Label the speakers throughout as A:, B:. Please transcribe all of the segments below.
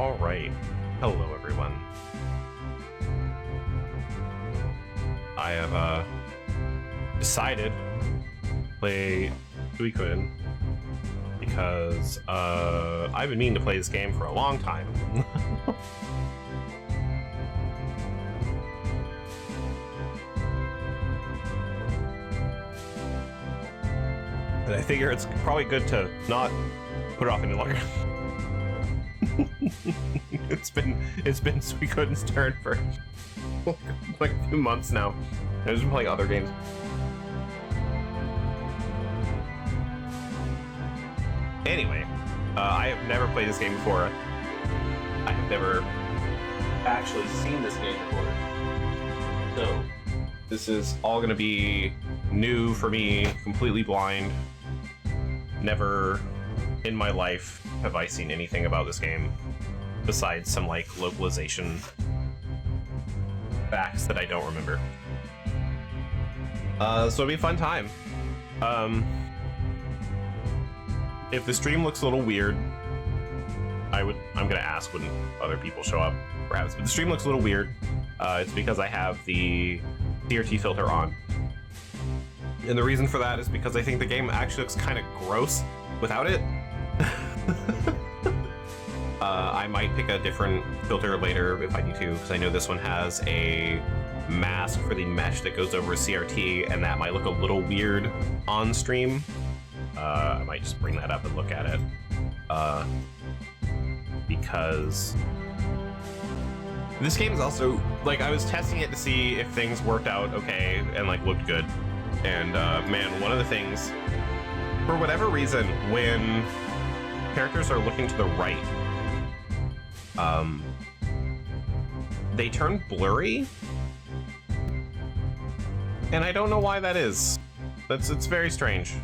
A: All right. Hello, everyone. I have decided to play Suikoden because I've been meaning to play this game for a long time. And I figure it's probably good to not put it off any longer. It's been Suikoden's turn for like a few months now. I've just been playing other games. Anyway, I have never played this game before. I have never actually seen this game before. So this is all gonna be new for me, completely blind. Never in my life have I seen anything about this game besides some like localization facts that I don't remember. So it'll be a fun time. If the stream looks a little weird, I'm gonna ask when other people show up, perhaps. But the stream looks a little weird. It's because I have the CRT filter on. And the reason for that is because I think the game actually looks kind of gross without it. I might pick a different filter later if I need to, because I know this one has a mask for the mesh that goes over CRT, and that might look a little weird on stream. I might just bring that up and look at it. Because this game is also, like, I was testing it to see if things worked out okay and, like, looked good. And, man, one of the things, for whatever reason, when characters are looking to the right, they turn blurry. And I don't know why that is. It's very strange.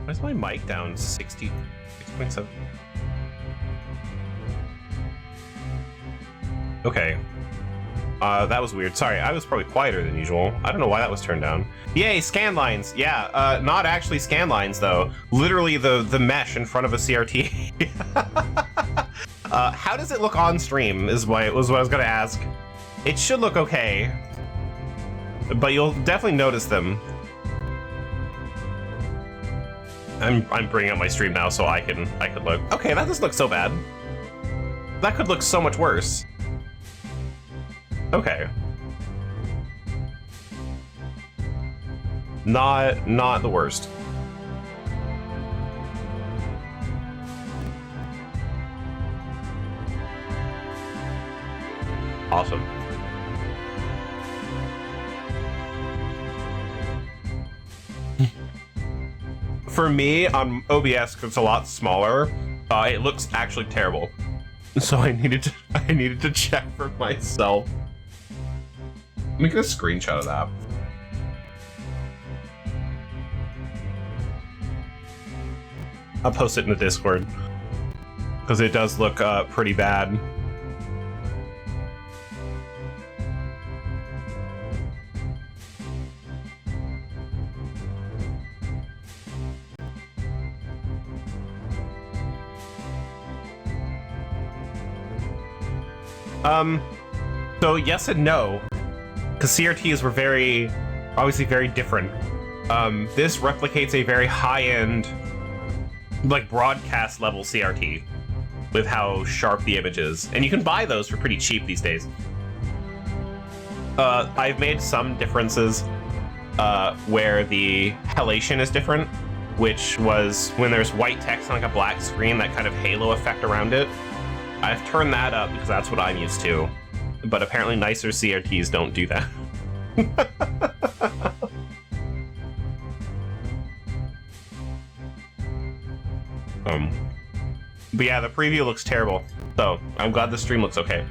A: Why is my mic down 6.7? Okay. That was weird. Sorry, I was probably quieter than usual. I don't know why that was turned down. Yay, scan lines! Yeah, not actually scan lines, though. Literally the mesh in front of a CRT. How does it look on stream, is what I was gonna ask. It should look okay, but you'll definitely notice them. I'm bringing up my stream now so I can look. Okay, that doesn't look so bad. That could look so much worse. Okay. Not the worst. Awesome. For me, on OBS, because it's a lot smaller, it looks actually terrible. So I needed to check for myself. Let me get a screenshot of that. I'll post it in the Discord, because it does look pretty bad. So yes and no, because CRTs were obviously very different. This replicates a very high-end, like, broadcast level CRT with how sharp the image is, and you can buy those for pretty cheap these days. I've made some differences where the halation is different, which was when there's white text on like a black screen, that kind of halo effect around it. I've turned that up because that's what I'm used to, but apparently nicer CRTs don't do that. But yeah, the preview looks terrible, so I'm glad the stream looks okay.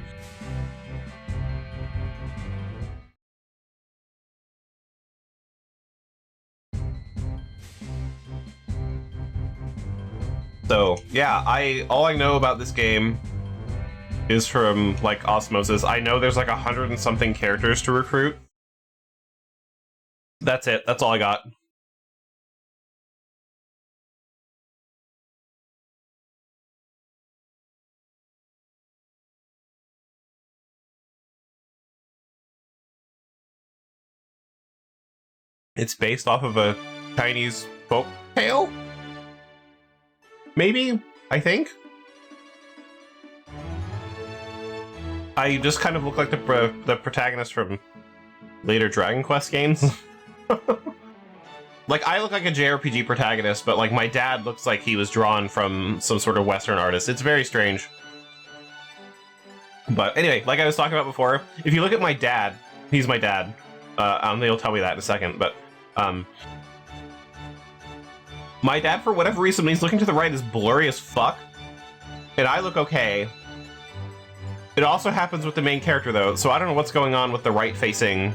A: So yeah, all I know about this game is from like osmosis. I know there's like 100 and something characters to recruit. That's it. That's all I got. It's based off of a Chinese folk tale? Maybe? I think? I just kind of look like the protagonist from later Dragon Quest games. Like, I look like a JRPG protagonist, but like my dad looks like he was drawn from some sort of Western artist. It's very strange. But anyway, like I was talking about before, if you look at my dad, he's my dad. They'll tell me that in a second, but my dad, for whatever reason, when he's looking to the right, is blurry as fuck, and I look okay. It also happens with the main character, though, so I don't know what's going on with the right-facing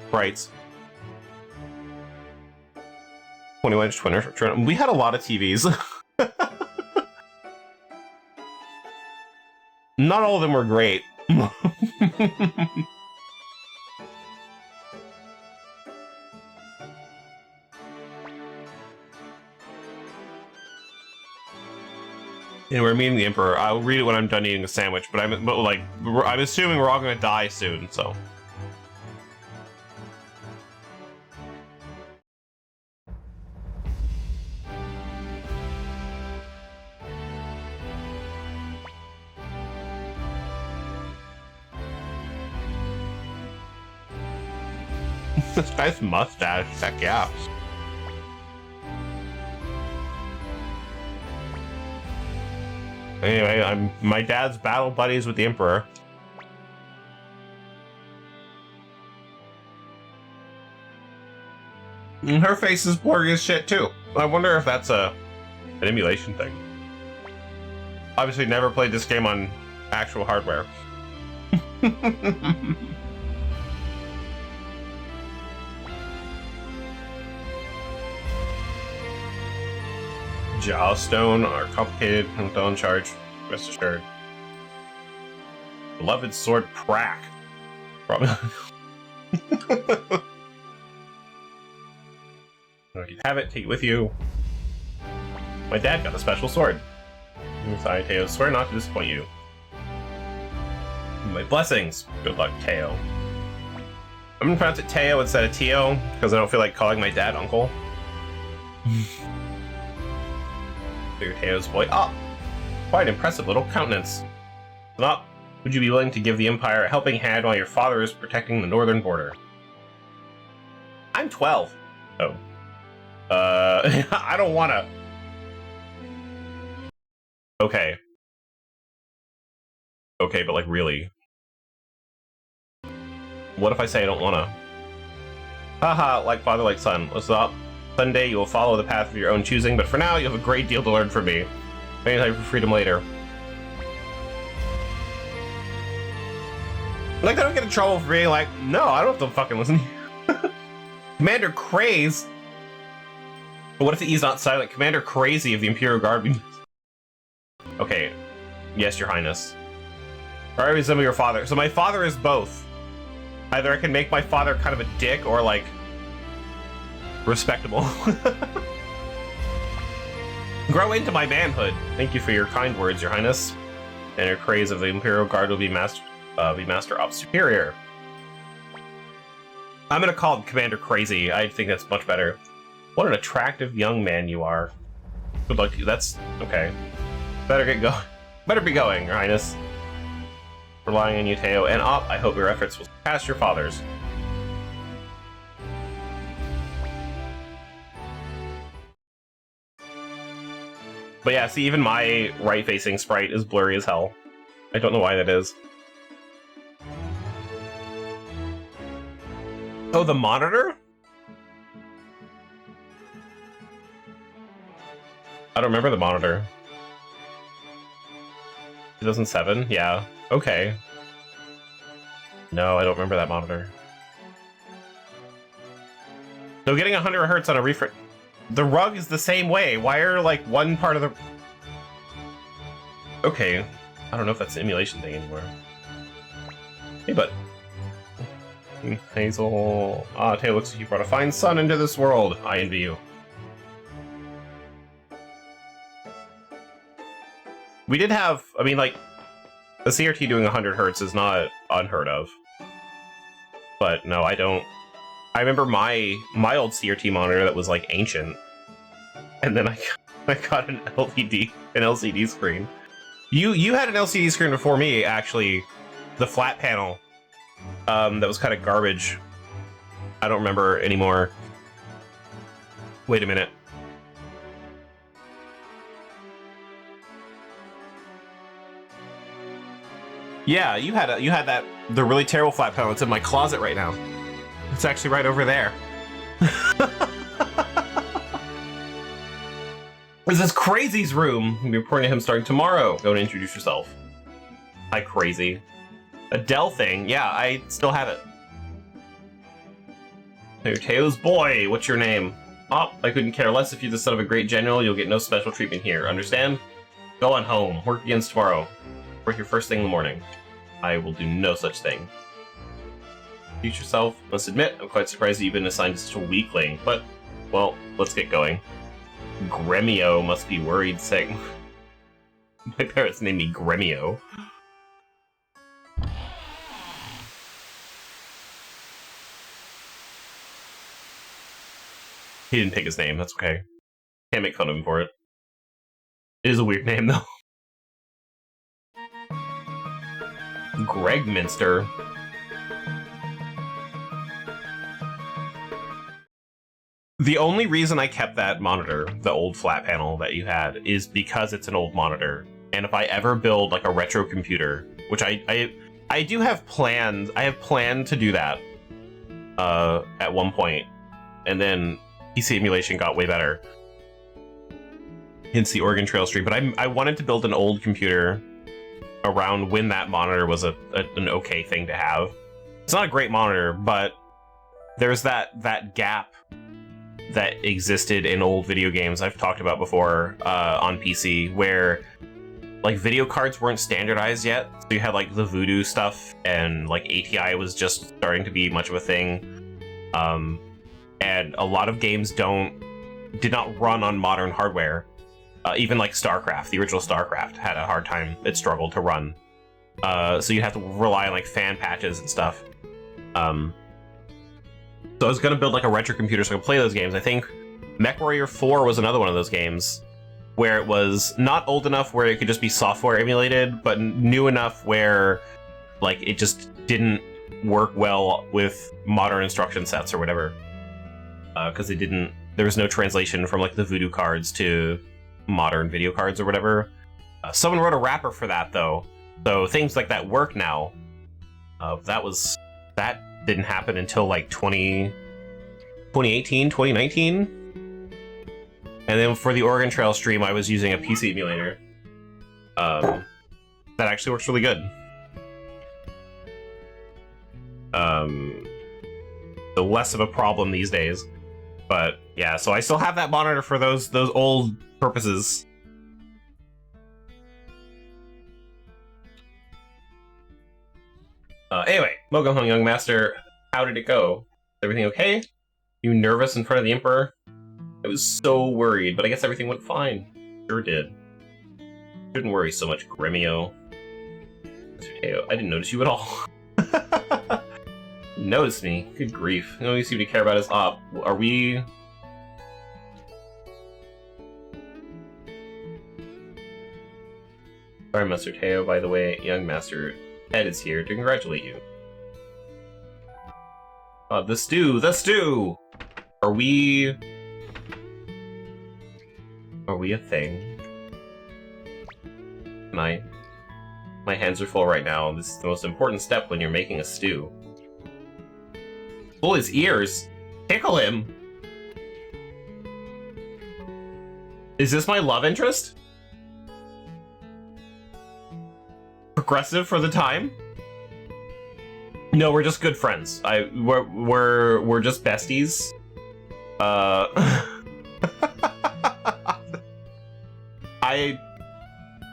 A: sprites. 21-inch twin. We had a lot of TVs. Not all of them were great. And we're meeting the Emperor. I'll read it when I'm done eating a sandwich, but I'm assuming we're all gonna die soon, so. This guy's mustache, heck yeah. Anyway, I'm my dad's battle buddies with the Emperor. And her face is blurry as shit too. I wonder if that's an emulation thing. Obviously never played this game on actual hardware. Jawstone are complicated and don't charge, rest assured. Beloved sword Prack. Probably. You have it, take it with you. My dad got a special sword. Sorry, Teo, swear not to disappoint you. My blessings. Good luck, Teo. I'm gonna pronounce it Teo instead of Teo, because I don't feel like calling my dad uncle. Figure Teo's boy. Oh, quite impressive little countenance. Well, would you be willing to give the Empire a helping hand while your father is protecting the northern border? I'm 12. Oh. I don't wanna. Okay. Okay, but like really. What if I say I don't wanna? Haha, like father, like son. What's up? Someday you will follow the path of your own choosing, but for now you have a great deal to learn from me. Maybe time for freedom later. Like, I don't get in trouble for being like, no, I don't have to fucking listen to you. Commander Craze? But what if he's not silent? Commander Crazy of the Imperial Guard. Okay. Yes, Your Highness. Or I resemble your father. So my father is both. Either I can make my father kind of a dick, or like respectable. Grow into my manhood. Thank you for your kind words, Your Highness. And your Craze of the Imperial Guard will be master of superior. I'm gonna call him Commander Crazy. I think that's much better. What an attractive young man you are. Good luck to you. That's okay. Better get going. Better be going, Your Highness. Relying on you, Teo, and I hope your efforts will surpass your father's. But yeah, see, even my right-facing sprite is blurry as hell. I don't know why that is. Oh, the monitor? I don't remember the monitor. 2007? Yeah. Okay. No, I don't remember that monitor. So getting 100 Hz on a refresh... The rug is the same way. Why are, like, one part of the... Okay. I don't know if that's the emulation thing anymore. Hey, but... Hazel... Ah, Taylor, looks like you brought a fine son into this world. I envy you. We did have... I mean, like... The CRT doing 100 Hz is not unheard of. But, no, I I remember my old CRT monitor that was like ancient, and then I got an LCD screen. You had an LCD screen before me, actually. The flat panel, that was kind of garbage. I don't remember anymore. Wait a minute. Yeah, you had the really terrible flat panel. It's in my closet right now. It's actually right over there. This is Crazy's room. We'll be reporting to him starting tomorrow. Go and introduce yourself. Hi, Crazy. A Dell thing. Yeah, I still have it. Hey, Teo's boy. What's your name? Oh, I couldn't care less if you're the son of a great general. You'll get no special treatment here. Understand? Go on home. Work begins tomorrow. Work here first thing in the morning. I will do no such thing. Introduce yourself. Must admit, I'm quite surprised that you've been assigned to such a weakling. But, well, let's get going. Gremio must be worried, saying... My parents named me Gremio. He didn't pick his name, that's okay. Can't make fun of him for it. It is a weird name, though. Greg Minster. The only reason I kept that monitor, the old flat panel that you had, is because it's an old monitor. And if I ever build like a retro computer, which I do have plans, I have planned to do that at one point, and then PC emulation got way better. Hence the Oregon Trail stream. But I wanted to build an old computer around when that monitor was an okay thing to have. It's not a great monitor, but there's that gap that existed in old video games I've talked about before on PC, where like video cards weren't standardized yet. So you had like the Voodoo stuff, and like ATI was just starting to be much of a thing. And a lot of games did not run on modern hardware. Even like StarCraft, the original StarCraft, had a hard time. It struggled to run. So you have to rely on like fan patches and stuff. So I was going to build like a retro computer so I could play those games. I think MechWarrior 4 was another one of those games where it was not old enough where it could just be software emulated, but new enough where like it just didn't work well with modern instruction sets or whatever. Because there was no translation from like the Voodoo cards to modern video cards or whatever. Someone wrote a wrapper for that though, so things like that work now. That didn't happen until like 2018, 2019. And then for the Oregon Trail stream, I was using a PC emulator. That actually works really good. So less of a problem these days. But yeah, so I still have that monitor for those old purposes. Anyway, welcome home, young master. How did it go? Is everything okay? You nervous in front of the Emperor? I was so worried, but I guess everything went fine. Sure did. Shouldn't worry so much, Gremio. I didn't notice you at all. Notice me? Good grief. The only you seem to care about is are we... Sorry, Master Teo, by the way, young Master Ed is here to congratulate you. The stew! Are we a thing? My hands are full right now. This is the most important step when you're making a stew. Pull his ears! Tickle him! Is this my love interest? Progressive for the time? No, we're just good friends. We're just besties.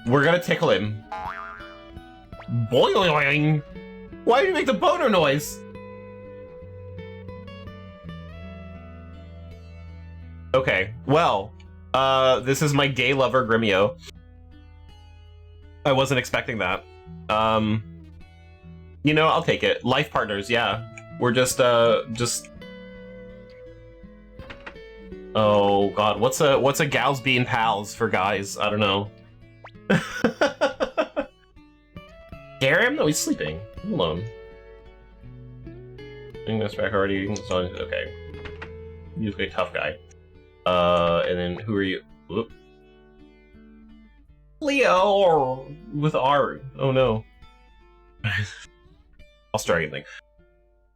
A: We're gonna tickle him. Boing! Why do you make the boner noise? Okay, well, this is my gay lover, Gremio. I wasn't expecting that. You know, I'll take it. Life partners, yeah. We're just Oh god, what's a gals being pals for guys? I don't know. Scare him? No, he's sleeping. Leave him alone. Bring this back already. Okay. He's a tough guy. And then who are you? Whoop. Leo with R. Oh no. I'll start anything.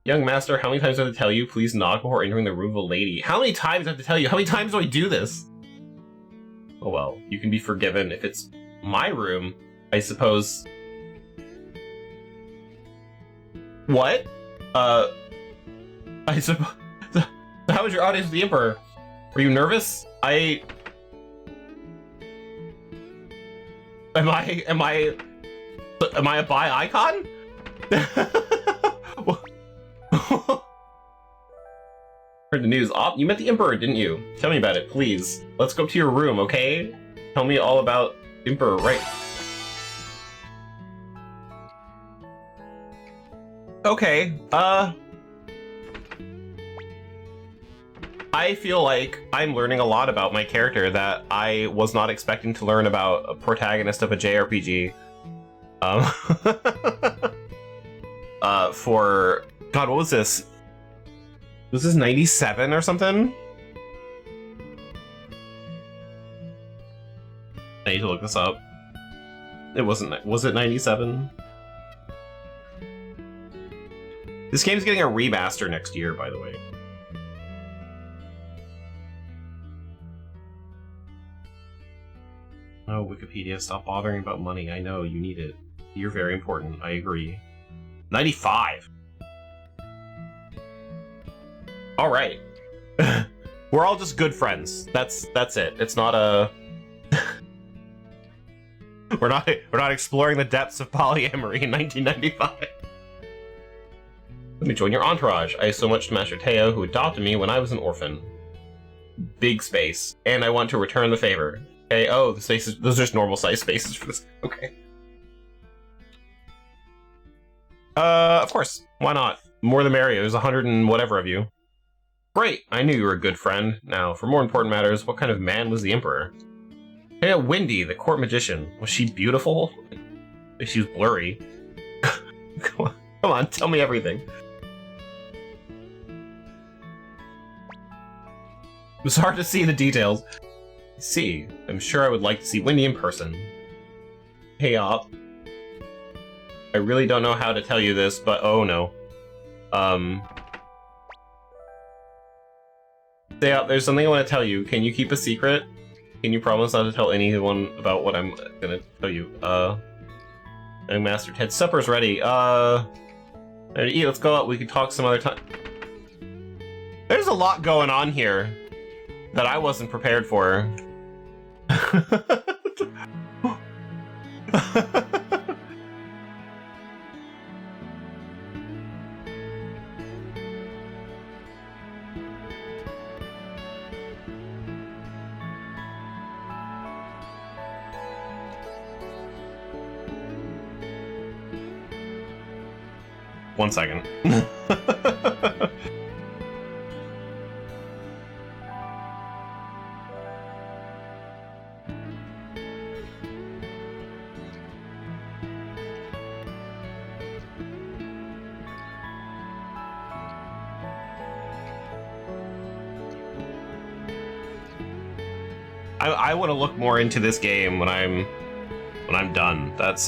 A: Young master, how many times do I have to tell you? Please knock before entering the room of a lady. How many times do I have to tell you? How many times do I do this? Oh well, you can be forgiven if it's my room, I suppose. What? I suppose. How was your audience with the Emperor? Were you nervous? Am I a bi icon? Heard the news. Oh, you met the Emperor, didn't you? Tell me about it, please. Let's go to your room, okay? Tell me all about Emperor, right? Okay, I feel like I'm learning a lot about my character that I was not expecting to learn about a protagonist of a JRPG. For... God, what was this? Was this 97 or something? I need to look this up. It wasn't... Was it 97? This game's getting a remaster next year, by the way. Oh, Wikipedia, stop bothering about money. I know, you need it. You're very important, I agree. 95! Alright. We're all just good friends. That's it. It's not a... We're not exploring the depths of polyamory in 1995. Let me join your entourage. I owe so much to Master Teo, who adopted me when I was an orphan. Big space. And I want to return the favor. Okay, oh, the spaces, those are just normal size spaces for this. Okay. Of course. Why not? More the merrier. There's 100 and whatever of you. Great, I knew you were a good friend. Now, for more important matters, what kind of man was the Emperor? Hey, Wendy, the court magician. Was she beautiful? She was blurry. Come on, tell me everything. It was hard to see the details. See, I'm sure I would like to see Wendy in person. Hey, Op. I really don't know how to tell you this, but oh no. Stay up, there's something I want to tell you. Can you keep a secret? Can you promise not to tell anyone about what I'm gonna tell you? Young Master Ted, supper's ready. Ready to eat, let's go out, we can talk some other time. There's a lot going on here that I wasn't prepared for. One second. I want to look more into this game when I'm done. That's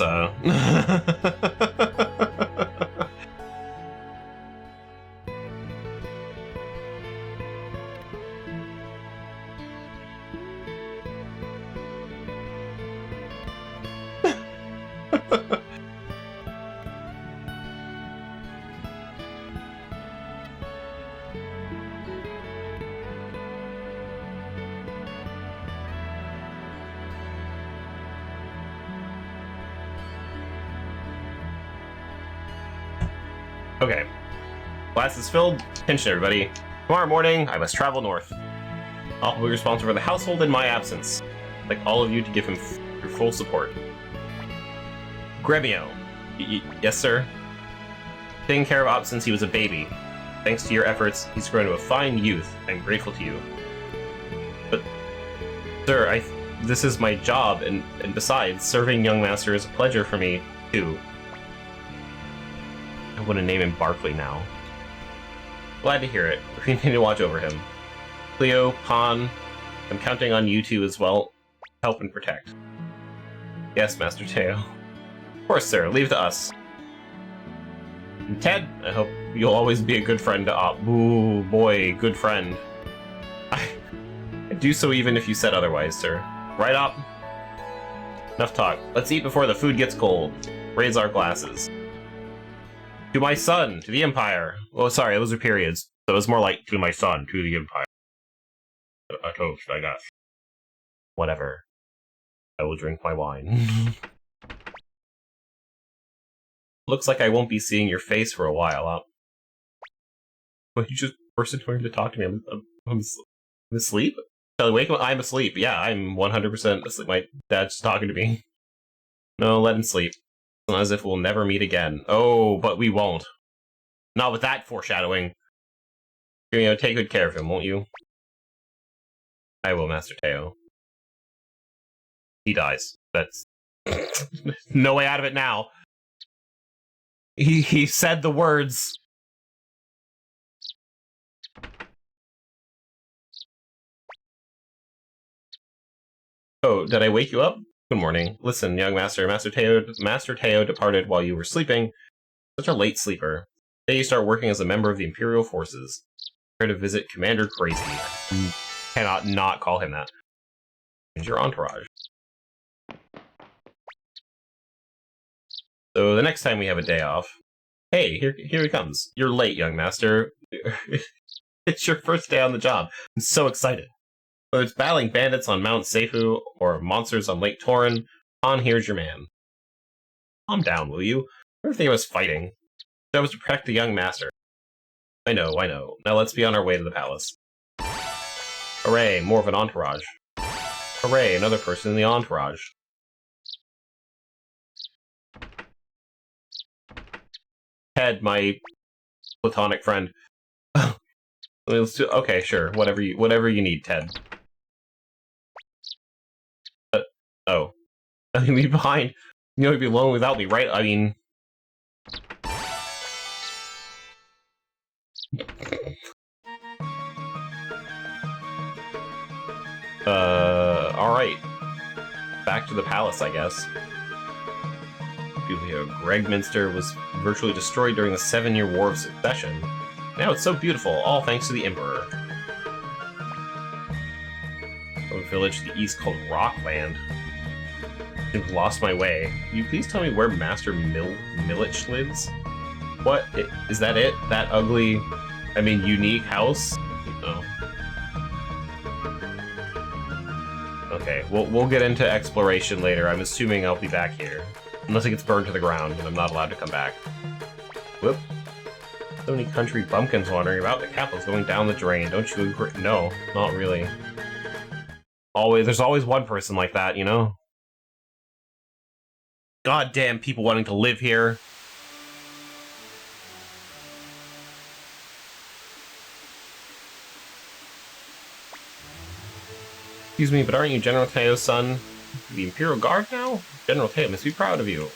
A: okay. Glass is filled. Attention, everybody. Tomorrow morning, I must travel north. I'll be responsible for the household in my absence. I'd like all of you to give him your full support. Gremio. Yes, sir? Taking care of Op since he was a baby. Thanks to your efforts, he's grown to a fine youth. I'm grateful to you. Sir, this is my job, and besides, serving young master is a pleasure for me, too. I want to name him Barkley now. Glad to hear it. We need to watch over him. Cleo, Pan, I'm counting on you two as well. Help and protect. Yes, Master Teo. Of course, sir. Leave to us. And Ted, I hope you'll always be a good friend to Op. Ooh, boy, good friend. I'd do so even if you said otherwise, sir. Right, Op? Enough talk. Let's eat before the food gets cold. Raise our glasses. To my son, to the Empire. Oh, sorry, those are periods. So it's more like, to my son, to the Empire. A toast, I guess. Whatever. I will drink my wine. Looks like I won't be seeing your face for a while, huh? But you just burst into him to talk to me. I'm asleep? Kelly, wake up. I'm asleep. Yeah, I'm 100% asleep. My dad's just talking to me. No, let him sleep. As if we'll never meet again. Oh, but we won't. Not with that foreshadowing. You know, take good care of him, won't you? I will, Master Teo. He dies. That's no way out of it now. He said the words. Oh, did I wake you up? Good morning. Listen, young master. Master Teo departed while you were sleeping. Such a late sleeper. Today you start working as a member of the Imperial Forces. Prepare to visit Commander Crazy. Cannot not call him that. And your entourage. So the next time we have a day off... Hey, here he comes. You're late, young master. It's your first day on the job. I'm so excited. Whether it's battling bandits on Mount Seifu or monsters on Lake Torin, here's your man. Calm down, will you? Everything was fighting. That was to protect the young master. I know. Now let's be on our way to the palace. Hooray, more of an entourage. Hooray, another person in the entourage. Ted, my platonic friend. Okay, sure. Whatever you need, Ted. Oh. I'll leave behind. You know, you'd be alone without me, right? I mean... alright. Back to the palace, I guess. Gregminster was virtually destroyed during the 7-year War of Succession. Now it's so beautiful, all thanks to the Emperor. From a village to the east called Rockland. I've lost my way. Can you please tell me where Master Milich lives? What? Is that it? That ugly, unique house? No. Okay, we'll get into exploration later. I'm assuming I'll be back here. Unless it gets burned to the ground, and I'm not allowed to come back. Whoop. So many country bumpkins wandering about. The capital's going down the drain. Don't you agree? No, not really. There's always one person like that, you know? Goddamn people wanting to live here. Excuse me, but aren't you General Teo's son? The Imperial Guard now? General Teo must be proud of you.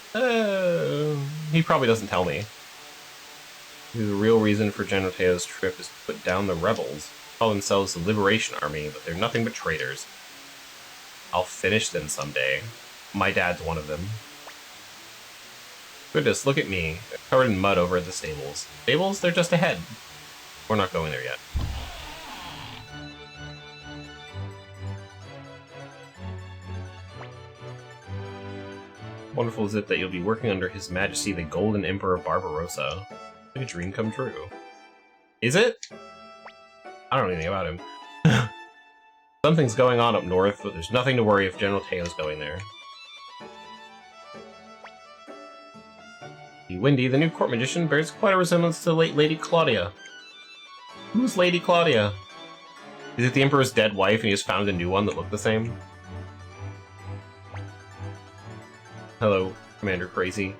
A: He probably doesn't tell me. The real reason for General Teo's trip is to put down the rebels. They call themselves the Liberation Army, but they're nothing but traitors. I'll finish them someday. My dad's one of them. Goodness, look at me. Covered in mud over at the stables. Stables? They're just ahead. We're not going there yet. Wonderful is it that you'll be working under His Majesty the Golden Emperor Barbarossa. Like a dream come true. Is it? I don't know anything about him. Something's going on up north, but there's nothing to worry if General Teo's going there. Windy, the new court magician, bears quite a resemblance to the late Lady Claudia. Who's Lady Claudia? Is it the Emperor's dead wife and he just found a new one that looked the same? Hello, Commander Crazy.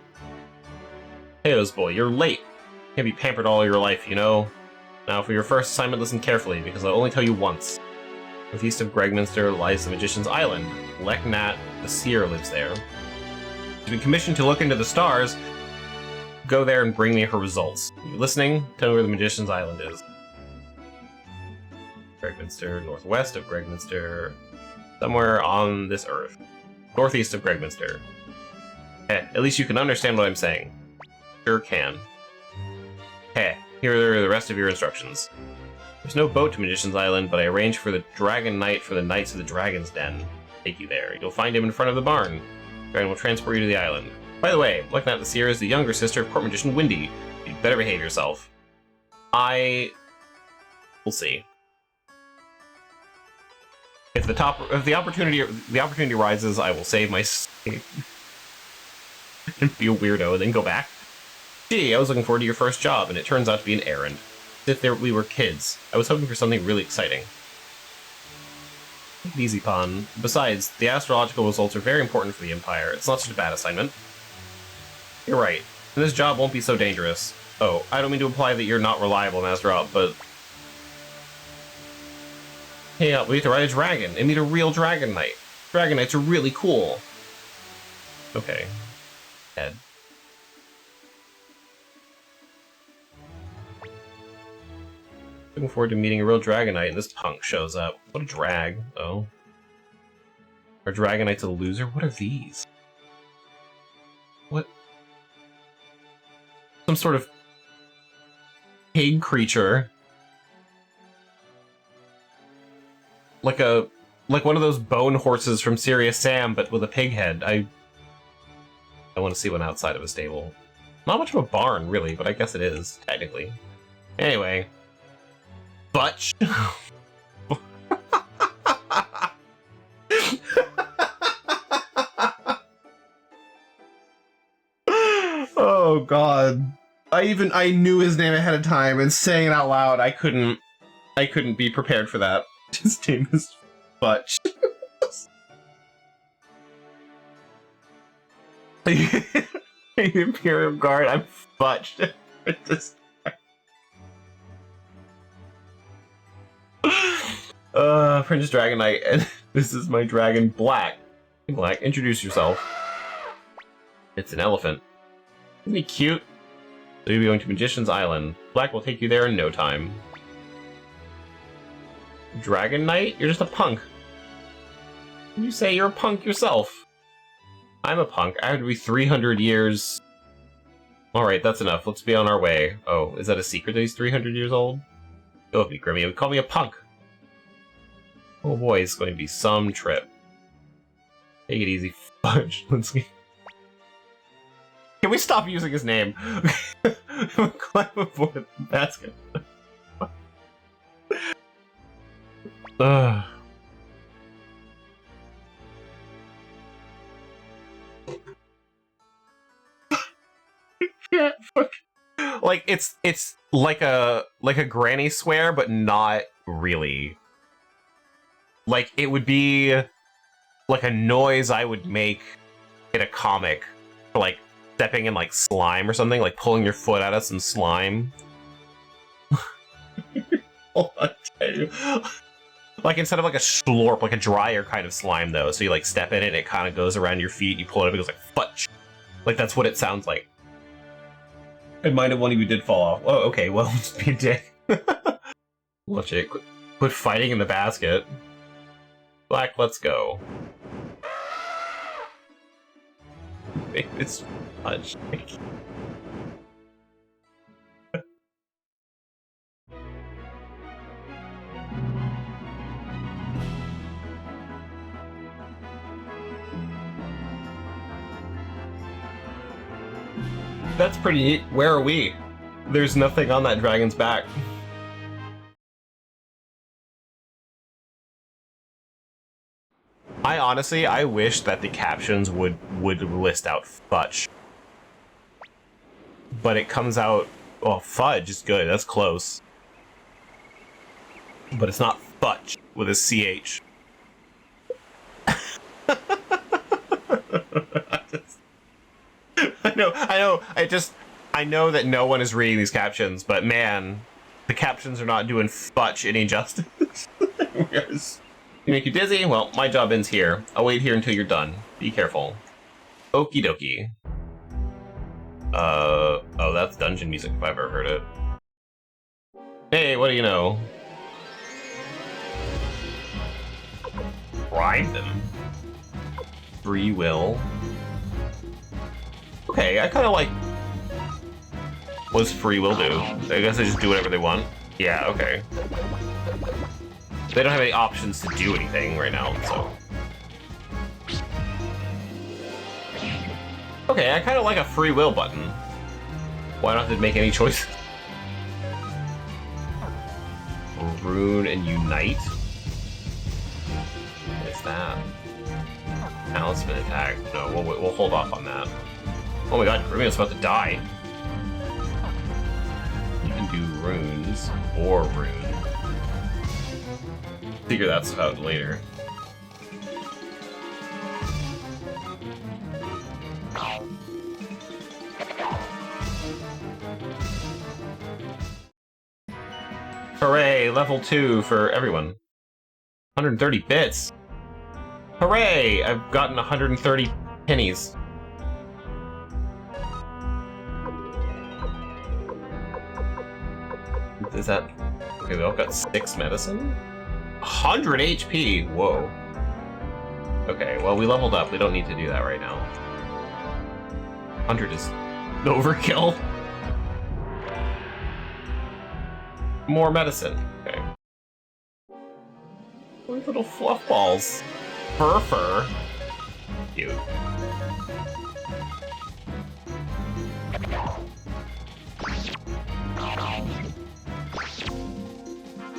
A: Teo's boy, you're late. You can't be pampered all your life, you know? Now, for your first assignment, listen carefully, because I'll only tell you once. Northeast of Gregminster lies the Magician's Island. Leknat the Seer lives there. She's been commissioned to look into the stars. Go there and bring me her results. Are you listening? Tell me where the Magician's Island is. Gregminster, northwest of Gregminster. Somewhere on this earth. Northeast of Gregminster. At least you can understand what I'm saying. Sure can. Here are the rest of your instructions. There's no boat to Magician's Island, but I arranged for the Dragon Knight for the Knights of the Dragon's Den. Take you there. You'll find him in front of the barn. Dragon will transport you to the island. By the way, Leknat the Seer is the younger sister of Court Magician Windy. You'd better behave yourself. We'll see. If the opportunity arises, I will save my state and be a weirdo and then go back. Gee, I was looking forward to your first job, and it turns out to be an errand. As if we were kids. I was hoping for something really exciting. Take it easy, Pon. Besides, the astrological results are very important for the Empire. It's not such a bad assignment. You're right. And this job won't be so dangerous. Oh, I don't mean to imply that you're not reliable, Master Op, but... Hey, we have to ride a dragon and meet a real Dragon Knight. Dragon Knights are really cool. Okay. Ed. Looking forward to meeting a real Dragon Knight, and this punk shows up. What a drag. Oh. Are Dragon Knights a loser? What are these? What? Some sort of pig creature. Like one of those bone horses from Serious Sam, but with a pig head. I want to see one outside of a stable. Not much of a barn, really, but I guess it is, technically. Anyway. Butch. Oh god. I knew his name ahead of time, and saying it out loud, I couldn't be prepared for that. His name is Butch. Imperial Guard, I'm Butch. Princess Dragon Knight, and this is my dragon, Black. Black, introduce yourself. It's an elephant. Isn't he cute? So you'll be going to Magician's Island. Black will take you there in no time. Dragon Knight? You're just a punk. You say you're a punk yourself. I'm a punk. I have to be 300 years... Alright, that's enough. Let's be on our way. Oh, is that a secret that he's 300 years old? Go with me, Grimmy. Call me a punk. Oh boy, it's going to be some trip. Take it easy, Fudge. Let's see. Can we stop using his name? Climb aboard the basket. Like it's like a granny swear, but not really. Like it would be like a noise I would make in a comic for like stepping in like slime or something, like pulling your foot out of some slime. Hold on, like instead of like a slurp, like a drier kind of slime though. So you like step in it and it kind of goes around your feet, you pull it up, it goes like fudge. Like that's what it sounds like. I might have one of you did fall off. Oh, okay, well, just be a dick. Watch it. Quit fighting in the basket. Black, let's go. It's fudge. That's pretty neat. Where are we? There's nothing on that dragon's back. I wish that the captions would list out fudge. But it comes out, oh, fudge is good, that's close. But it's not fudge with a CH. I know that no one is reading these captions, but man, the captions are not doing fudge any justice. You make you dizzy? Well, my job ends here. I'll wait here until you're done. Be careful. Okie dokie. Oh, that's dungeon music if I've ever heard it. Hey, what do you know? Bribe them. Free will. Okay, I kind of like... What does free will do? I guess they just do whatever they want. Yeah, okay. They don't have any options to do anything right now, so... Okay, I kind of like a free will button. Why not have to make any choices? Rune and Unite? What is that? Talisman attack. No, we'll hold off on that. Oh my god, Rumia's about to die. You can do runes or rune. Figure that stuff out later. Hooray, level 2 for everyone. 130 bits. Hooray, I've gotten 130 pennies. Is that... Okay, we all got 6 medicine? 100 HP! Whoa. Okay, well, we leveled up. We don't need to do that right now. 100 is overkill. More medicine. Okay. These little fluff balls. Fur. Cute.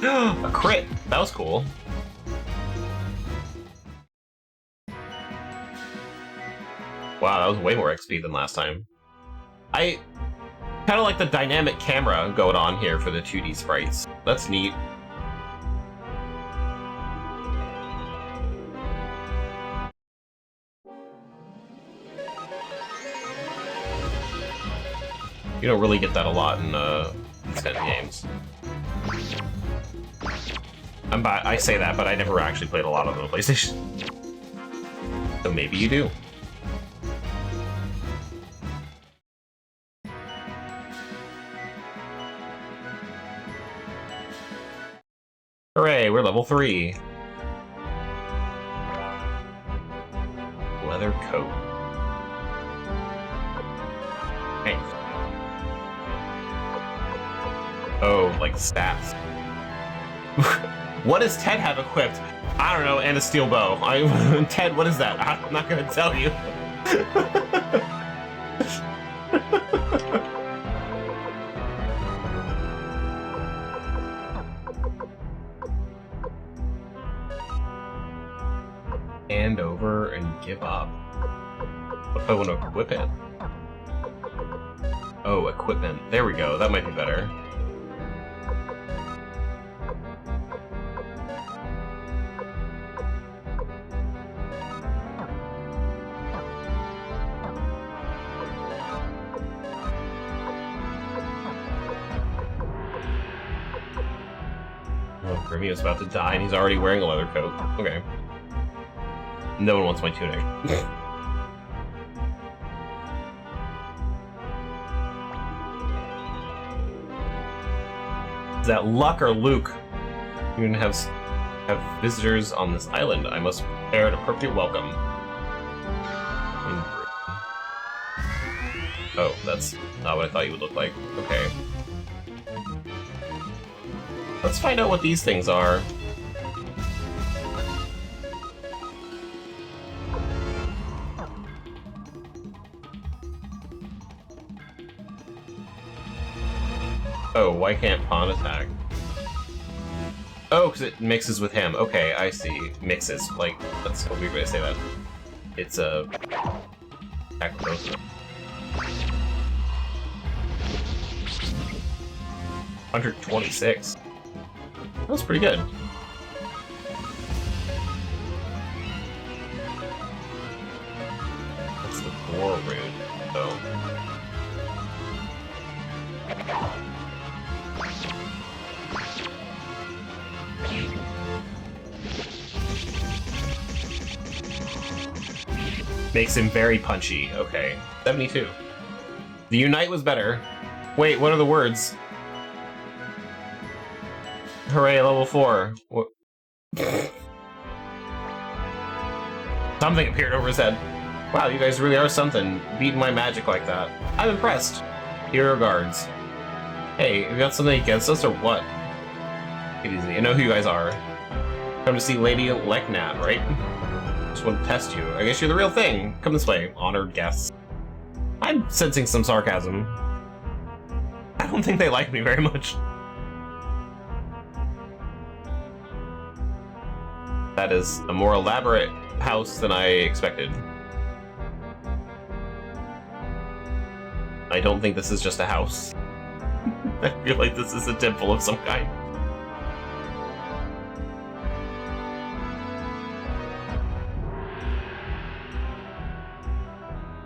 A: A crit! That was cool. Wow, that was way more XP than last time. I kind of like the dynamic camera going on here for the 2D sprites. That's neat. You don't really get that a lot in these kind of games. I say that, but I never actually played a lot on the PlayStation. So maybe you do. Hooray, we're level 3. Leather coat. Thanks. Oh, like stats. What does Ted have equipped? I don't know, and a steel bow. Ted, what is that? I'm not gonna tell you. Hand over and give up. What if I want to equip it? Oh, equipment. There we go. That might be better. Oh, Grimmy about to die and he's already wearing a leather coat. Okay. No one wants my tunic. Is that Luck or Luke? You're gonna have visitors on this island. I must prepare an appropriate welcome. Oh, that's not what I thought you would look like. Okay. Let's find out what these things are. Oh, why can't Pawn attack? Oh, because it mixes with him. Okay, I see. Mixes. Like, that's a weird way to say that. It's a... attack both of them. 126. That was pretty good. That's the War Rune, though. Makes him very punchy. Okay. 72. The Unite was better. Wait, what are the words? Hooray, level 4. What? Something appeared over his head. Wow, you guys really are something, beating my magic like that. I'm impressed. Here regards. Hey, you got something against us or what? Take it easy. I know who you guys are. Come to see Lady Leknat, right? Just want to test you. I guess you're the real thing. Come this way, honored guests. I'm sensing some sarcasm. I don't think they like me very much. That is a more elaborate house than I expected. I don't think this is just a house. I feel like this is a temple of some kind.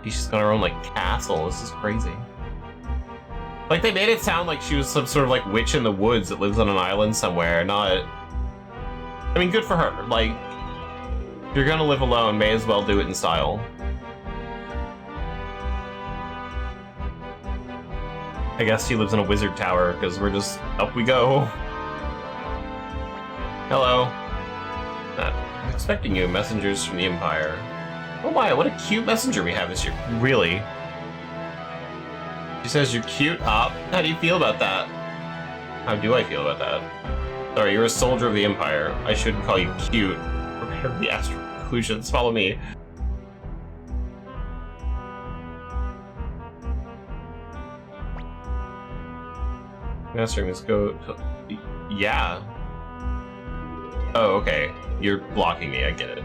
A: She's got her own, like, castle. This is crazy. Like, they made it sound like she was some sort of, like, witch in the woods that lives on an island somewhere, not... I mean, good for her. Like, if you're gonna live alone, may as well do it in style. I guess she lives in a wizard tower, because we're just... up we go. Hello. I'm expecting you, messengers from the Empire. Oh my, what a cute messenger we have this year. Really? She says you're cute, Op. How do you feel about that? How do I feel about that? Sorry, you're a soldier of the Empire. I shouldn't call you cute. Prepare for the astral conclusions. Follow me. Mastering this go... Yeah. Oh, okay. You're blocking me, I get it.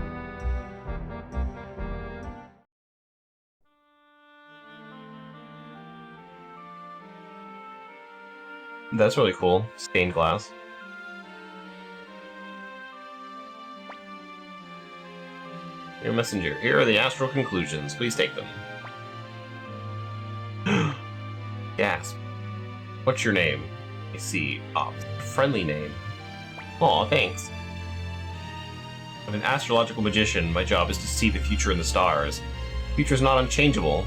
A: That's really cool. Stained glass. Your messenger. Here are the astral conclusions. Please take them. Gasp. What's your name? I see. Oh, friendly name. Aw, thanks. I'm an astrological magician. My job is to see the future in the stars. The future's not unchangeable.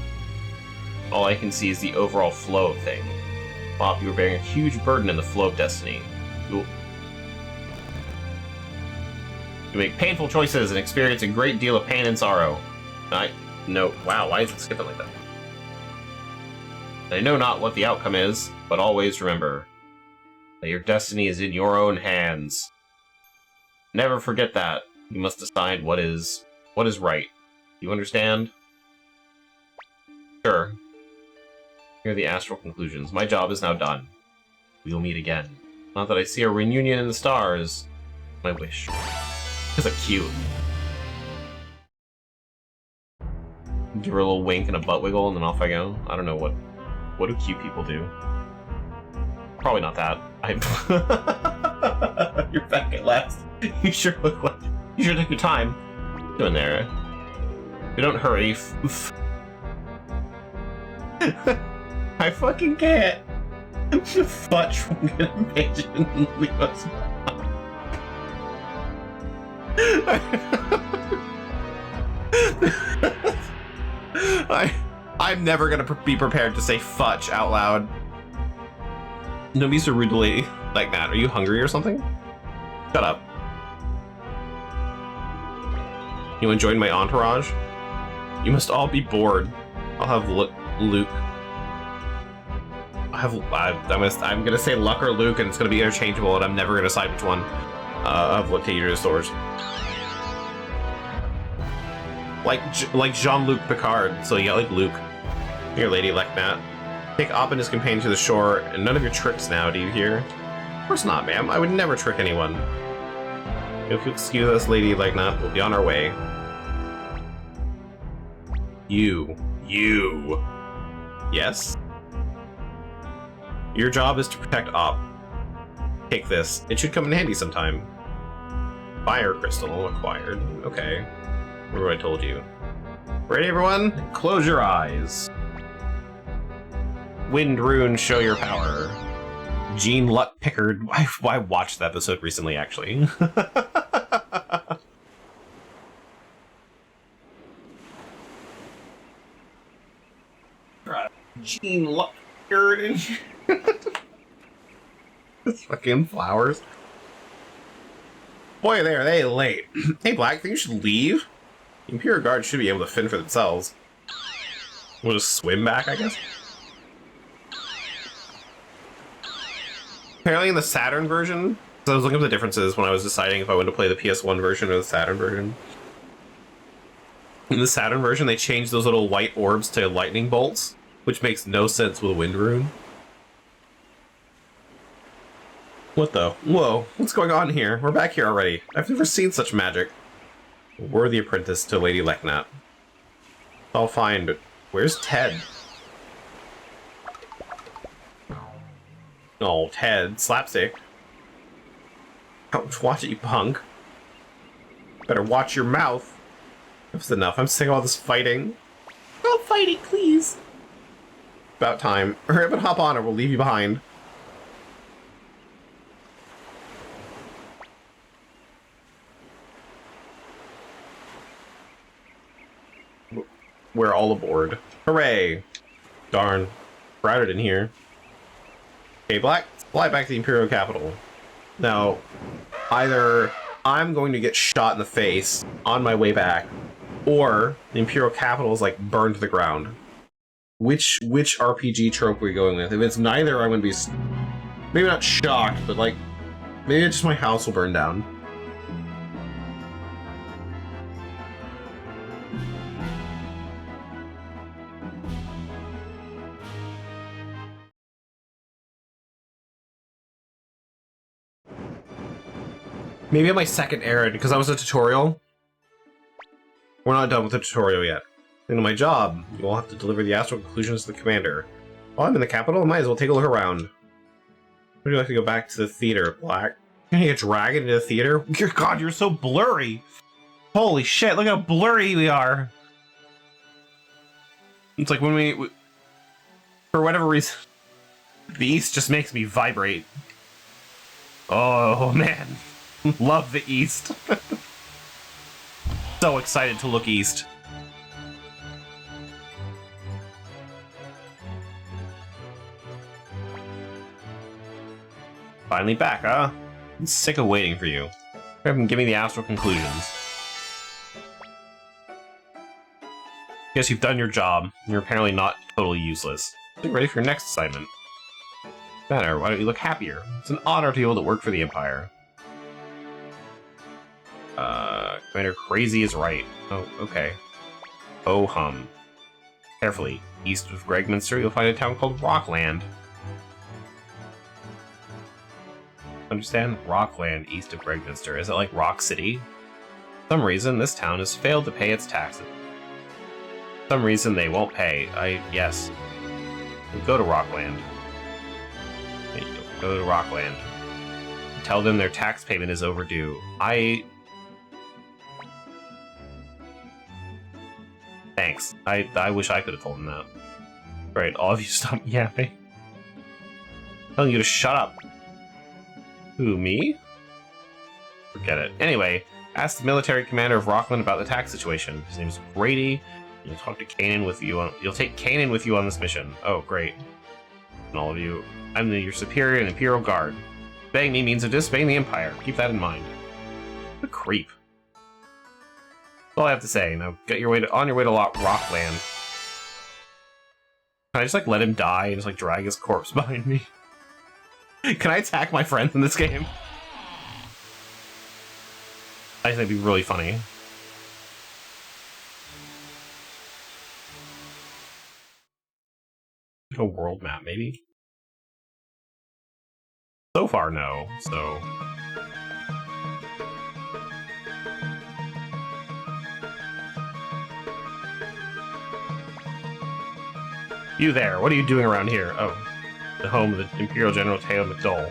A: All I can see is the overall flow of things. Bob, you are bearing a huge burden in the flow of destiny. You make painful choices and experience a great deal of pain and sorrow. No, wow, why is it skipping like that? I know not what the outcome is, but always remember that your destiny is in your own hands. Never forget that. You must decide what is right. You understand? Sure. Here are the astral conclusions. My job is now done. We will meet again. Not that I see a reunion in the stars. My wish. Is it cute? Give her a little wink and a butt wiggle, and then off I go. I don't know what do cute people do. Probably not that. You're back at last. You sure look like you sure took your time. Doing there. If you don't hurry. I fucking can't. Fudge from good invasion and leave us. I'm never gonna be prepared to say fudge out loud. Don't be so rudely like that. Are you hungry or something? Shut up. You enjoyed my entourage? You must all be bored. I'll have Luke. I'm gonna say Luck or Luke, and it's gonna be interchangeable, and I'm never gonna decide which one. Of what take you to the stores. Like Jean-Luc Picard, so you got like Luke. Here, Lady Leknat. Take Op and his companion to the shore, and none of your tricks now, do you hear? Of course not, ma'am. I would never trick anyone. If you excuse us, Lady Leknat, we'll be on our way. You. Yes? Your job is to protect Op. Take this. It should come in handy sometime. Fire crystal acquired. Okay. Remember what I told you. Ready, everyone? Close your eyes. Wind rune, show your power. Jean Luck Pickard. I watched the episode recently, actually. Gene Sheridan. Fucking flowers. Boy, are they late. Hey, Black, think you should leave? The Imperial Guard should be able to fend for themselves. We'll just swim back, I guess. Apparently in the Saturn version, so I was looking at the differences when I was deciding if I wanted to play the PS1 version or the Saturn version. In the Saturn version, they changed those little white orbs to lightning bolts, which makes no sense with a wind rune. What the? Whoa, what's going on here? We're back here already. I've never seen such magic. A worthy apprentice to Lady Leknat. I'll find... Where's Ted? Oh, Ted. Slapstick. Don't watch it, you punk. Better watch your mouth. That's enough. I'm sick of all this fighting. No fighting, please. About time. Hurry up and hop on or we'll leave you behind. We're all aboard. Hooray! Darn. Crowded in here. Okay, Black, fly back to the Imperial capital. Now, either I'm going to get shot in the face on my way back, or the Imperial capital is like burned to the ground. Which RPG trope are we going with? If it's neither, I'm going to be maybe not shocked, but like maybe just my house will burn down. Maybe on my second errand, because that was a tutorial. We're not done with the tutorial yet. Into my job, you will have to deliver the astral conclusions to the commander. While I'm in the capital, I might as well take a look around. Would you like to go back to the theater, Black? Can you get dragged into the theater? Dear God, you're so blurry! Holy shit, look how blurry we are! It's like when we for whatever reason, the East just makes me vibrate. Oh, man. Love the East. So excited to look east. Finally back, huh? I'm sick of waiting for you. Give me the astral conclusions. Guess you've done your job. You're apparently not totally useless. Get ready for your next assignment. Better, why don't you look happier? It's an honor to be able to work for the Empire. Commander Crazy is right. Oh, okay. Oh hum. Carefully. East of Gregminster, you'll find a town called Rockland. Understand? Rockland, east of Gregminster. Is it like Rock City? For some reason, this town has failed to pay its taxes. For some reason, they won't pay. Yes. We'll go to Rockland. Go to Rockland. Tell them their tax payment is overdue. Thanks. I wish I could have told them that. Right, all of you stop yapping. Telling you to shut up. Who, me? Forget it. Anyway, ask the military commander of Rockland about the tax situation. His name is Brady. You'll talk to Kanan with you on. You'll take Kanan with you on this mission. Oh, great. And all of you, I'm your superior in Imperial Guard. Obeying me means disobeying the Empire. Keep that in mind. What a creep. That's all I have to say. Now get your way on your way to Rockland. Can I just like let him die and just like drag his corpse behind me? Can I attack my friends in this game? I think that'd be really funny. A world map, maybe? So far, no, so... You there, what are you doing around here? Oh, the home of the Imperial General Teo McDole.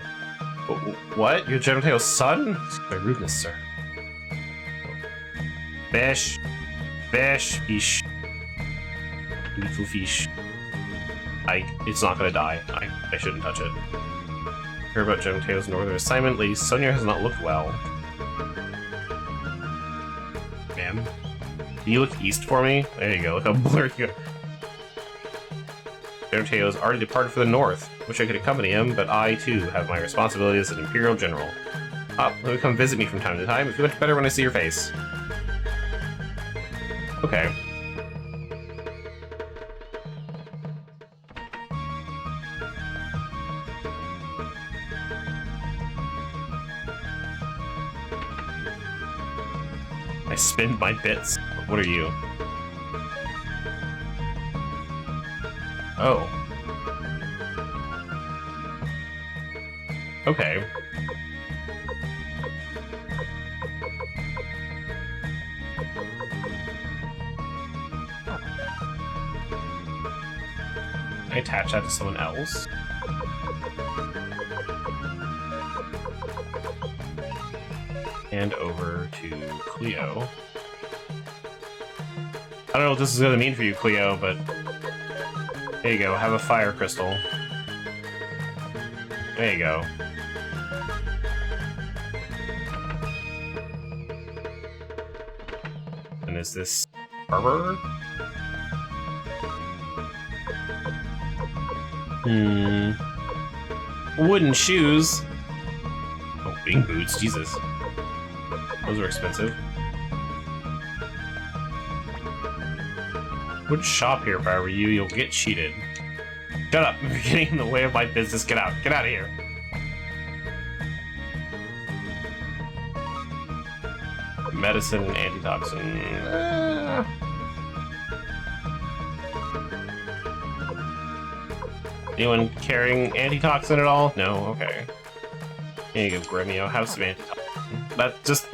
A: What? You're General Teo's son? My rudeness, sir. Fish. Fish. Fish. Beautiful fish. It's not gonna die. I shouldn't touch it. Hear about General Teo's northern assignment. Lady Sonia has not looked well. Ma'am? Can you look east for me? There you go, look how blurry you are. General Teo has already departed for the north. Wish I could accompany him, but I, too, have my responsibilities as an Imperial General. Let me come visit me from time to time. I feel much better when I see your face. Okay. I spend my bits. What are you? Oh. Okay. Can I attach that to someone else? And over to Cleo. I don't know what this is going to mean for you, Cleo, but there you go. Have a fire crystal. There you go. And is this Arbor? Wooden shoes. Oh, wing boots. Jesus. Those are expensive. Wouldn't shop here if I were you. You'll get cheated. Shut up. You're getting in the way of my business. Get out. Get out of here. Medicine and antitoxin. Anyone carrying antitoxin at all? No? Okay. Here you go, Gremio. Have some antitoxin. That just...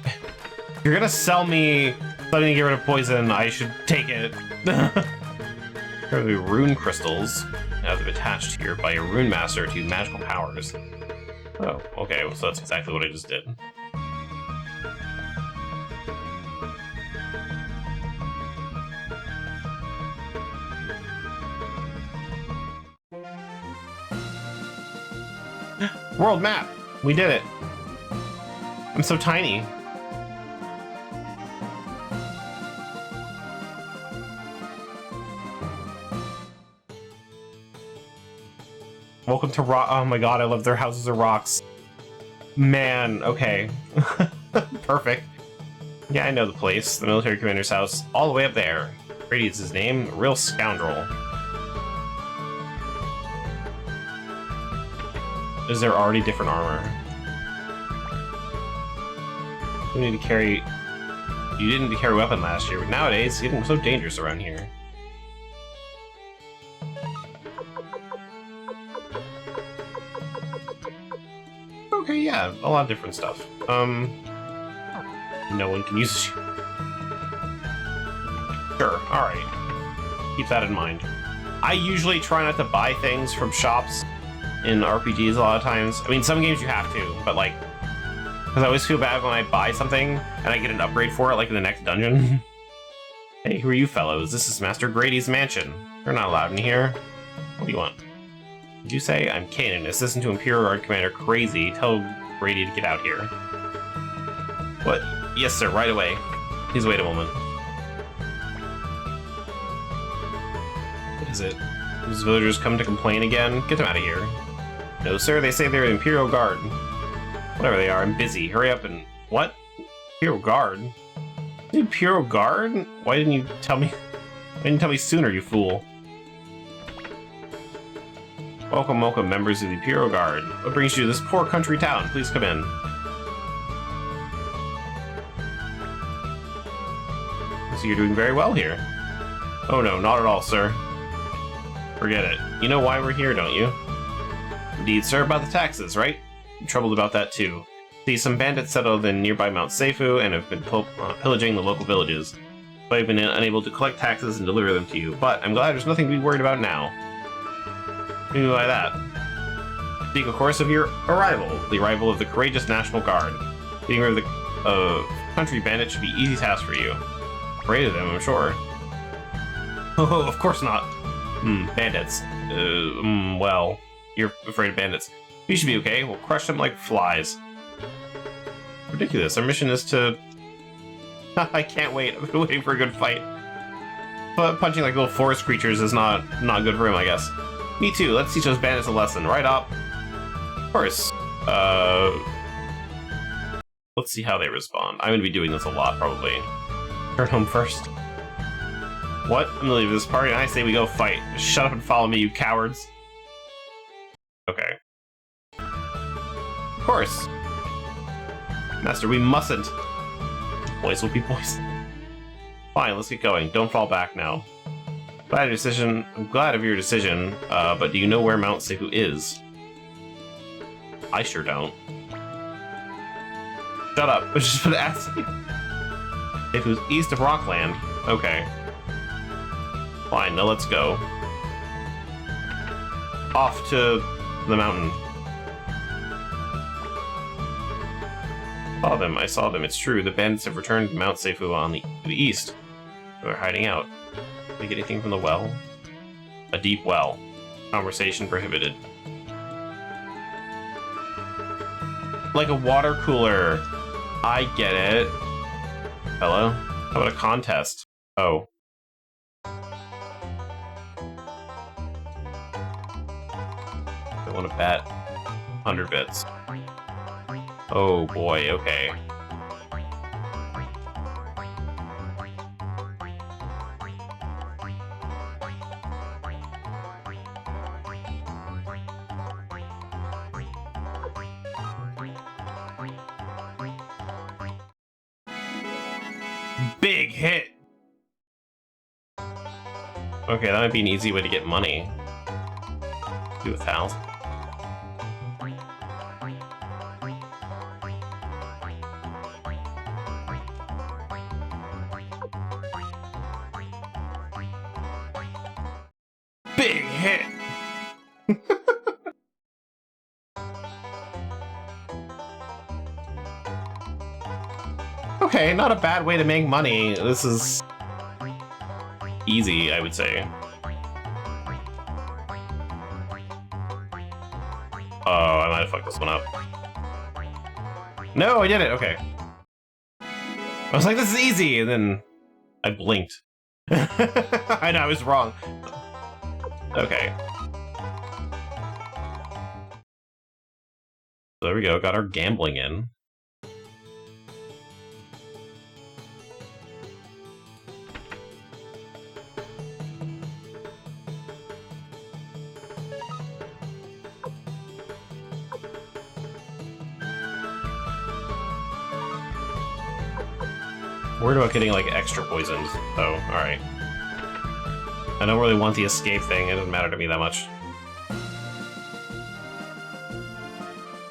A: If you're gonna sell me something to get rid of poison, I should take it. Here are the rune crystals. Now they're attached here by a rune master to magical powers. Oh, okay, well, so that's exactly what I just did. World map! We did it! I'm so tiny. Welcome to Rock. Oh my god, I love their houses of rocks. Man, okay. Perfect. Yeah, I know the place. The military commander's house. All the way up there. Brady is his name. A real scoundrel. Is there already different armor? You need to carry... You didn't need to carry a weapon last year, but nowadays it's getting so dangerous around here. Okay, yeah, a lot of different stuff. No one can use it. Sure, alright. Keep that in mind. I usually try not to buy things from shops in RPGs a lot of times. I mean, some games you have to, but like... Because I always feel bad when I buy something and I get an upgrade for it, like in the next dungeon. Hey, who are you fellows? This is Master Grady's mansion. You're not allowed in here. What do you want? Did you say? I'm Kanan, assistant to Imperial Guard Commander Crazy. Tell Grady to get out here. What? Yes, sir, right away. Please wait a moment. What is it? These villagers come to complain again? Get them out of here. No, sir, they say they're the Imperial Guard. Whatever they are, I'm busy. Hurry up and... What? Imperial Guard? The Imperial Guard? Why didn't you tell me... Why didn't you tell me sooner, you fool? Welcome, welcome, members of the Imperial Guard. What brings you to this poor country town? Please come in. So you're doing very well here. Oh no, not at all, sir. Forget it. You know why we're here, don't you? Indeed, sir, about the taxes, right? I'm troubled about that too. See, some bandits settled in nearby Mount Seifu and have been pillaging the local villages. So I've been unable to collect taxes and deliver them to you, but I'm glad there's nothing to be worried about now. What do you mean by that? Speak, of course, of your arrival, the arrival of the courageous National Guard. Getting rid of the country bandits should be an easy task for you. Afraid of them, I'm sure. Oh, of course not. Bandits. Well, you're afraid of bandits. You should be okay. We'll crush them like flies. Ridiculous. Our mission is to... I can't wait. I've been waiting for a good fight. But punching like little forest creatures is not good for him, I guess. Me too. Let's teach those bandits a lesson. Right up. Of course. Let's see how they respond. I'm gonna be doing this a lot, probably. Turn home first. What? I'm gonna leave this party and I say we go fight. Just shut up and follow me, you cowards. Okay. Of course. Master, we mustn't. Boys will be boys. Fine, let's get going. Don't fall back now. Glad of your decision. I'm glad of your decision, but do you know where Mount Seifu is? I sure don't. Shut up. I was just gonna ask you. Seifu's east of Rockland. Okay. Fine, now let's go. Off to the mountain. I saw them. It's true. The bandits have returned to Mount Seifu on the east. They're hiding out. Did they get anything from the well? A deep well. Conversation prohibited. Like a water cooler. I get it. Hello? How about a contest? Oh. I want to bet 100 bits. Oh boy, okay. Big hit! Okay, that might be an easy way to get money. Do 1,000. Big hit! Okay, not a bad way to make money. This is easy, I would say. Oh, I might have fucked this one up. No, I did it. Okay. I was like, this is easy, and then I blinked. I know, I was wrong. Okay. So there we go, got our gambling in. Worried about getting, like, extra poisoned, though. Alright. I don't really want the escape thing, it doesn't matter to me that much.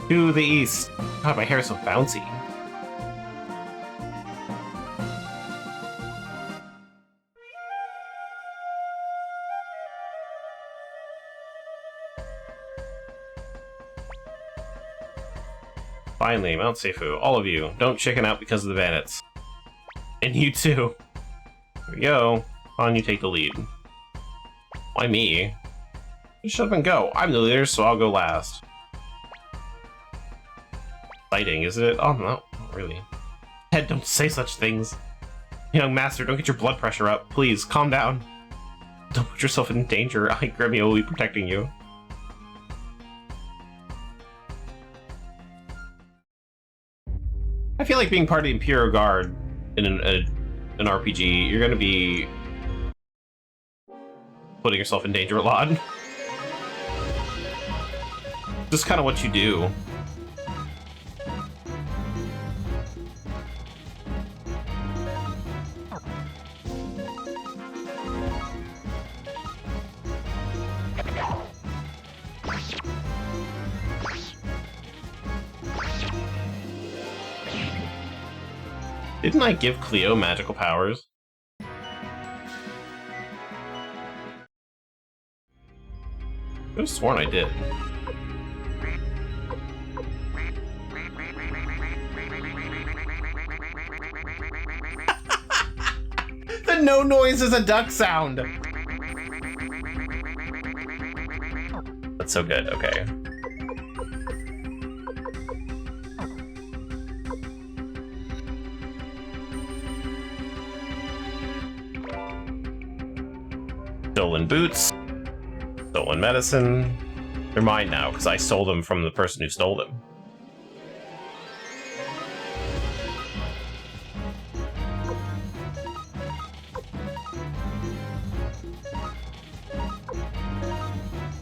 A: To the east. God, my hair is so bouncy. Finally, Mount Seifu, all of you, don't chicken out because of the bandits. And you too. Here we go. On, you take the lead. Why me? Just shut up and go. I'm the leader, so I'll go last. Fighting, isn't it? Oh, no, not really. Head, don't say such things. Young master, don't get your blood pressure up. Please, calm down. Don't put yourself in danger. Gremio will be protecting you. I feel like being part of the Imperial Guard in an RPG, you're gonna be putting yourself in danger a lot. Just kind of what you do. Didn't I give Cleo magical powers? I could have sworn I did. The no noise is a duck sound! That's so good, okay. Stolen boots. Stolen medicine. They're mine now, because I stole them from the person who stole them.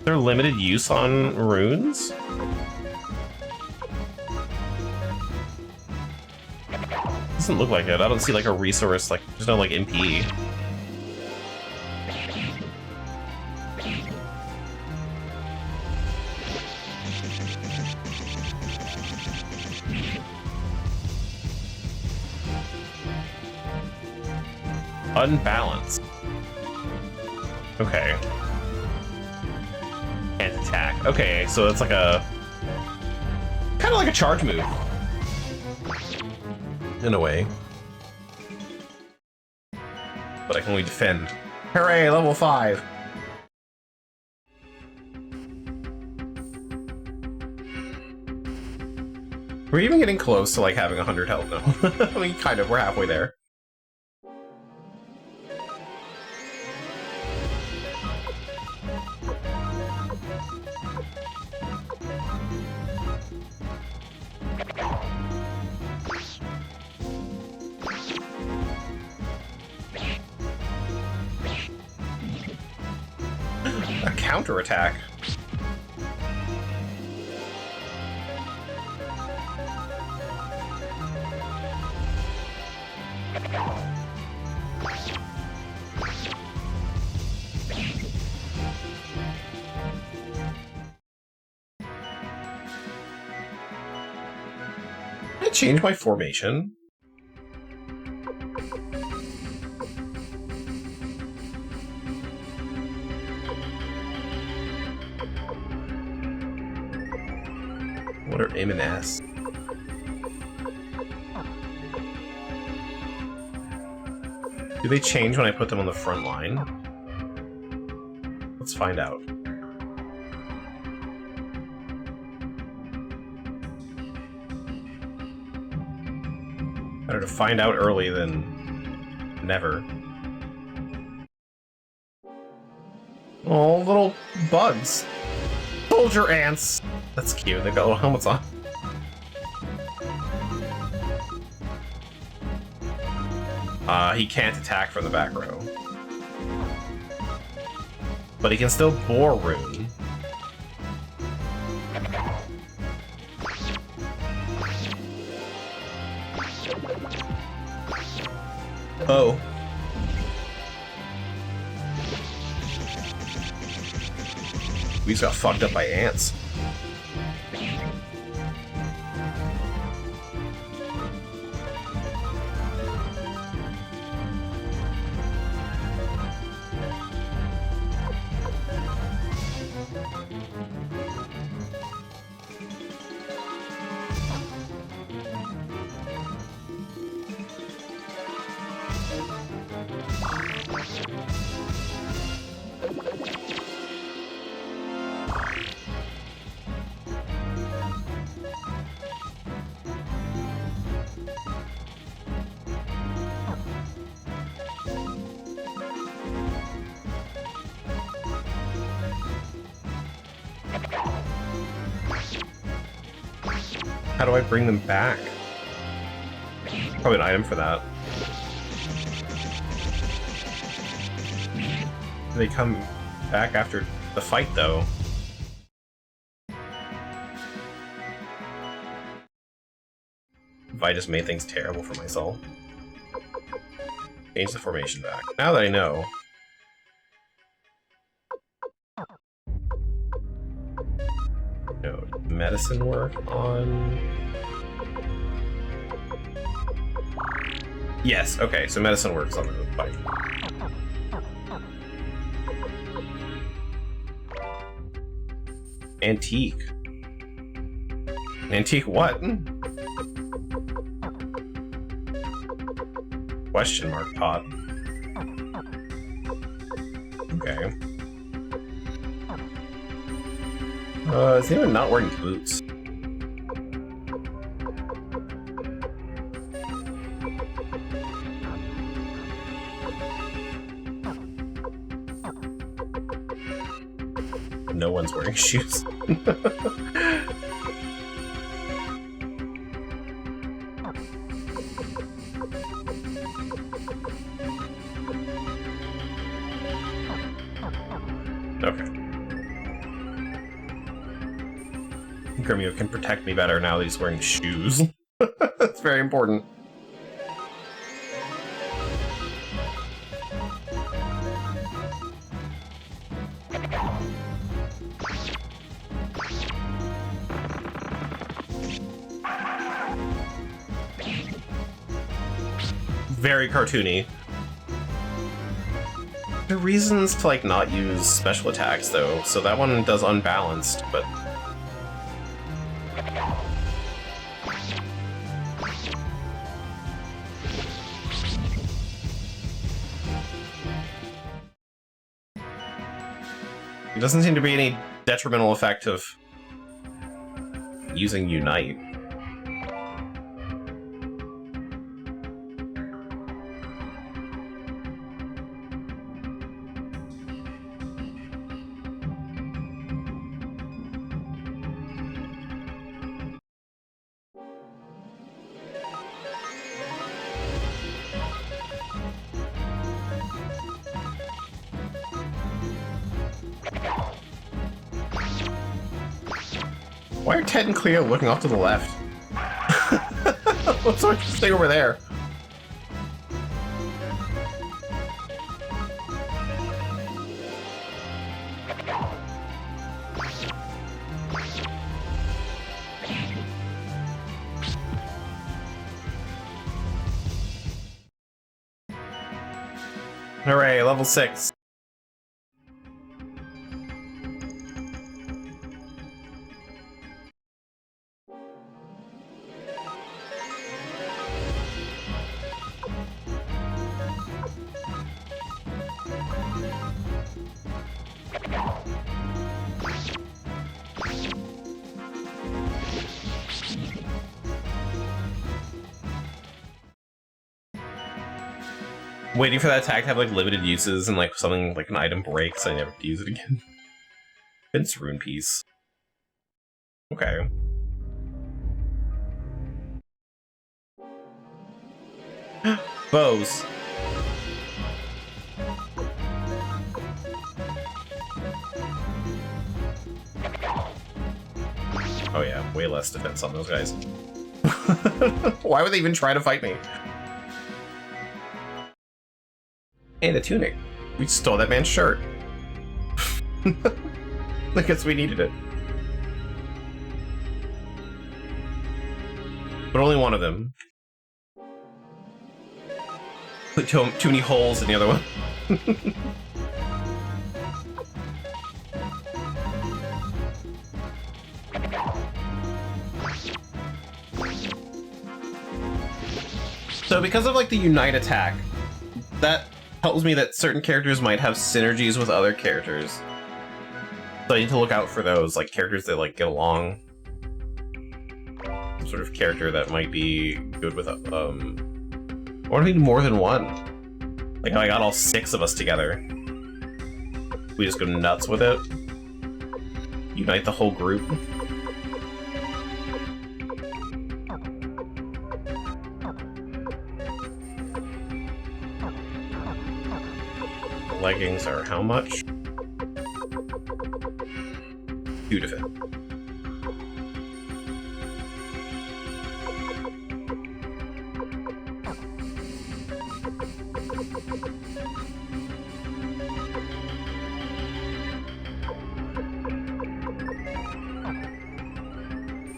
A: They're limited use on runes? Doesn't look like it. I don't see like a resource, like there's no like MP. Unbalanced. Okay. Can't attack. Okay, so it's like a kind of like a charge move. In a way. But I can only defend. Hooray, level 5! We're even getting close to like having 100 health now. I mean, kind of, we're halfway there. A counterattack. I change my formation. What are M and S? Do they change when I put them on the front line? Let's find out. Better to find out early than never. Oh, little bugs. Soldier ants! That's cute, they've got little helmets on. He can't attack from the back row. But he can still bore rune. Oh. We just got fucked up by ants. How do I bring them back? Probably an item for that. Do they come back after the fight, though? If I just made things terrible for myself. Change the formation back. Now that I know. No, medicine work on... Yes, okay, so medicine works on the bike. Antique. Antique what? Question mark pot. Okay. Is anyone not wearing boots? no one's wearing shoes. Okay. Gremio can protect me better now that he's wearing shoes. That's very important. Very cartoony. There are reasons to, like, not use special attacks, though, so that one does unbalanced, but... There doesn't seem to be any detrimental effect of using Unite. Why are Ted and Cleo looking off to the left? What's so interesting over there? Hooray, level 6. Waiting for that attack to have, like, limited uses and, like, something like an item breaks, so I never have to use it again. Vince Rune Piece. Okay. Bows. Oh yeah, way less defense on those guys. Why would they even try to fight me? And a tunic. We stole that man's shirt. I guess we needed it. But only one of them. Put too many holes in the other one. So because of, like, the Unite attack, that tells me that certain characters might have synergies with other characters. So I need to look out for those, like, characters that, like, get along. Some sort of character that might be good with, I want to be more than one. Like how I got all 6 of us together. We just go nuts with it. Unite the whole group. Leggings are how much? 2 defense.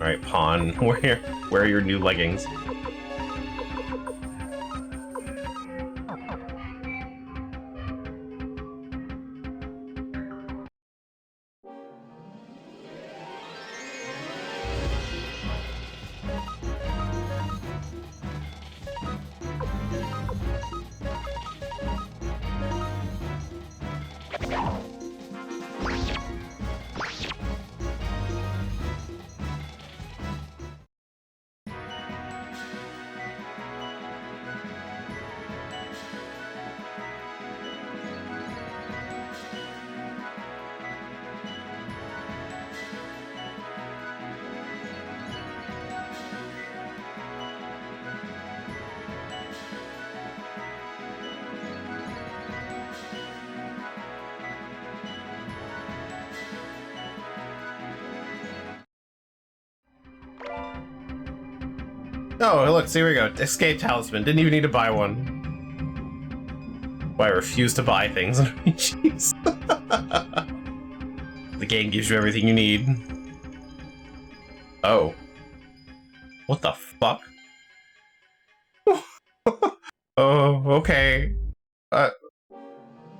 A: Alright, Pawn, where are your new leggings? Oh, look, see, here we go. Escape talisman. Didn't even need to buy one. Why I refuse to buy things. Jeez. The game gives you everything you need. Oh. What the fuck? Oh, okay.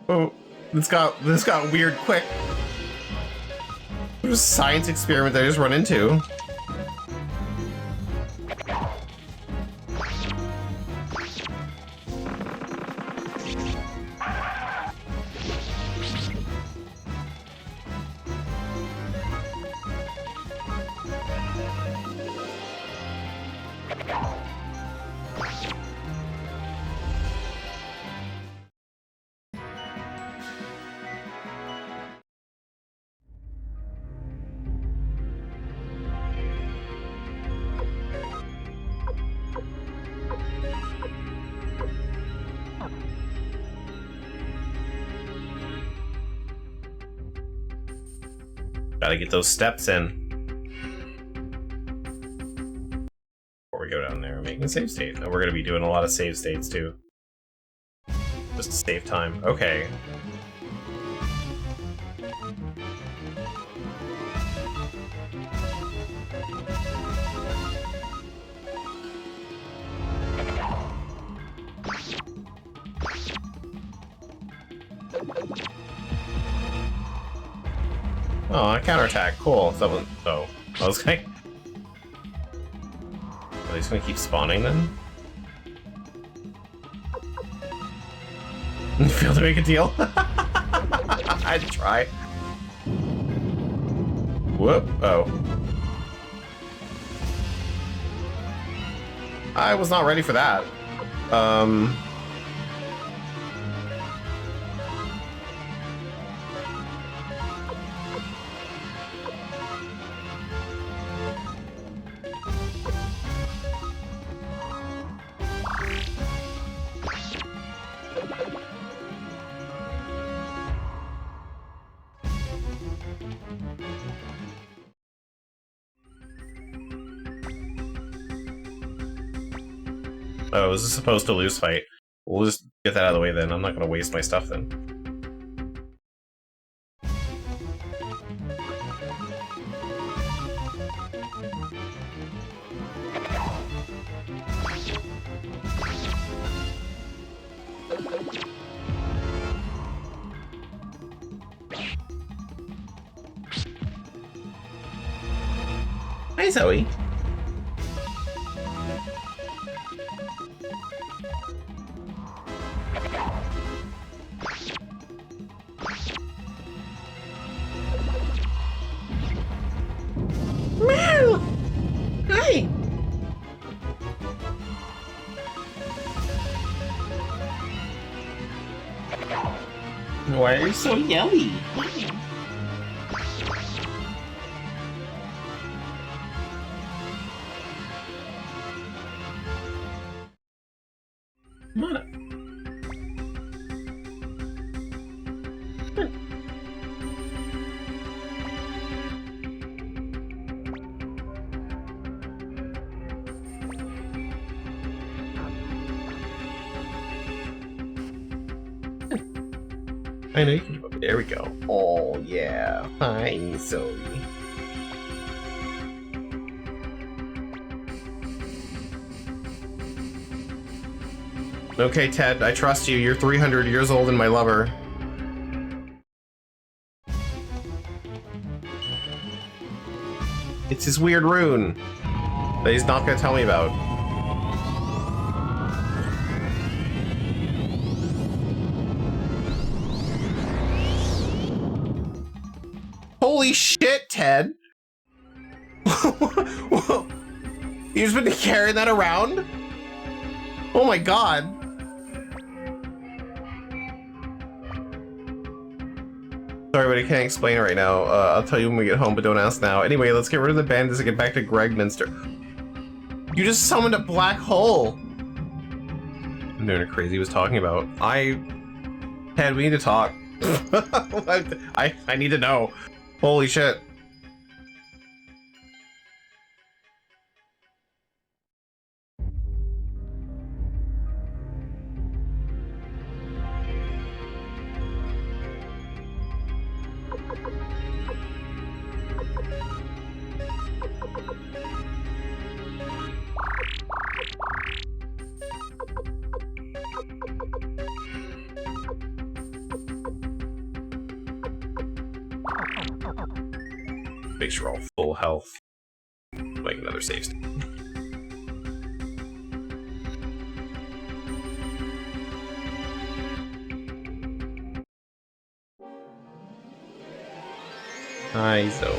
A: Oh, this got weird quick. There's a science experiment that I just run into. Gotta get those steps in. Before we go down there, making a save state. And we're gonna be doing a lot of save states too. Just to save time. Okay. Oh, a counterattack. Cool. Someone. Oh, I was gonna. Are they just gonna keep spawning then? Fail to make a deal? I'd try. Whoop. Oh. I was not ready for that. Oh, is this supposed to lose fight? We'll just get that out of the way then. I'm not gonna waste my stuff then. Hi, Zoe. Meow! Hi! Why are you so yelly? Come on up. I know you can. There we go. Oh yeah. Hi, Zoe. Okay, Ted, I trust you. You're 300 years old and my lover. It's his weird rune that he's not gonna tell me about. Holy shit, Ted! You've been carrying that around? Oh my god. Sorry, but I can't explain it right now. I'll tell you when we get home, but don't ask now. Anyway, let's get rid of the bandits and get back to Gregminster. You just summoned a black hole! I'm doing what Crazy was talking about. Ted, we need to talk. I need to know. Holy shit. Make sure we're all full health. Make another save state. Hi, Zoe.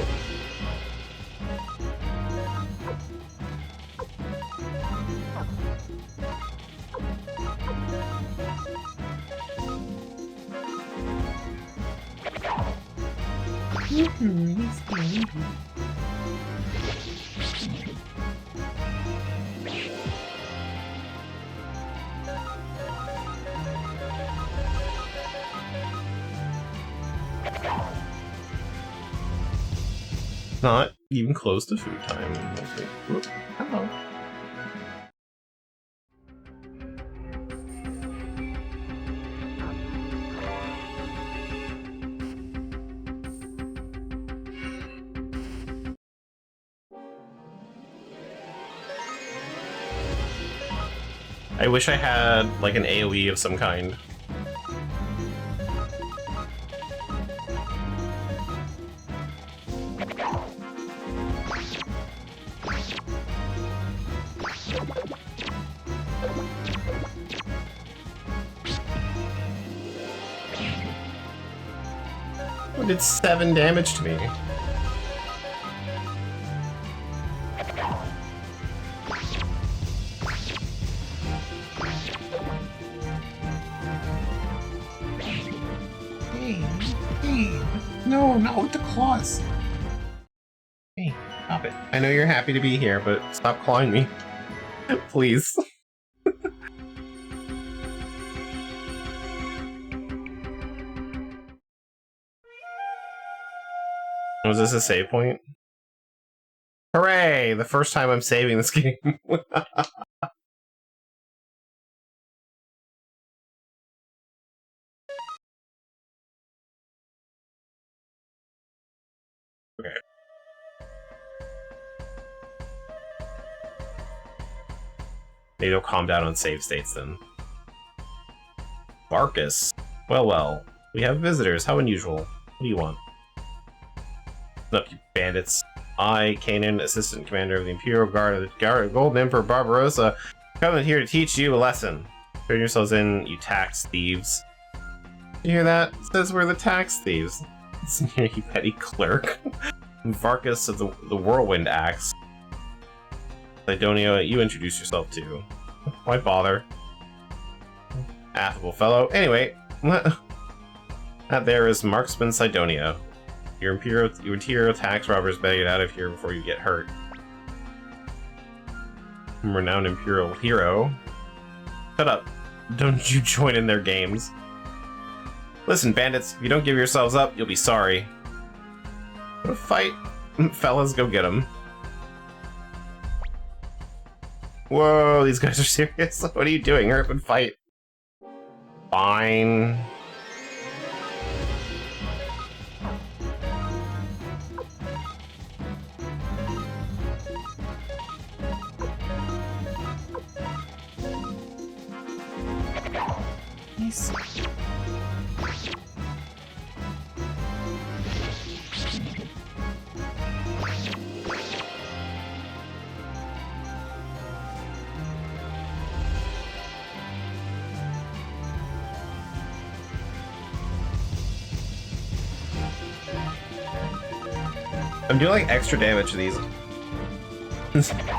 A: Not even close to food time. Whoop. Hello. I wish I had like an AoE of some kind. It did 7 damage to me. Hey, no, not with the claws. Hey, stop it. I know you're happy to be here, but stop clawing me. Please. Was this a save point? Hooray! The first time I'm saving this game. Okay. Maybe it'll calm down on save states then. Barkus. Well. We have visitors. How unusual. What do you want? Look, you bandits. I, Kanan, Assistant Commander of the Imperial Guard of the Golden Emperor Barbarossa, coming here to teach you a lesson. Turn yourselves in, you tax thieves. You hear that? It says we're the tax thieves. It's near you, petty clerk. Varkas of the Whirlwind Axe. Sidonia, you introduce yourself too. Why bother? Affable fellow. Anyway, that there is Marksman Sidonia. Your Imperial tax robbers better get out of here before you get hurt. Renowned Imperial hero. Shut up. Don't you join in their games. Listen, bandits, if you don't give yourselves up, you'll be sorry. What a fight. Fellas, go get him. Whoa, these guys are serious? What are you doing? Hurry up and fight. Fine. Nice. I'm doing like extra damage to these.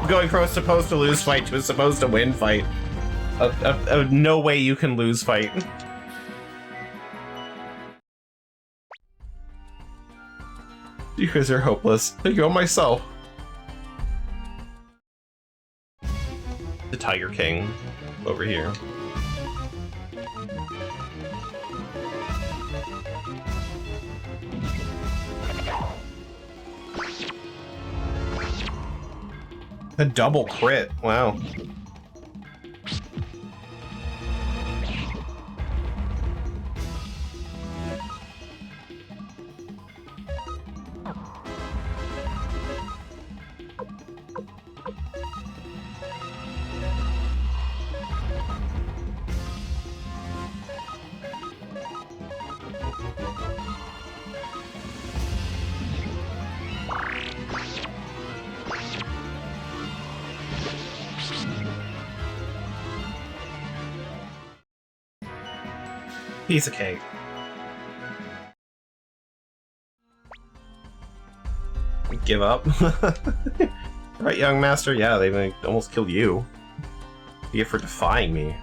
A: Going from a supposed to lose fight to a supposed to win fight. No way you can lose fight. You guys are hopeless. I go myself. The Tiger King over here. A double crit. Wow. Piece of cake. Give up? Right, young master? Yeah, they almost killed you. Be for defying me.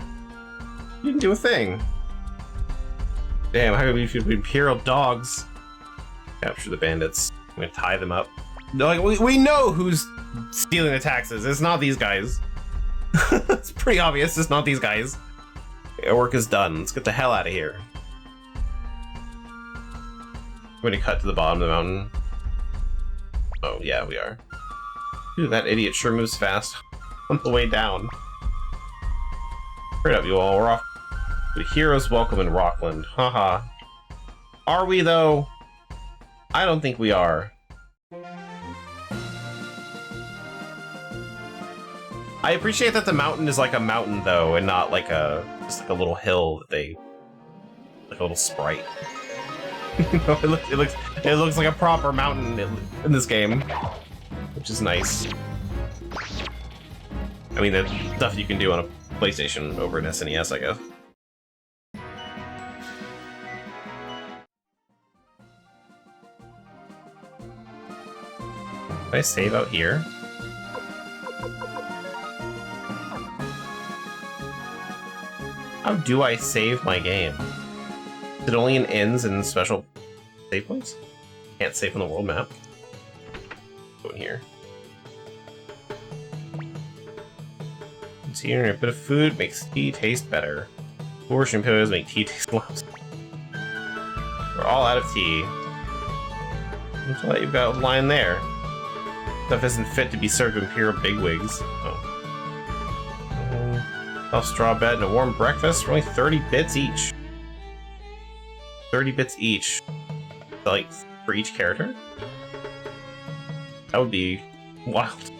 A: You didn't do a thing. Damn, how could we be imperial dogs? Capture the bandits. I'm gonna tie them up. No, like, we know who's stealing the taxes. It's not these guys. It's pretty obvious it's not these guys. Our work is done. Let's get the hell out of here. We're gonna cut to the bottom of the mountain. Oh, yeah, we are. Dude, that idiot sure moves fast on the way down. Hurry up, you all. We're off. The heroes welcome in Rockland. Haha. Are we, though? I don't think we are. I appreciate that the mountain is like a mountain, though, and not like just like a little hill that they... like a little sprite. No, it looks like a proper mountain in this game, which is nice. I mean, the stuff you can do on a PlayStation over an SNES, I guess. Can I save out here? How do I save my game? Is it only in ends and special save points? Can't save on the world map. Go in here. It's here, a bit of food makes tea taste better. Portion pillows make tea taste worse. We're all out of tea. Looks like you've got a line there. Stuff isn't fit to be served to imperial bigwigs. Oh. A straw bed and a warm breakfast for only 30 bits each. 30 bits each. Like, for each character? That would be wild.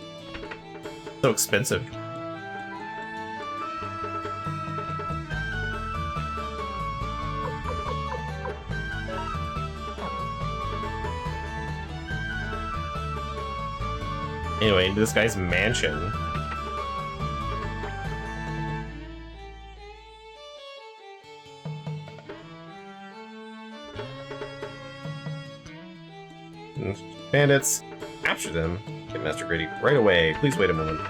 A: So expensive. Anyway, into this guy's mansion. Bandits, capture them. Get Master Grady right away. Please wait a moment.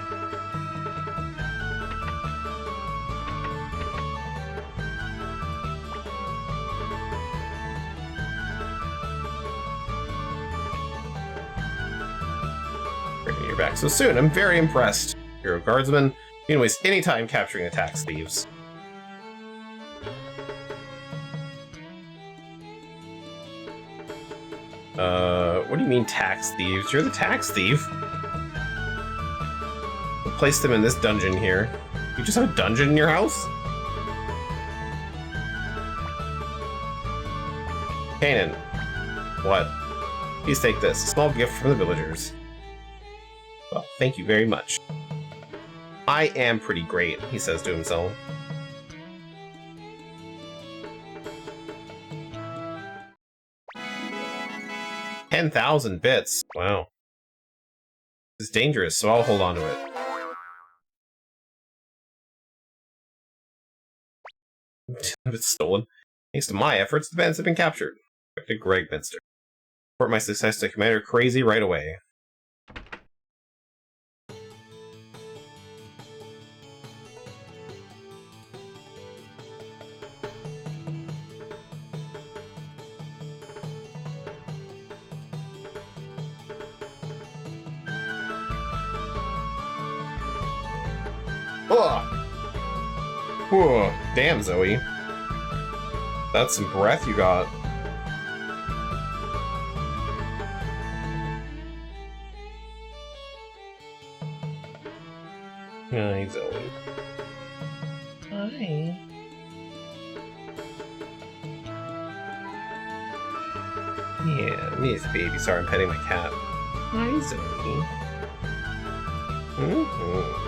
A: You're back so soon. I'm very impressed. Hero guardsman, you can waste any time capturing the tax thieves. What do you mean tax thieves? You're the tax thief. We'll place them in this dungeon here. You just have a dungeon in your house? Kanan. What? Please take this. A small gift from the villagers. Well, thank you very much. I am pretty great, he says to himself. $10,000 bits. Wow. This is dangerous, so I'll hold on to it. It's stolen. Thanks to my efforts, the bandits have been captured. Back to Gregminster. Report my success to Commander Crazy right away. Whoa, damn, Zoe. That's some breath you got. Hi, Zoe. Hi. Yeah, Miss Baby. Sorry, I'm petting my cat. Hi, Zoe. Mm-hmm.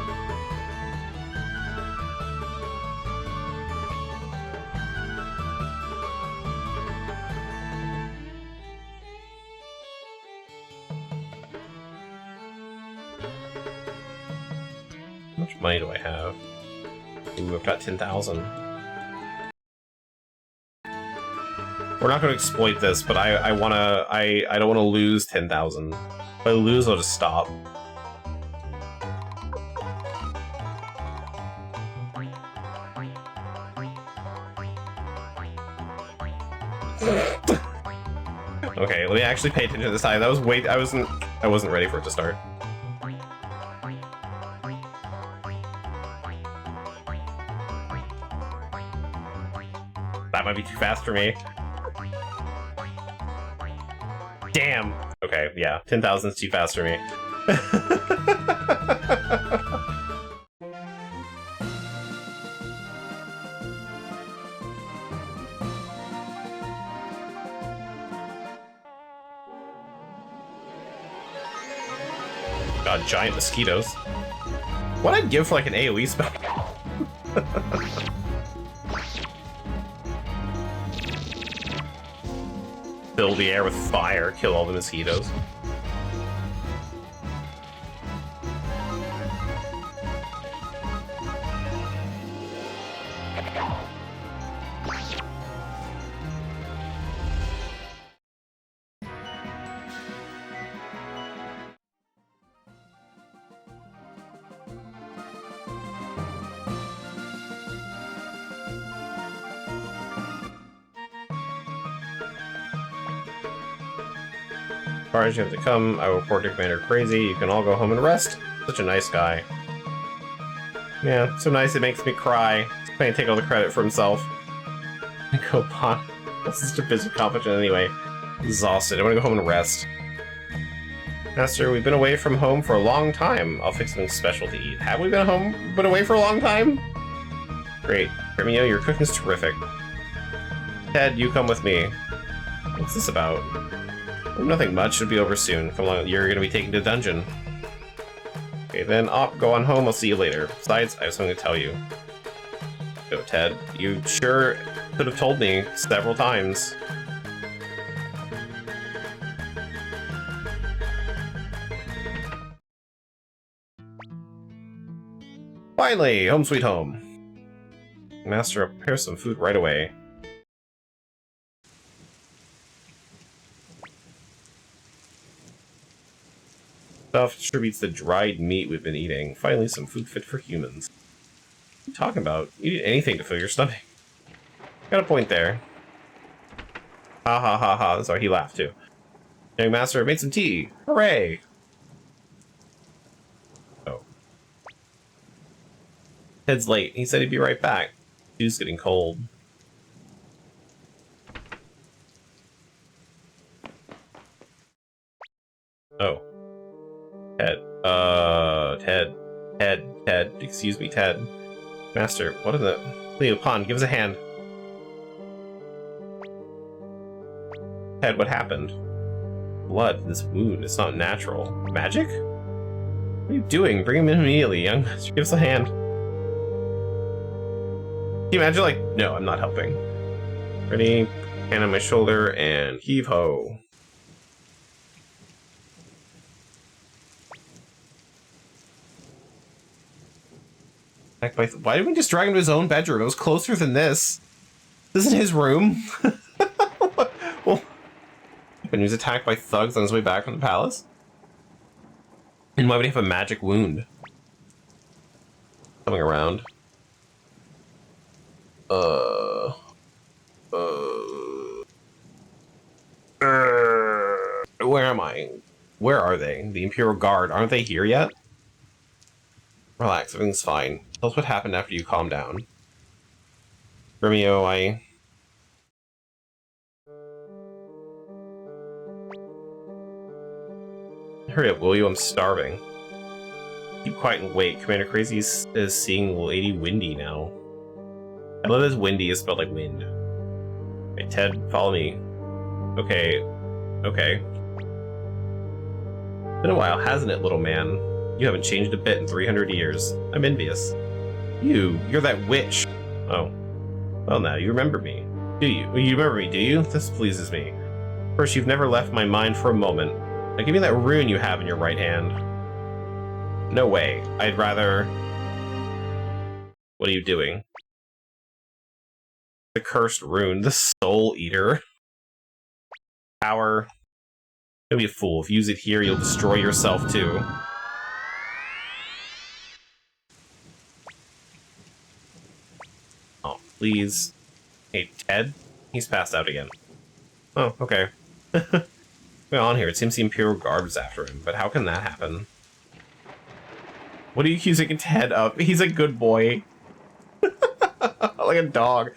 A: How much money do I have? Ooh, I've got 10,000. We're not going to exploit this, but I don't want to lose 10,000. If I lose, I'll just stop. Okay, let me actually pay attention to this time. That was I wasn't ready for it to start. That might be too fast for me. Damn. Okay, yeah, 10,000 is too fast for me. God, giant mosquitoes. What I'd give for like an AoE spell? Fill the air with fire, kill all the mosquitoes. As far as you have to come, I will report to Commander Crazy. You can all go home and rest. Such a nice guy. Yeah, so nice it makes me cry. He's planning to take all the credit for himself. Go upon. This is such a busy competition anyway. Exhausted. I want to go home and rest. Master, we've been away from home for a long time. I'll fix something special to eat. Have we been away for a long time? Great. Romeo, your cooking's terrific. Ted, you come with me. What's this about? Nothing much. Should be over soon. Come along. You're gonna be taken to the dungeon. Okay, then go on home. I'll see you later. Besides, I have something to tell you. Go, Ted. You sure could have told me several times. Finally, home sweet home. Master, I'll prepare some food right away. Stuff distributes the dried meat we've been eating. Finally, some food fit for humans. What are you talking about? You eat anything to fill your stomach. Got a point there. Ha ha ha ha. Sorry, he laughed too. Young Master, made some tea. Hooray! Oh. Ted's late. He said he'd be right back. Tea's getting cold. Oh. Ted, excuse me, Ted. Master, what in the... Leo Pond, give us a hand. Ted, what happened? Blood, this wound, it's not natural. Magic? What are you doing? Bring him in immediately, young master. Give us a hand. Can you imagine, like, no, I'm not helping. Ready? Hand on my shoulder, and heave-ho. Why didn't we just drag him to his own bedroom? It was closer than this. This isn't his room. Well, when he was attacked by thugs on his way back from the palace? And why would he have a magic wound? Coming around. Where am I? Where are they? The Imperial Guard. Aren't they here yet? Relax, everything's fine. Tell us what happened after you calmed down. Romeo, Hurry up, will you? I'm starving. Keep quiet and wait. Commander Crazy is seeing Lady Windy now. I love this Windy is spelled like wind. Okay, Ted, follow me. Okay. Okay. Been a while, hasn't it, little man? You haven't changed a bit in 300 years. I'm envious. You're that witch. Oh. Well now, you remember me. Do you? You remember me, do you? This pleases me. First, you've never left my mind for a moment. Now give me that rune you have in your right hand. No way. I'd rather... What are you doing? The cursed rune. The Soul Eater. Power. Don't be a fool. If you use it here, you'll destroy yourself too. Oh, please. Hey, Ted? He's passed out again. Oh, okay. What's going on here? It seems the Imperial Guard is after him, but how can that happen? What are you accusing Ted of? He's a good boy. Like a dog.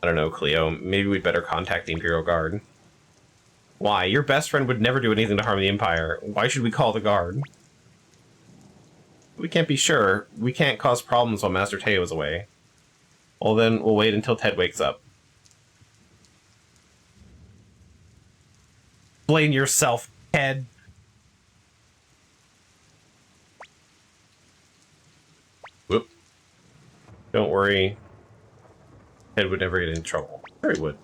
A: I don't know, Cleo. Maybe we'd better contact the Imperial Guard. Why? Your best friend would never do anything to harm the Empire. Why should we call the Guard? We can't be sure. We can't cause problems while Master Teo is away. Well, then we'll wait until Ted wakes up. Blame yourself, Ted. Whoop. Don't worry. Ted would never get in trouble. Sure he would.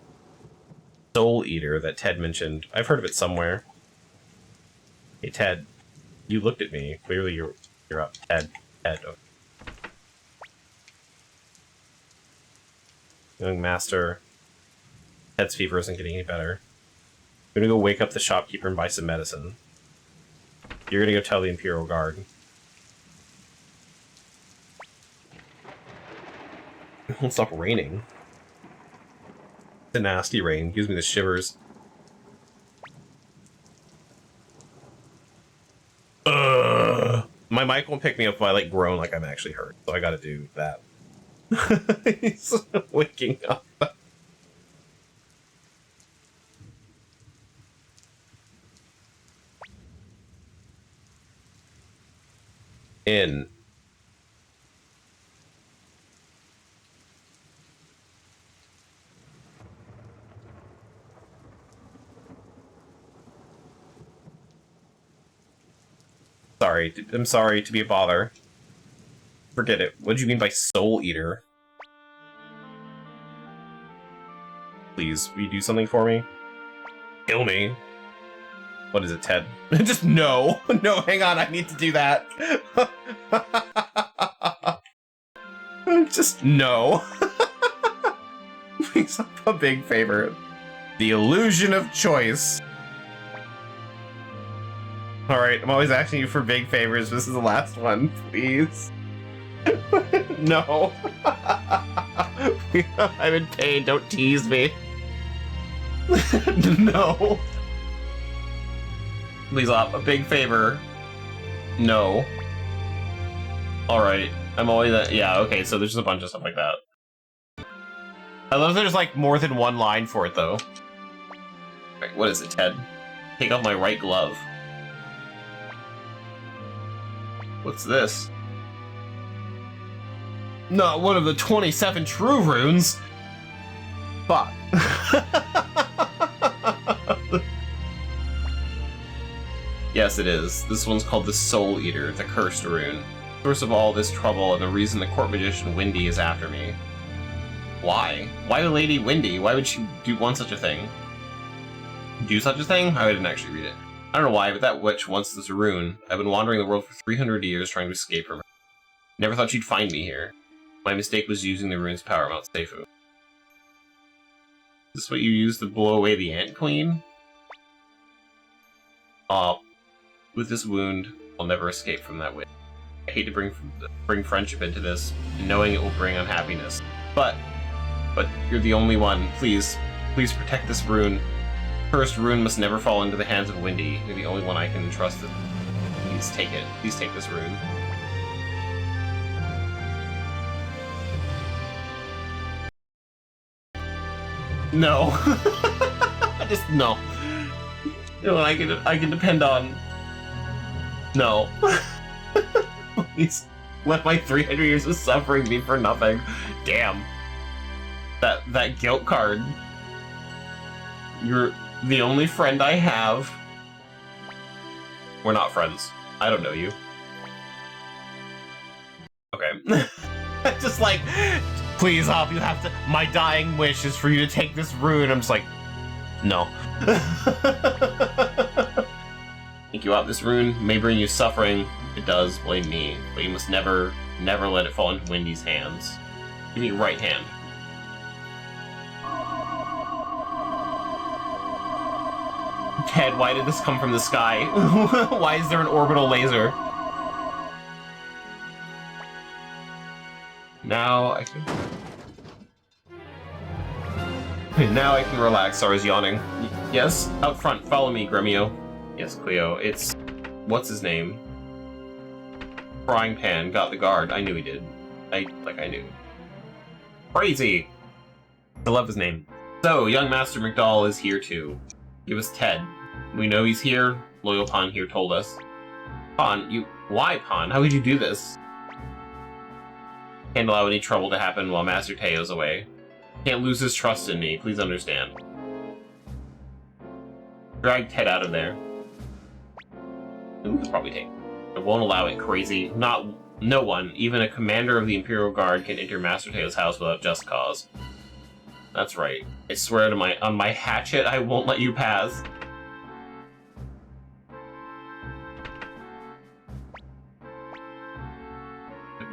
A: Soul Eater that Ted mentioned. I've heard of it somewhere. Hey, Ted. You looked at me. Clearly you're up. Ted. Oh. Young Master. Ted's fever isn't getting any better. I'm gonna go wake up the shopkeeper and buy some medicine. You're gonna go tell the Imperial Guard. It won't stop raining. It's a nasty rain. Gives me the shivers. My mic won't pick me up if I like groan like I'm actually hurt, so I gotta do that. He's waking up. In. I'm sorry to be a bother. Forget it. What do you mean by Soul Eater? Please, will you do something for me? Kill me. What is it, Ted? Just no. No, hang on, I need to do that. Just no. Please, a big favor. The illusion of choice. Alright, I'm always asking you for big favors. This is the last one, please. No. I'm in pain, don't tease me. No. Please, a big favor. No. Alright, I'm always... yeah, okay, so there's just a bunch of stuff like that. I love there's, like, more than one line for it, though. Right, what is it, Ted? Take off my right glove. What's this? Not one of the 27 true runes! Fuck. Yes, it is. This one's called the Soul Eater, the Cursed Rune. Source of all this trouble and the reason the court magician Windy is after me. Why? Why the Lady Windy? Why would she want such a thing? Do such a thing? I didn't actually read it. I don't know why, but that witch wants this rune. I've been wandering the world for 300 years trying to escape from her. Never thought she'd find me here. My mistake was using the rune's power, Mount Seifu. Is this what you used to blow away the Ant Queen? With this wound, I'll never escape from that witch. I hate to bring friendship into this, knowing it will bring unhappiness. But you're the only one. Please protect this rune. Cursed rune must never fall into the hands of Windy. You're the only one I can trust. Please take it. Please take this rune. No. Just no. No one I can depend on. No. Please let my 300 years of suffering be for nothing. Damn. That guilt card. You're the only friend I have. We're not friends. I don't know you. Okay. Just like, please, Hop, you have to... My dying wish is for you to take this rune. I'm just like, no. Thank you, Hop. This rune may bring you suffering. It does, blame me. But you must never let it fall into Windy's hands. Give me your right hand. Ted, why did this come from the sky? Why is there an orbital laser? Now I can... Now I can relax. Sorry, yawning. Yes? Out front, follow me, Gremio. Yes, Cleo. It's... What's his name? Frying Pan got the guard. I knew he did. I knew. Crazy! I love his name. So, young Master McDowell is here too. It was Ted. We know he's here. Loyal Pon here told us. Pon, you... Why, Pon? How would you do this? Can't allow any trouble to happen while Master Teo's away. Can't lose his trust in me, please understand. Drag Ted out of there. We could probably take. I won't allow it, crazy. No one, even a commander of the Imperial Guard, can enter Master Teo's house without just cause. That's right. I swear on my hatchet, I won't let you pass.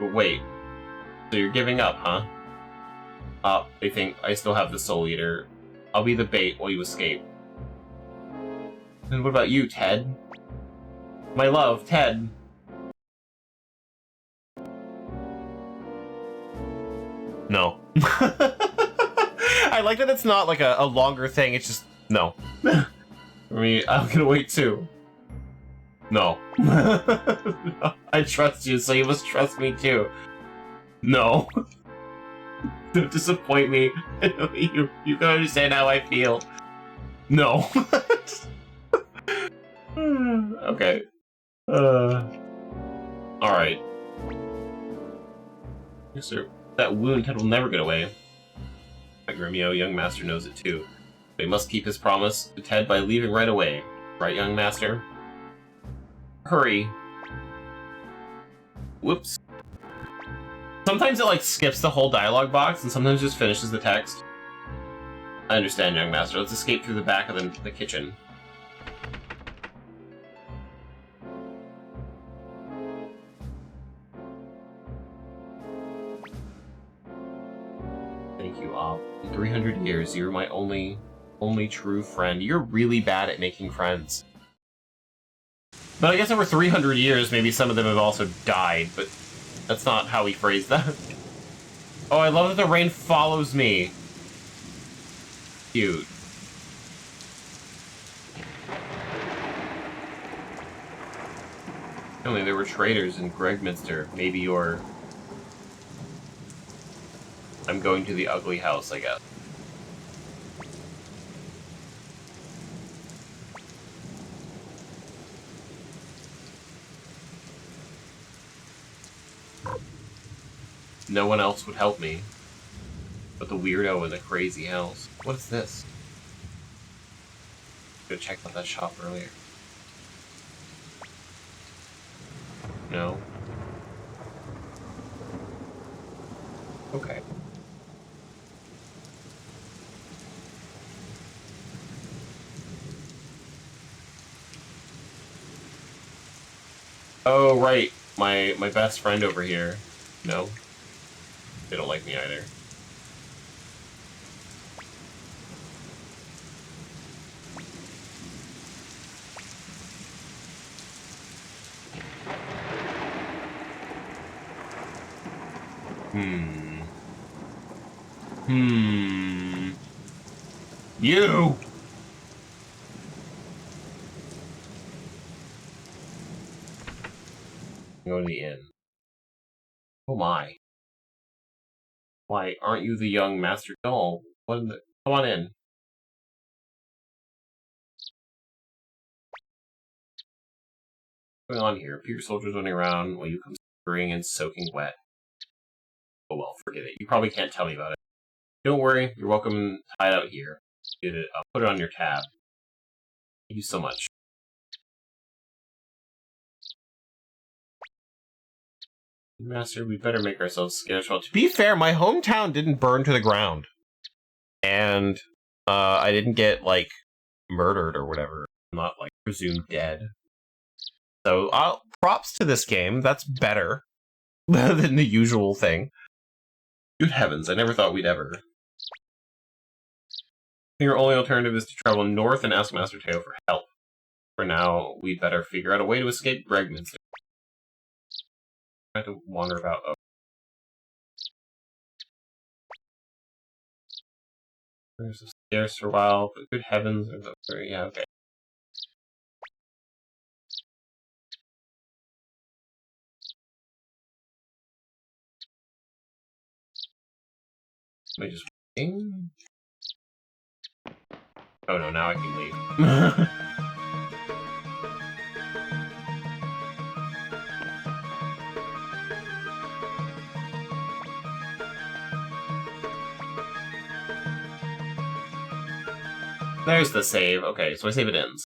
A: Wait. So you're giving up, huh? They think I still have the Soul Eater. I'll be the bait while you escape. And what about you, Ted? My love, Ted. No. I like that it's not like a longer thing, it's just... No. I mean, I'm gonna wait too. No. No. I trust you, so you must trust me too. No. Don't disappoint me. You can understand how I feel. No. Okay. Alright. Yes, sir. That wound Ted will never get away. My Gremio, young master knows it too. But he must keep his promise to Ted by leaving right away. Right, young master? Hurry. Whoops. Sometimes it, like, skips the whole dialogue box, and sometimes just finishes the text. I understand, young master. Let's escape through the back of the kitchen. Thank you, Ob. In 300 years, you're my only true friend. You're really bad at making friends. But I guess over 300 years, maybe some of them have also died, but that's not how he phrased that. Oh, I love that the rain follows me. Cute. Only there were traitors in Gregminster. Maybe you're... I'm going to the ugly house, I guess. No one else would help me. But the weirdo in the crazy house. What is this? Should have checked out that shop earlier. No. Okay. Oh, right. My best friend over here. No. They don't like me either. You! Go to the inn. Oh my. Why, aren't you the young Master Doll? What in the... Come on in. What's going on here? Peter soldiers running around while you come scurrying and soaking wet. Oh well, forget it. You probably can't tell me about it. Don't worry, you're welcome to hide out here. I'll put it on your tab. Thank you so much. Master, we better make ourselves scarce. Well, to be fair, my hometown didn't burn to the ground. And, I didn't get, like, murdered or whatever. I'm not, like, presumed dead. So, props to this game. That's better than the usual thing. Good heavens, I never thought we'd ever... Your only alternative is to travel north and ask Master Teo for help. For now, we'd better figure out a way to escape Bregman's. I have to wander about. Oh. There's a stairs for a while, but good heavens, yeah, okay. Let me just oh no, now I can leave. There's the save. Okay, so I save it ends.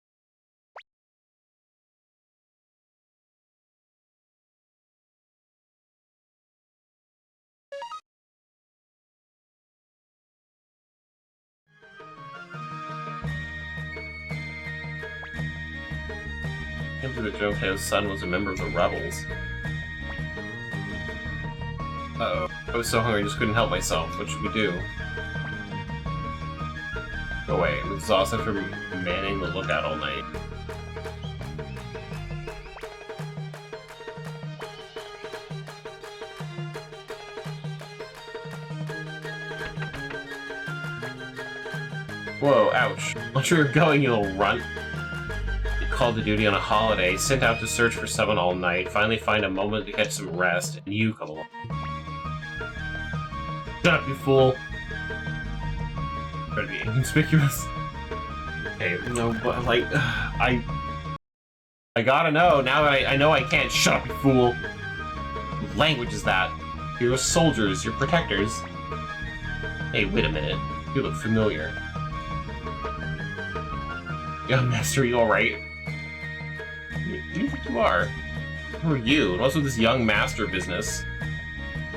A: I can't believe that Junpei's son was a member of the rebels. Uh-oh. I was so hungry I just couldn't help myself. What should we do? Go away. I'm exhausted from manning the lookout all night. Whoa, ouch. Once you're going, you'll run. Called to duty on a holiday, sent out to search for someone all night, finally find a moment to catch some rest, and you come along. Shut up, you fool! Try to be inconspicuous. Hey, no, but like, I gotta know, now that I know I can't. Shut up, you fool! What language is that? You're soldiers, you're protectors. Hey, wait a minute. You look familiar. Yeah, Master, you alright? Who do you think you are? Who are you? And what's with this young master business?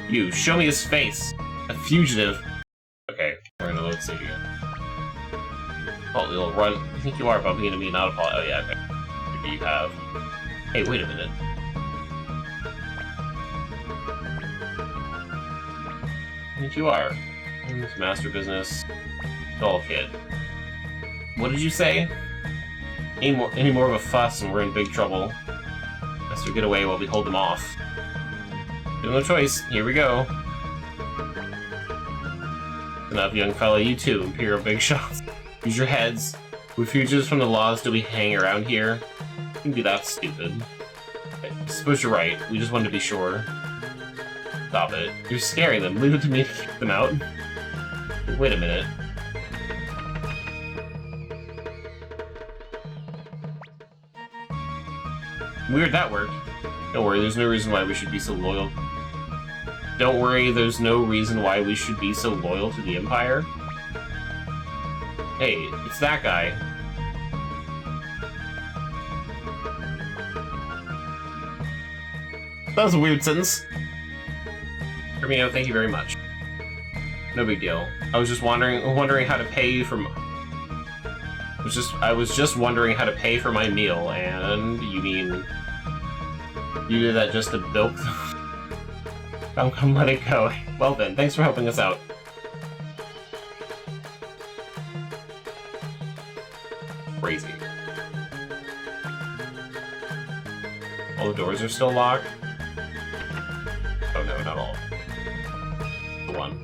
A: You, show me his face! A fugitive! Okay, we're gonna load stage again. Oh, you'll run. I think you are bumping into me, not a Oh, yeah, okay. Maybe you have. Hey, wait a minute. I think you are. This master business. Doll kid. What did you say? Any more of a fuss and we're in big trouble. Best we get away while we hold them off. We have no choice. Here we go. Enough, young fella. You too. Imperial big shots. Use your heads. We fugitives from the laws, do we hang around here? You can be that stupid. I suppose you're right. We just wanted to be sure. Stop it. You're scaring them. Leave it to me to keep them out. Wait a minute. Weird that worked. Don't worry, there's no reason why we should be so loyal. Don't worry, there's no reason why we should be so loyal to the Empire. Hey, it's that guy. That was a weird sentence. Hermio, thank you very much. No big deal. I was just wondering how to pay for I was just wondering how to pay for my meal, and you mean you did that just to bilk? Come let it go. Well then, thanks for helping us out. Crazy. All the doors are still locked? Oh no, not all. The one.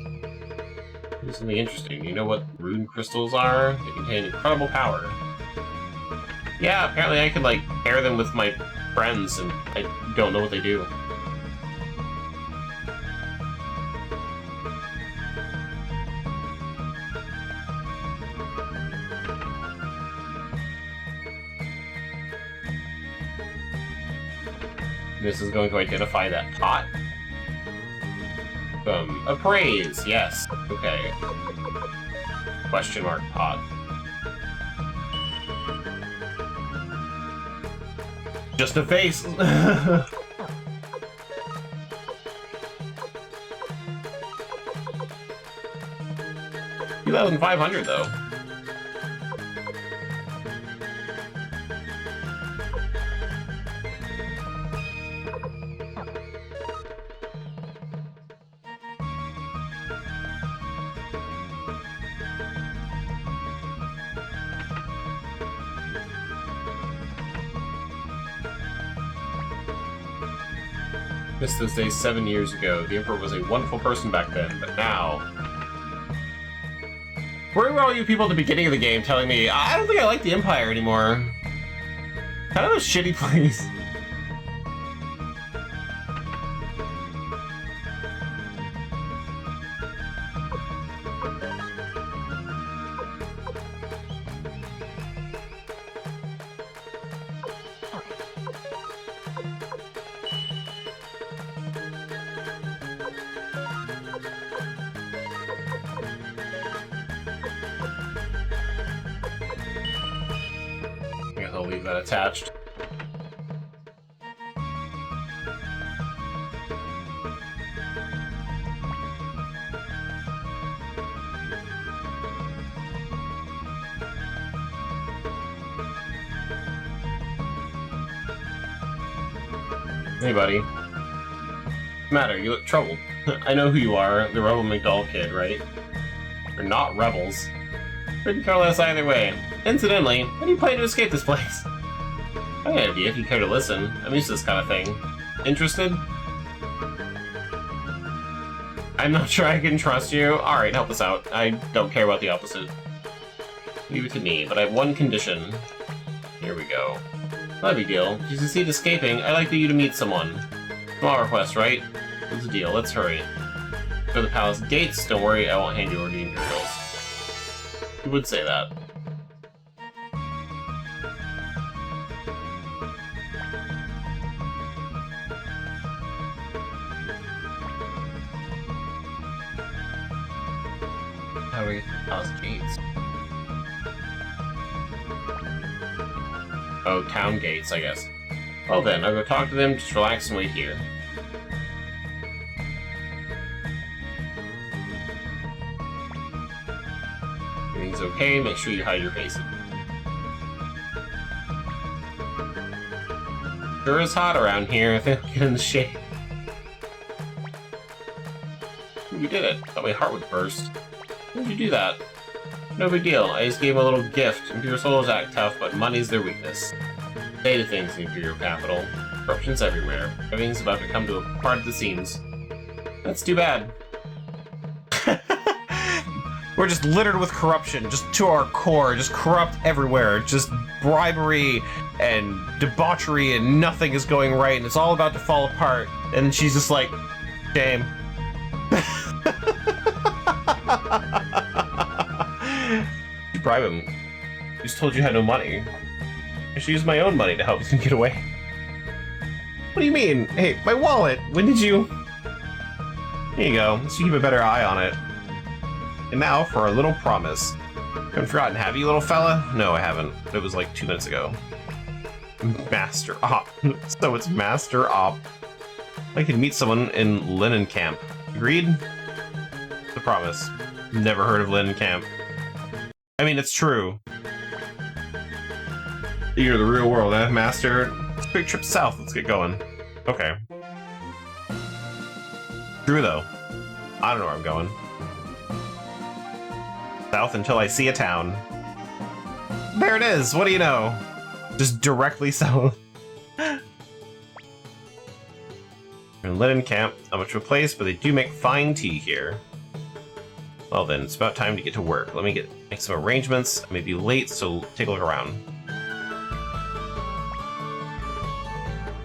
A: Here's something interesting. You know what rune crystals are? They contain incredible power. Yeah, apparently I can, like, pair them with my friends, and I don't know what they do. This is going to identify that pot. Appraise, yes. Okay. Question mark pot. Just a face! 2,500 though.
B: Missed those days 7 years ago. The Emperor was a wonderful person back then, but now... Where were all you people at the beginning of the game telling me, I don't think I like the Empire anymore? Kind of a shitty place. I'll leave that attached. Hey, buddy. What's the matter? You look troubled. I know who you are, the Rebel McDowell kid, right? You're not rebels. Couldn't care less either way. Incidentally, how do you plan to escape this place? I have an idea if you care to listen. I'm used to this kind of thing. Interested? I'm not sure I can trust you. Alright, help us out. I don't care about the opposite. Leave it to me, but I have one condition. Here we go. Not a big deal. If you succeed escaping, I'd like you to meet someone. Small request, right? What's the deal? Let's hurry. Go to the palace gates. Don't worry, I won't hand you over to the Imperials. Who would say that? How do we get to the palace gates? Oh, town gates, I guess. Well then, I'll go talk to them, just relax and wait here. Everything's okay, make sure you hide your faces. Sure is hot around here, I think I'll get in the shade. We did it. Thought my heart would burst. How did you do that? No big deal. I just gave him a little gift. Imperial soldiers act tough, but money's their weakness. Say the things in the Imperial capital. Corruption's everywhere. Everything's about to come to a part of the seams. That's too bad.
A: We're just littered with corruption, just to our core, just corrupt everywhere, just bribery and debauchery, and nothing is going right, and it's all about to fall apart. And she's just like, shame. You bribe him. He just told you had no money. I should use my own money to help him get away. What do you mean? Hey, my wallet! When did you... Here you go. So you keep a better eye on it. And now for our little promise. Haven't forgotten, have you, little fella? No, I haven't. It was like 2 minutes ago. Master Op. So it's Master Op. I could meet someone in Linen Camp. Agreed? The promise. Never heard of Linen Camp. I mean, it's true. You're the real world, eh, Master? It's a big trip south. Let's get going. Okay. True, though. I don't know where I'm going. South until I see a town. There it is! What do you know? Just directly south. In Linen Camp, not much of a place, but they do make fine tea here. Well then, it's about time to get to work. Let me make some arrangements. I may be late, so take a look around.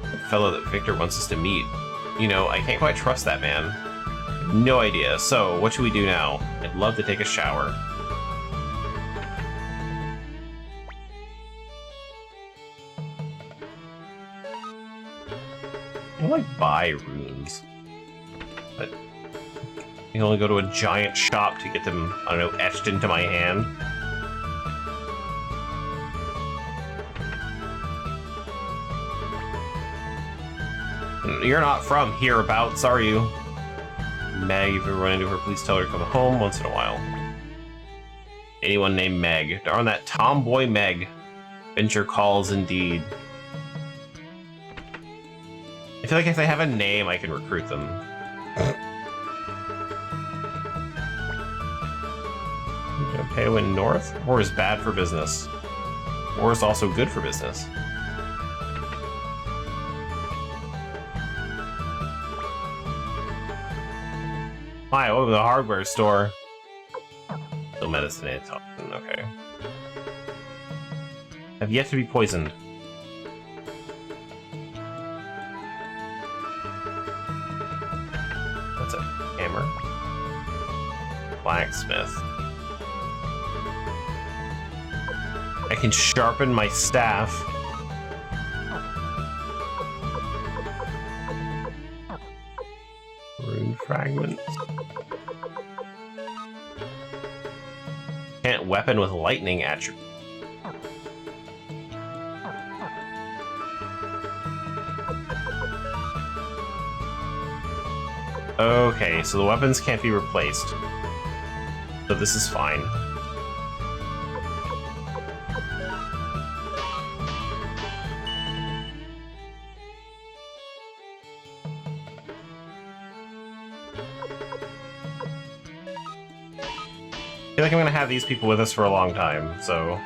A: The fellow that Victor wants us to meet. You know, I can't quite trust that man. No idea. So, what should we do now? I'd love to take a shower. I like buy runes, but you can only go to a giant shop to get them, I don't know, etched into my hand. You're not from hereabouts, are you? Meg, if you ever run into her, please tell her to come home once in a while. Anyone named Meg. Darn that tomboy Meg. Venture calls indeed. I feel like if they have a name, I can recruit them. Okay, went north. War is bad for business. War is also good for business.
B: Hi, over the hardware store. No medicine and toxin, okay. Have yet to be poisoned. What's a hammer? Blacksmith. I can sharpen my staff. Rune fragments. Can't weapon with lightning attribute. Okay, so the weapons can't be replaced. So this is fine. I feel like I'm gonna have these people with us for a long time, so...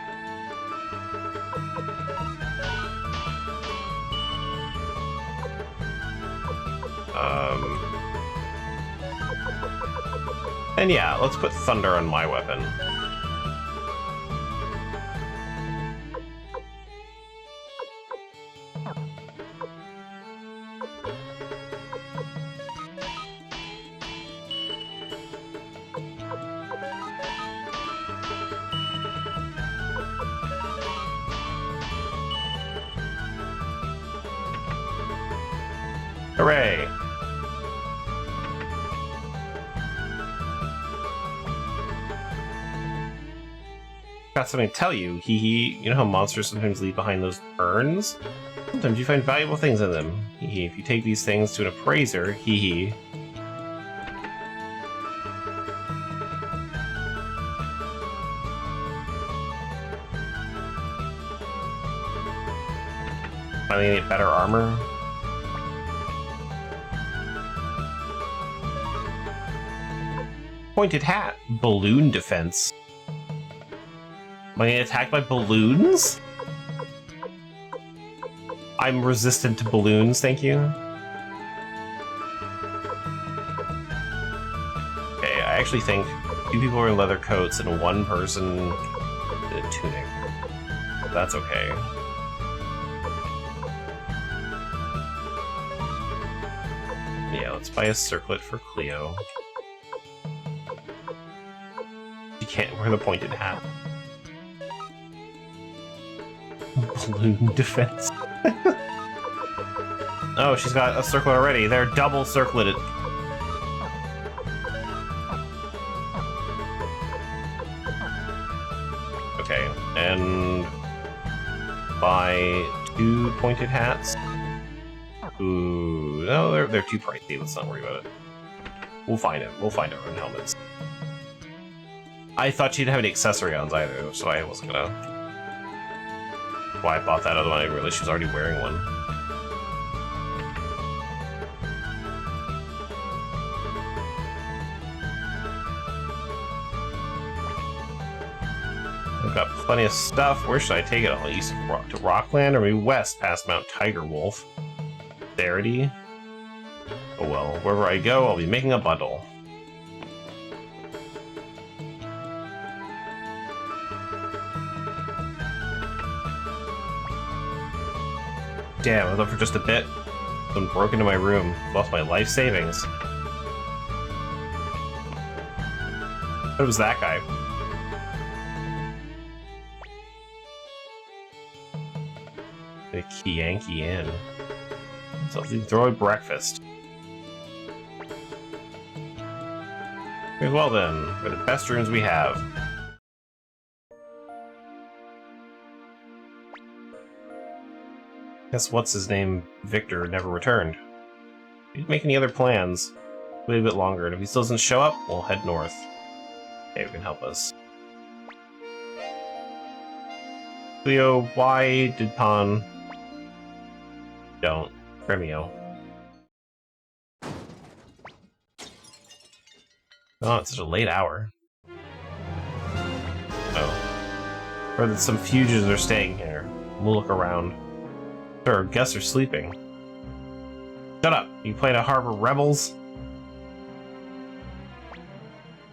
B: And yeah, let's put thunder on my weapon. Hooray! Got something to tell you, hee hee. You know how monsters sometimes leave behind those urns? Sometimes you find valuable things in them, hee hee. If you take these things to an appraiser, hee hee. Finally get better armor. Pointed hat. Balloon defense. Am I getting attacked by balloons? I'm resistant to balloons, thank you. Okay, I actually think 2 people are in leather coats and 1 person in a tunic. That's okay. Yeah, let's buy a circlet for Cleo. She can't wear the pointed hat. Balloon defense. Oh, she's got a circlet already. They're double circleted. Okay, and buy 2 pointed hats. Ooh, no, they're too pricey. Let's not worry about it. We'll find it. We'll find our own helmets. I thought she didn't have any accessory ons either, so I wasn't gonna. Why I bought that other one, I realized she was already wearing one. I've got plenty of stuff. Where should I take it all? East to Rockland or maybe west past Mount Tiger Wolf? Verity? Oh well, wherever I go, I'll be making a bundle. Damn, I was up for just a bit. Someone broke into my room. Lost my life savings. What was that guy? The Yankee Inn. So throw a breakfast. Well then, we're the best rooms we have. Guess what's his name? Victor never returned. We didn't make any other plans. Wait a bit longer, and if he still doesn't show up, we'll head north. Okay, who can help us? Cleo, why did Pan... Don't. Premio. Oh, it's such a late hour. Oh. Heard that some fugitives are staying here. We'll look around. Sure, guests are sleeping. Shut up! You plan to harbor rebels?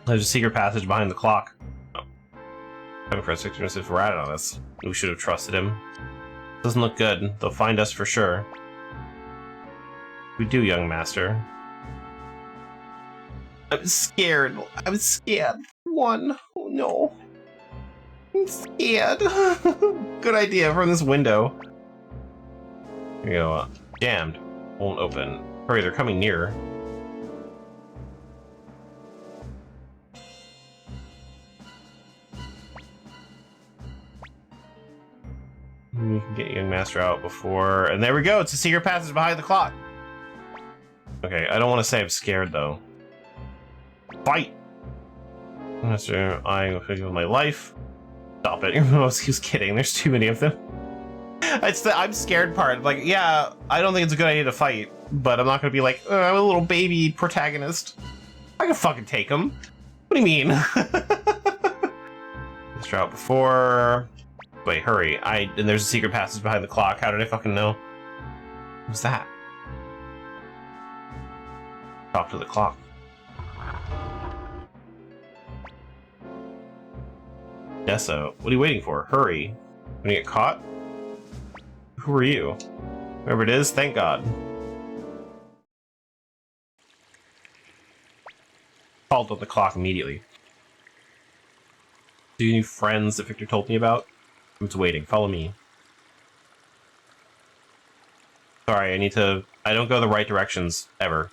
A: There's a secret passage behind the clock. Oh. Haven't pressed victims if ratted on us. We should have trusted him. Doesn't look good. They'll find us for sure. We do, young master. I'm scared. I'm scared. One. Oh no. I'm scared. Good idea from this window. Here you go. Damned. Won't open. Hurry, they're coming nearer. We can get young master out before... And there we go! It's a secret passage behind the clock! Okay, I don't want to say I'm scared, though. Fight! Master, I'm with my life. Stop it. I was kidding. There's too many of them. It's the I'm scared part. Like, yeah, I don't think it's a good idea to fight, but I'm not going to be like, oh, I'm a little baby protagonist. I can fucking take him. What do you mean? Let's try out before... Wait, hurry. And there's a secret passage behind the clock. How did I fucking know? What's that? Talk to the clock. Dessa, what are you waiting for? Hurry. Gonna get caught? Who are you? Whoever it is, thank God. Called on the clock immediately. Do you new friends that Victor told me about? I'm just waiting. Follow me. Sorry, I don't go the right directions, ever.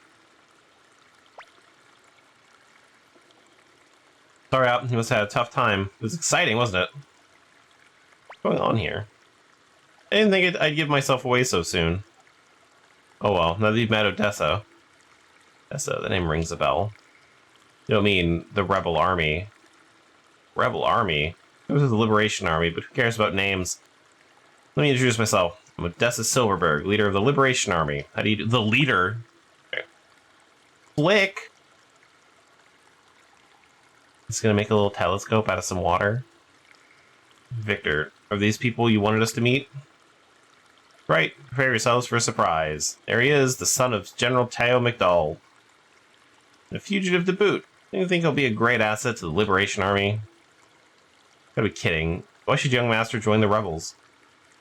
A: Sorry, you must have had a tough time. It was exciting, wasn't it? What's going on here? I didn't think I'd give myself away so soon. Oh well, now that you've met Odessa. Odessa, the name rings a bell. You don't mean the Rebel Army. Rebel Army? It was the Liberation Army, but who cares about names? Let me introduce myself. I'm Odessa Silverberg, leader of the Liberation Army. How do you do? The leader? Okay. Flick! It's gonna make a little telescope out of some water. Victor, are these people you wanted us to meet? Right, prepare yourselves for a surprise. There he is, the son of General Teo McDowell. A fugitive to boot. You think he'll be a great asset to the Liberation Army? Gotta be kidding. Why should Young Master join the rebels?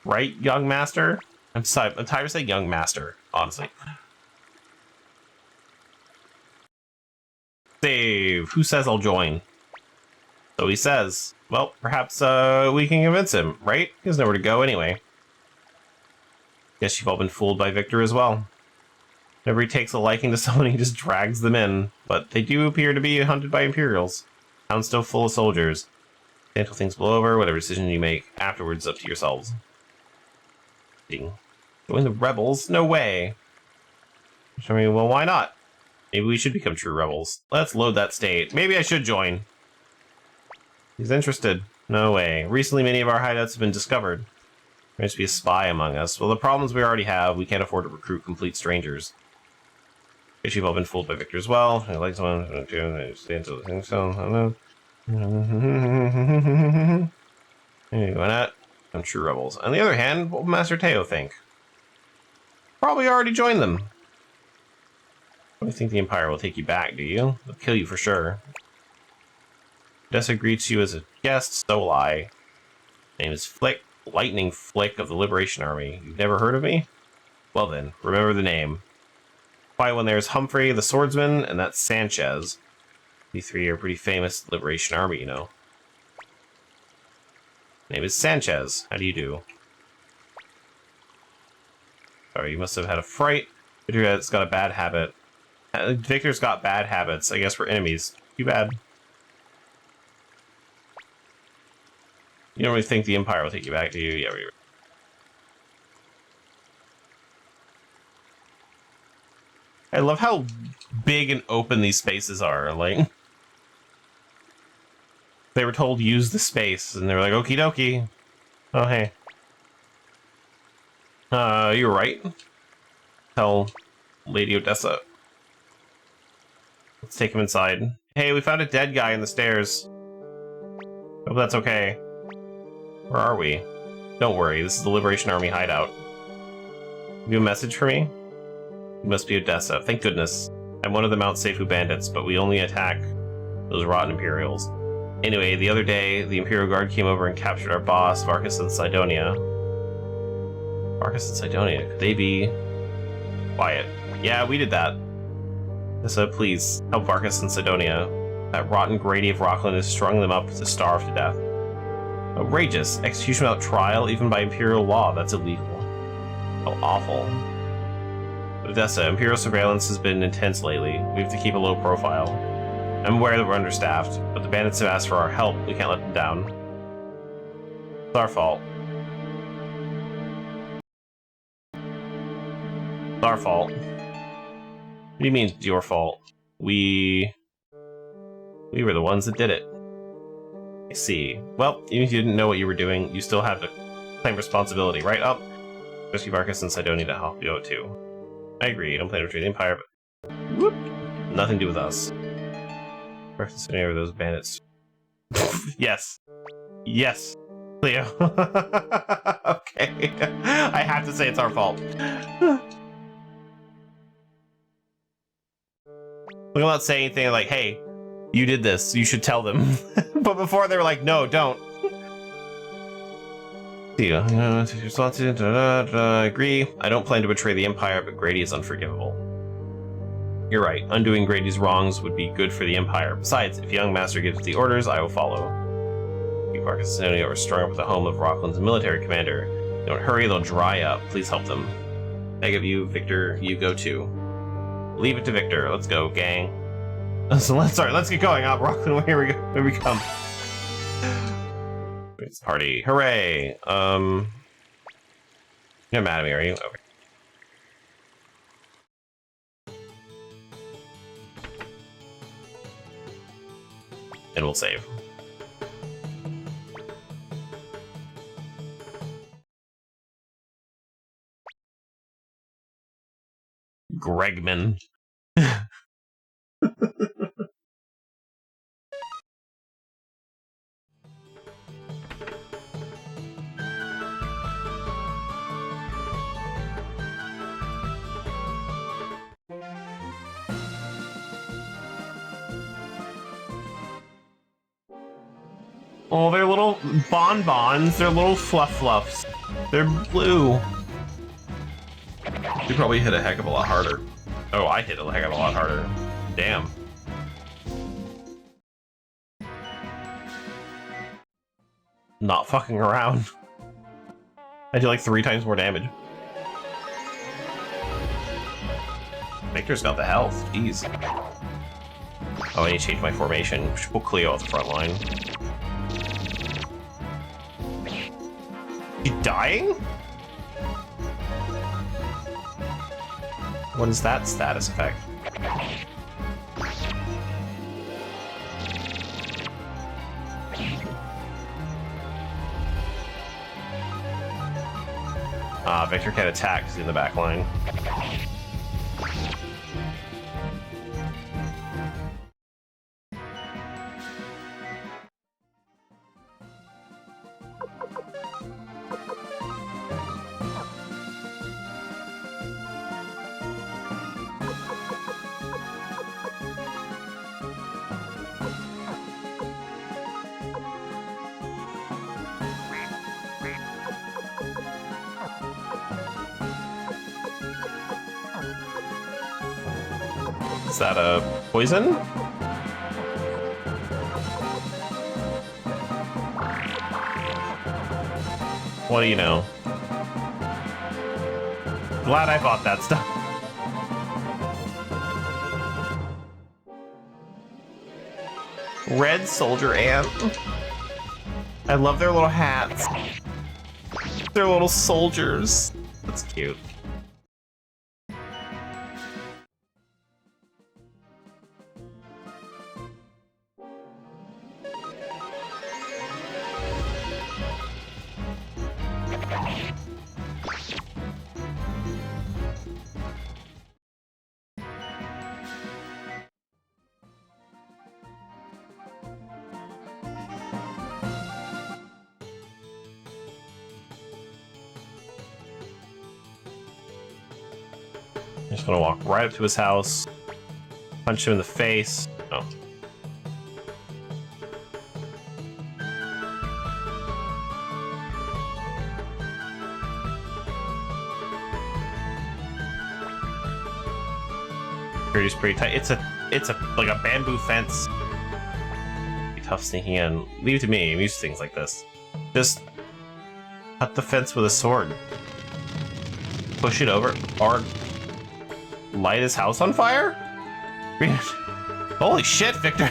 A: Right, Young Master? I'm tired to say Young Master, honestly. Save. Who says I'll join? So he says. Well, perhaps we can convince him, right? He has nowhere to go anyway. Guess you've all been fooled by Victor as well. Whenever he takes a liking to someone, he just drags them in. But they do appear to be hunted by Imperials. Town's still full of soldiers. Until things blow over, whatever decision you make afterwards, up to yourselves. Join the rebels? No way. I mean, well, why not? Maybe we should become true rebels. Let's load that state. Maybe I should join. He's interested. No way. Recently, many of our hideouts have been discovered. There must be a spy among us. Well, the problems we already have, we can't afford to recruit complete strangers. Guess you've all been fooled by Victor as well. I like someone to stay until the thing, so I don't know. Why not? I'm true rebels. On the other hand, what will Master Teo think? Probably already joined them. I don't think the Empire will take you back, do you? They'll kill you for sure. Odessa greets you as a guest, so will I. My name is Flick, Lightning Flick of the Liberation Army. You've never heard of me? Well then, remember the name. Why, when there's Humphrey the Swordsman, and that's Sanchez. These three are pretty famous Liberation Army, you know. Name is Sanchez. How do you do? Sorry, you must have had a fright. Victor's got a bad habit. Victor's got bad habits. I guess we're enemies. Too bad. You don't really think the Empire will take you back, do you? Yeah, I love how big and open these spaces are. Like, they were told use the space, and they were like, okie dokie. Oh, hey. You're right. Tell Lady Odessa. Let's take him inside. Hey, we found a dead guy in the stairs. Hope that's okay. Where are we? Don't worry, this is the Liberation Army hideout. Have you a message for me? You must be Odessa. Thank goodness. I'm one of the Mount Seifu bandits, but we only attack
B: Those rotten Imperials. Anyway, the other day, the Imperial Guard came over and captured our boss, Varkas and Sidonia. Varkas and Sidonia, could they be... Quiet. Yeah, we did that. So please, help Varkas and Sidonia. That rotten Grady of Rockland has strung them up to starve to death. Outrageous. Execution without trial, even by Imperial law. That's illegal. How awful. Odessa, Imperial surveillance has been intense lately. We have to keep a low profile. I'm aware that we're understaffed, but the bandits have asked for our help. We can't let them down. It's our fault. It's our fault. What do you mean it's your fault? We were the ones that did it. I see. Well, even if you didn't know what you were doing, you still have to claim responsibility, right? Up. Rescue Varkas and Sidonia to help you out too. I agree. Don't plan to betray the Empire, but whoop, nothing to do with us. Varkas and Sidonia were those bandits. Yes. Yes. Leo. Okay. I have to say it's our fault. We won't say anything like, hey, you did this, you should tell them. But before they were like, no, don't. I agree. I don't plan to betray the Empire, but Grady is unforgivable. You're right. Undoing Grady's wrongs would be good for the Empire. Besides, if young Master gives the orders, I will follow. If Varkas and Sidonia are strung up at the home of Rockland's military commander. Don't hurry, they'll dry up. Please help them. Beg of you, Victor, you go too. Leave it to Victor. Let's go, gang. So let's get going. Rockland, here we go. Here we come. It's party. Hooray! You're mad at me, are you? Okay. And we'll save. Gregman. Oh, they're little bonbons. They're little fluffs. They're blue. You probably hit a heck of a lot harder. Oh, I hit a heck of a lot harder. Damn. Not fucking around. I do like 3 times more damage. Victor's got the health. Jeez. Oh, I need to change my formation. Should put Cleo off the front line. You dying? What is that status effect? Victor can't attack because he's in the back line. Is that a poison? What do you know? Glad I bought that stuff. Red soldier ant. I love their little hats. They're little soldiers. That's cute. I'm just gonna walk right up to his house, punch him in the face. Oh.
A: Security's pretty tight. It's like a bamboo fence. Be tough sneaking in. Leave it to me. I'm used to things like this. Just cut the fence with a sword. Push it over, or light his house on fire? Holy shit, Victor.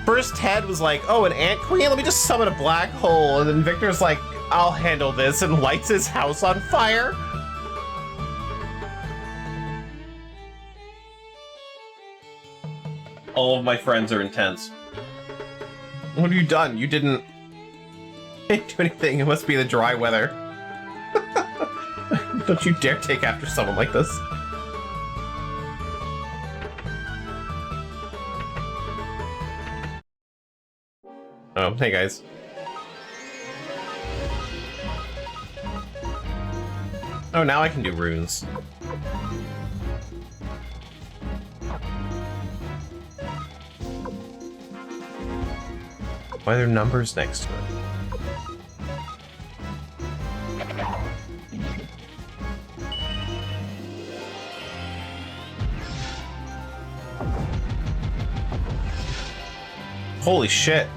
A: First Ted was like, oh, an ant queen? Let me just summon a black hole. And then Victor's like, I'll handle this, and lights his house on fire? All of my friends are intense. What have you done? You didn't do anything. It must be the dry weather. Don't you dare take after someone like this. Oh, hey guys. Oh, now I can do runes. Why are there numbers next to it? Holy shit.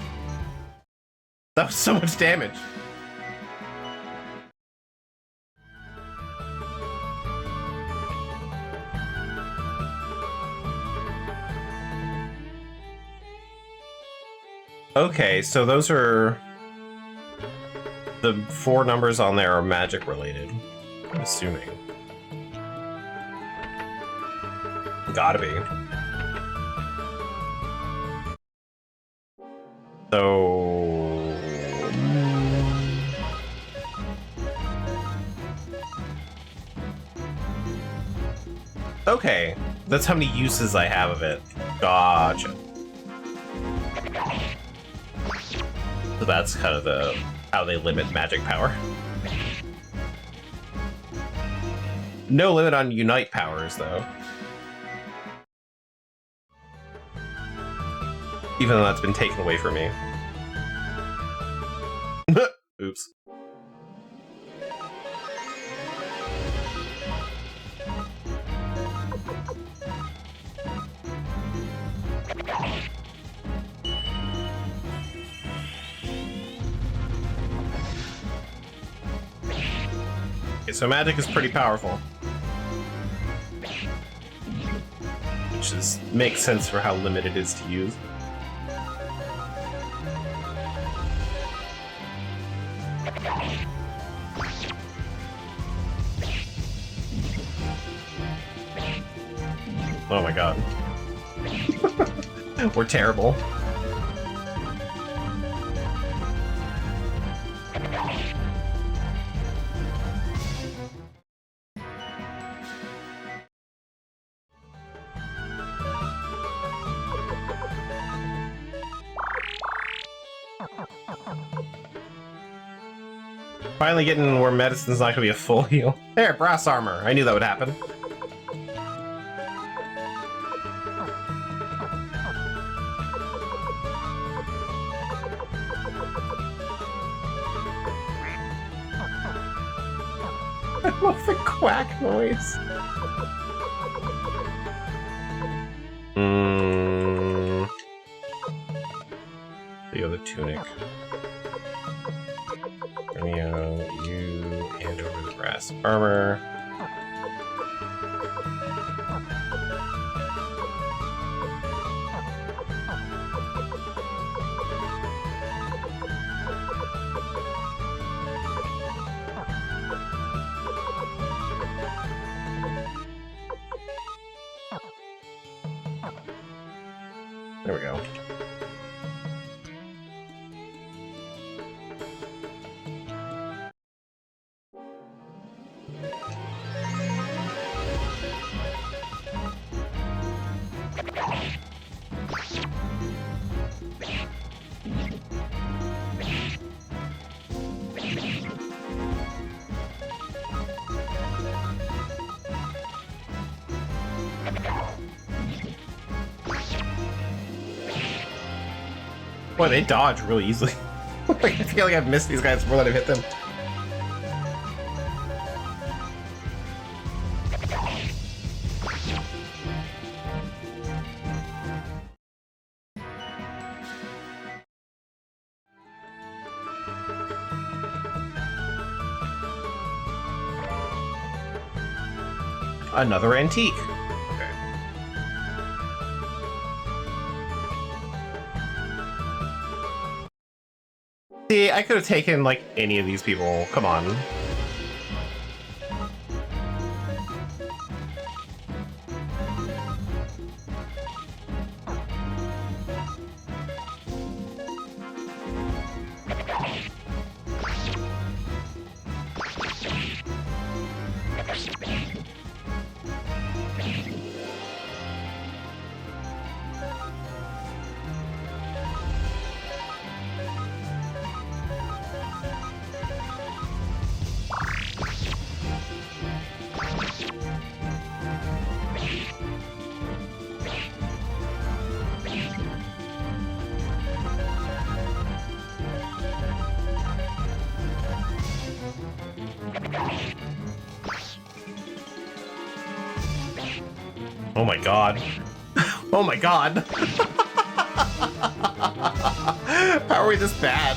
A: That was so much damage. Okay, so those are... the 4 numbers on there are magic related, I'm assuming. Gotta be. So... okay, that's how many uses I have of it. Gotcha. So that's kind of how they limit magic power. No limit on unite powers, though. Even though that's been taken away from me. Oops. Okay, so magic is pretty powerful. Which makes sense for how limited it is to use. Oh my god. We're terrible. Finally getting where medicine's not gonna be a full heal. There, brass armor. I knew that would happen. I love the quack noise. The other tunic. You hand over the brass armor. There we go. Boy, they dodge really easily. Like, I feel like I've missed these guys more than I've hit them. Another antique. Okay. See, I could have taken, like, any of these people. Come on. Oh my god. Oh my god. How are we this bad?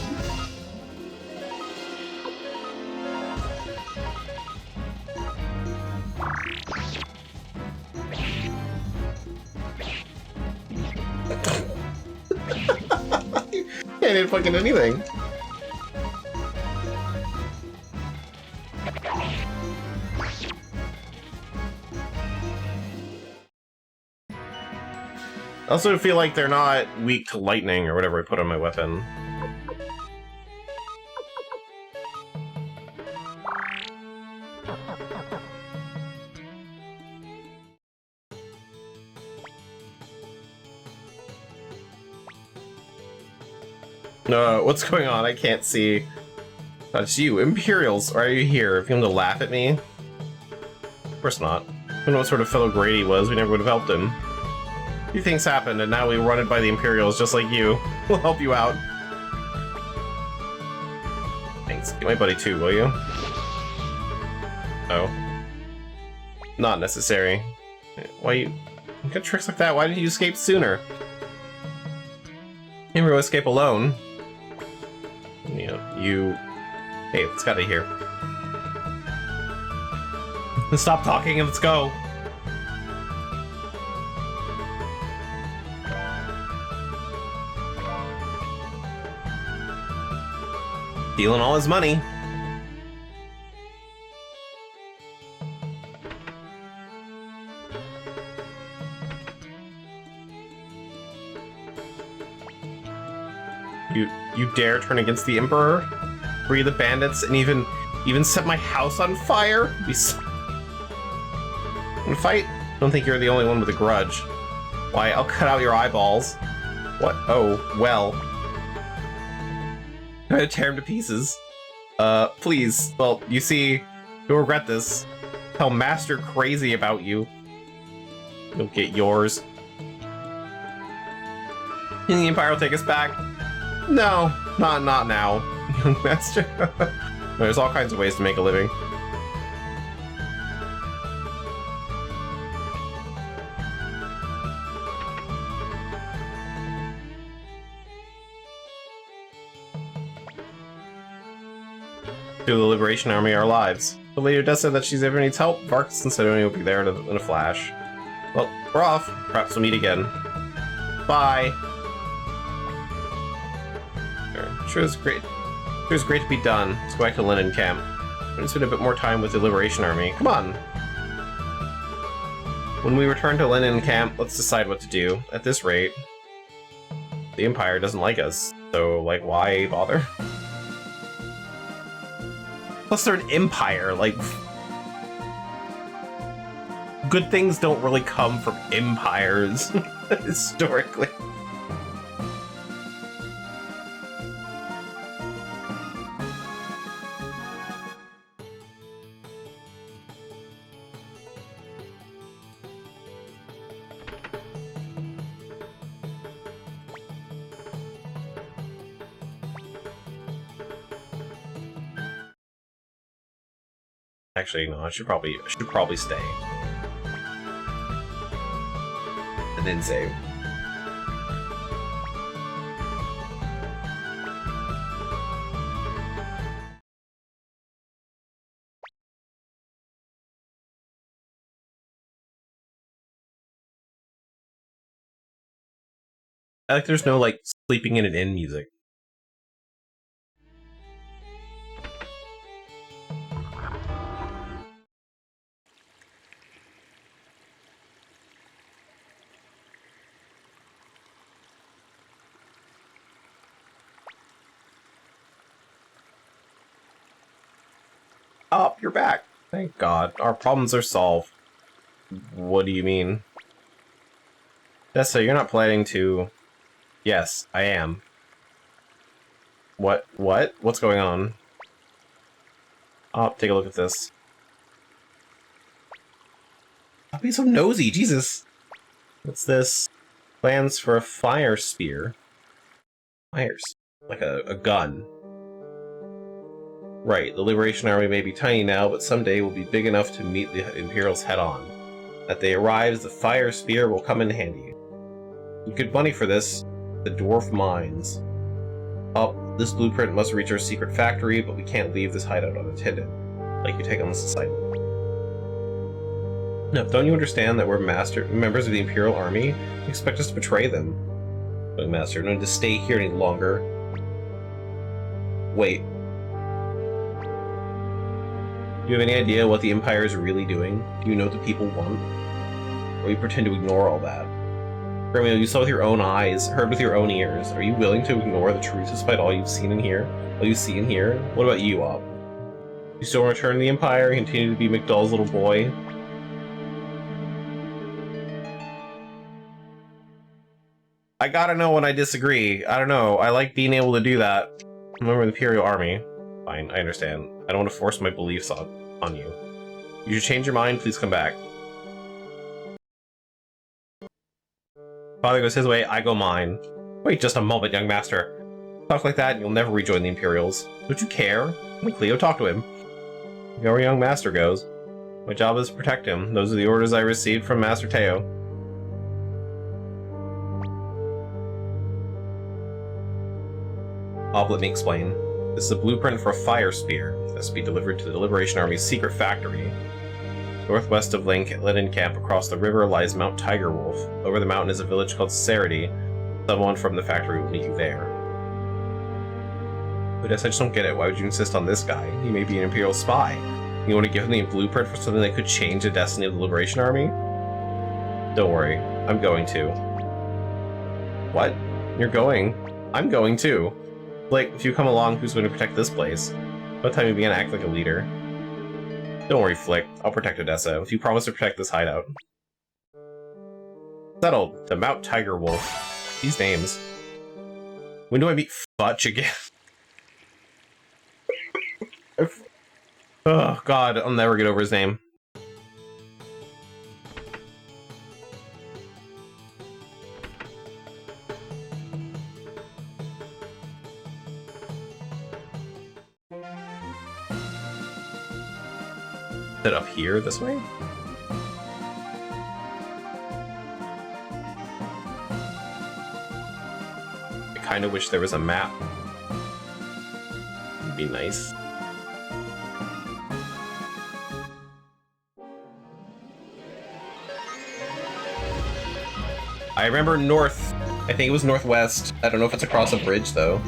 A: Can't hit fucking anything. I also feel like they're not weak to lightning or whatever I put on my weapon. What's going on? I can't see. That's you, Imperials. Are you here? If you want to laugh at me? Of course not. I don't know what sort of fellow Grady was. We never would have helped him. A few things happened, and now we run it by the Imperials just like you. We'll help you out. Thanks. Get my buddy too, will you? Oh. Not necessary. Why you got tricks like that? Why didn't you escape sooner? You never escape alone. You know, you... Hey, let's get out of here. Stop talking and let's go. Stealing all his money. You dare turn against the Emperor? Free the bandits and even set my house on fire? Wanna fight? I don't think you're the only one with a grudge. Why, I'll cut out your eyeballs. What? Oh, well. I'm gonna tear him to pieces. Please. Well, you see, you'll regret this. Tell Master crazy about you. You'll get yours. And the Empire will take us back. No, not now, young Master. There's all kinds of ways to make a living. To the Liberation Army our lives. The leader does say that she's ever needs help. Varkas and Sidoni will be there in a flash. Well, we're off. Perhaps we'll meet again. Bye. Sure, it's great. Sure, it's great to be done. Let's go back to Lenin camp. I'm gonna spend a bit more time with the Liberation Army. Come on. When we return to Lenin camp, let's decide what to do. At this rate, the Empire doesn't like us, so like, why bother? Plus, they're an empire. Like, good things don't really come from empires historically. Actually, no, I should probably stay. And then save. I like there's no, like, sleeping in an inn music. Oh, you're back. Thank God. Our problems are solved. What do you mean? Dessa, you're not planning to... Yes, I am. What? What? What's going on? Oh, take a look at this. Stop being so nosy, Jesus! What's this? Plans for a fire spear. Fires. Like a gun. Right, the Liberation Army may be tiny now, but someday will be big enough to meet the Imperials head-on. That they arrive, the fire spear will come in handy. You get money for this. The dwarf mines. Oh, this blueprint must reach our secret factory, but we can't leave this hideout unattended. Like you take on this assignment. No, don't you understand that we're members of the Imperial Army? You expect us to betray them. But Master, no need to stay here any longer. Wait. Do you have any idea what the Empire is really doing? Do you know what the people want? Or you pretend to ignore all that? Romeo, you saw with your own eyes, heard with your own ears. Are you willing to ignore the truth despite all you've seen in here? All you see in here? What about you, Op? You still return to the Empire, continue to be McDull's little boy? I gotta know when I disagree. I don't know. I like being able to do that. I'm a member of the Imperial Army. Fine, I understand. I don't want to force my beliefs on you. You should change your mind, please come back. Father goes his way, I go mine. Wait just a moment, young master. Talk like that and you'll never rejoin the Imperials. Don't you care? Let Cleo talk to him. You know where young master goes. My job is to protect him. Those are the orders I received from Master Teo. Let me explain. This is a blueprint for a fire spear. This will be delivered to the Liberation Army's secret factory. Northwest of Lenin Camp, across the river, lies Mount Tiger Wolf. Over the mountain is a village called Sarity. Someone from the factory will meet you there. But I just don't get it. Why would you insist on this guy? He may be an Imperial spy. You want to give him the blueprint for something that could change the destiny of the Liberation Army? Don't worry. I'm going to. What? You're going? I'm going too. Like, if you come along, who's going to protect this place? By the time you begin to act like a leader. Don't worry, Flick. I'll protect Odessa, if you promise to protect this hideout. Settled. The Mount Tiger Wolf. These names. When do I meet Futch again? Oh, God. I'll never get over his name. Is it up here, this way? I kind of wish there was a map. It'd be nice. I remember north. I think it was northwest. I don't know if it's across a bridge, though.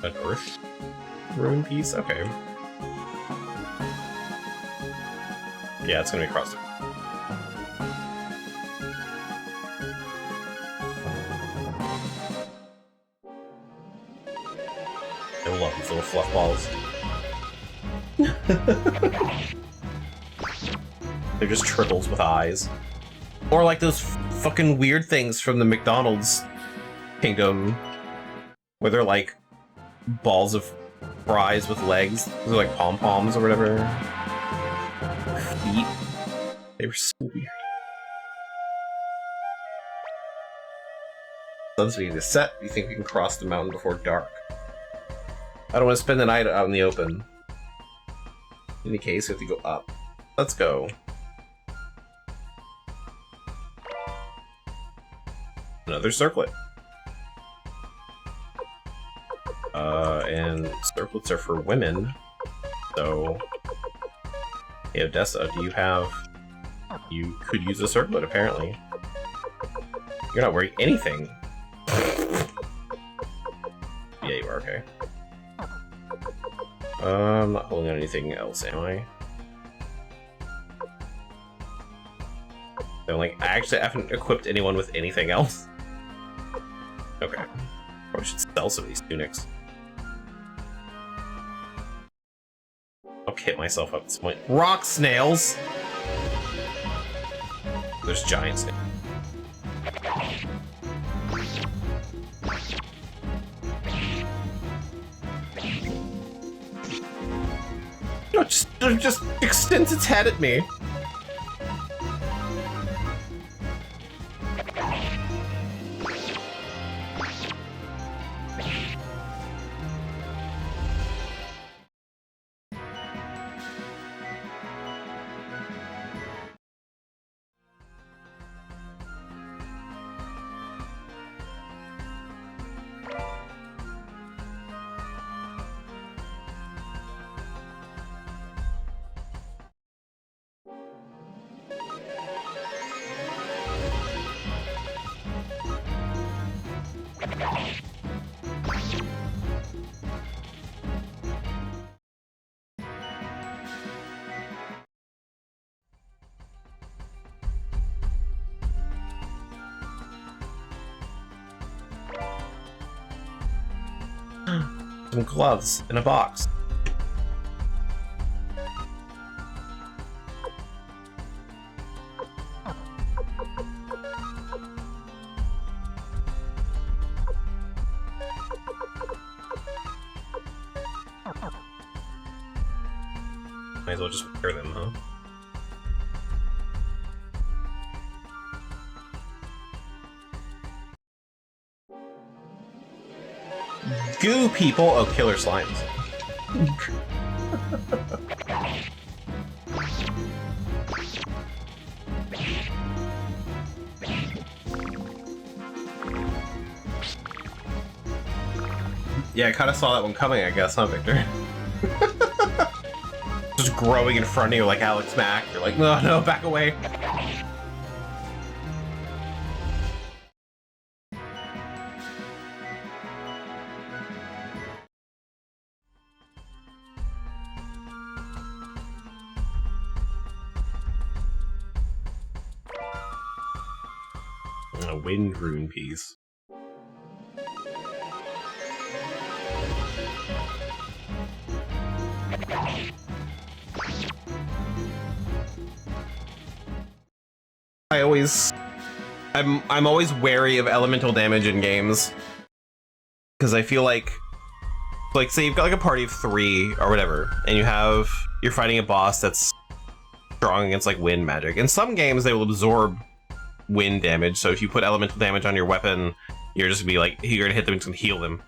A: An earth ruin piece? Okay. Yeah, it's gonna be across it. I love these little fluff balls. They're just trickles with eyes. Or like those fucking weird things from the McDonald's kingdom, where they're like balls of fries with legs. Those are like pom-poms or whatever. Feet. They were so weird. Sun's beginning to set. You think we can cross the mountain before dark? I don't want to spend the night out in the open. In any case, we have to go up. Let's go. another circlet. And circlets are for women. So, hey, Odessa, do you have... You could use a circlet, apparently. You're not wearing anything. Yeah, you are, okay. I'm not holding on anything else, am I? So, like, I actually haven't equipped anyone with anything else. Okay. Probably should sell some of these tunics. I'll hit myself up at this point. Rock snails! There's giant snails. No, just extends its head at me. Some gloves in a box. Might as well just wear them, huh? Goo people! Oh, killer slimes. Yeah, I kind of saw that one coming, I guess, huh, Victor? Just growing in front of you like Alex Mack. You're like, no, no, back away. A wind rune piece. I'm always wary of elemental damage in games because I feel like say you've got like a party of 3 or whatever, and you're fighting a boss that's strong against like wind magic. In some games, they will absorb wind damage, so if you put elemental damage on your weapon, you're just gonna be like, you're gonna hit them and heal them,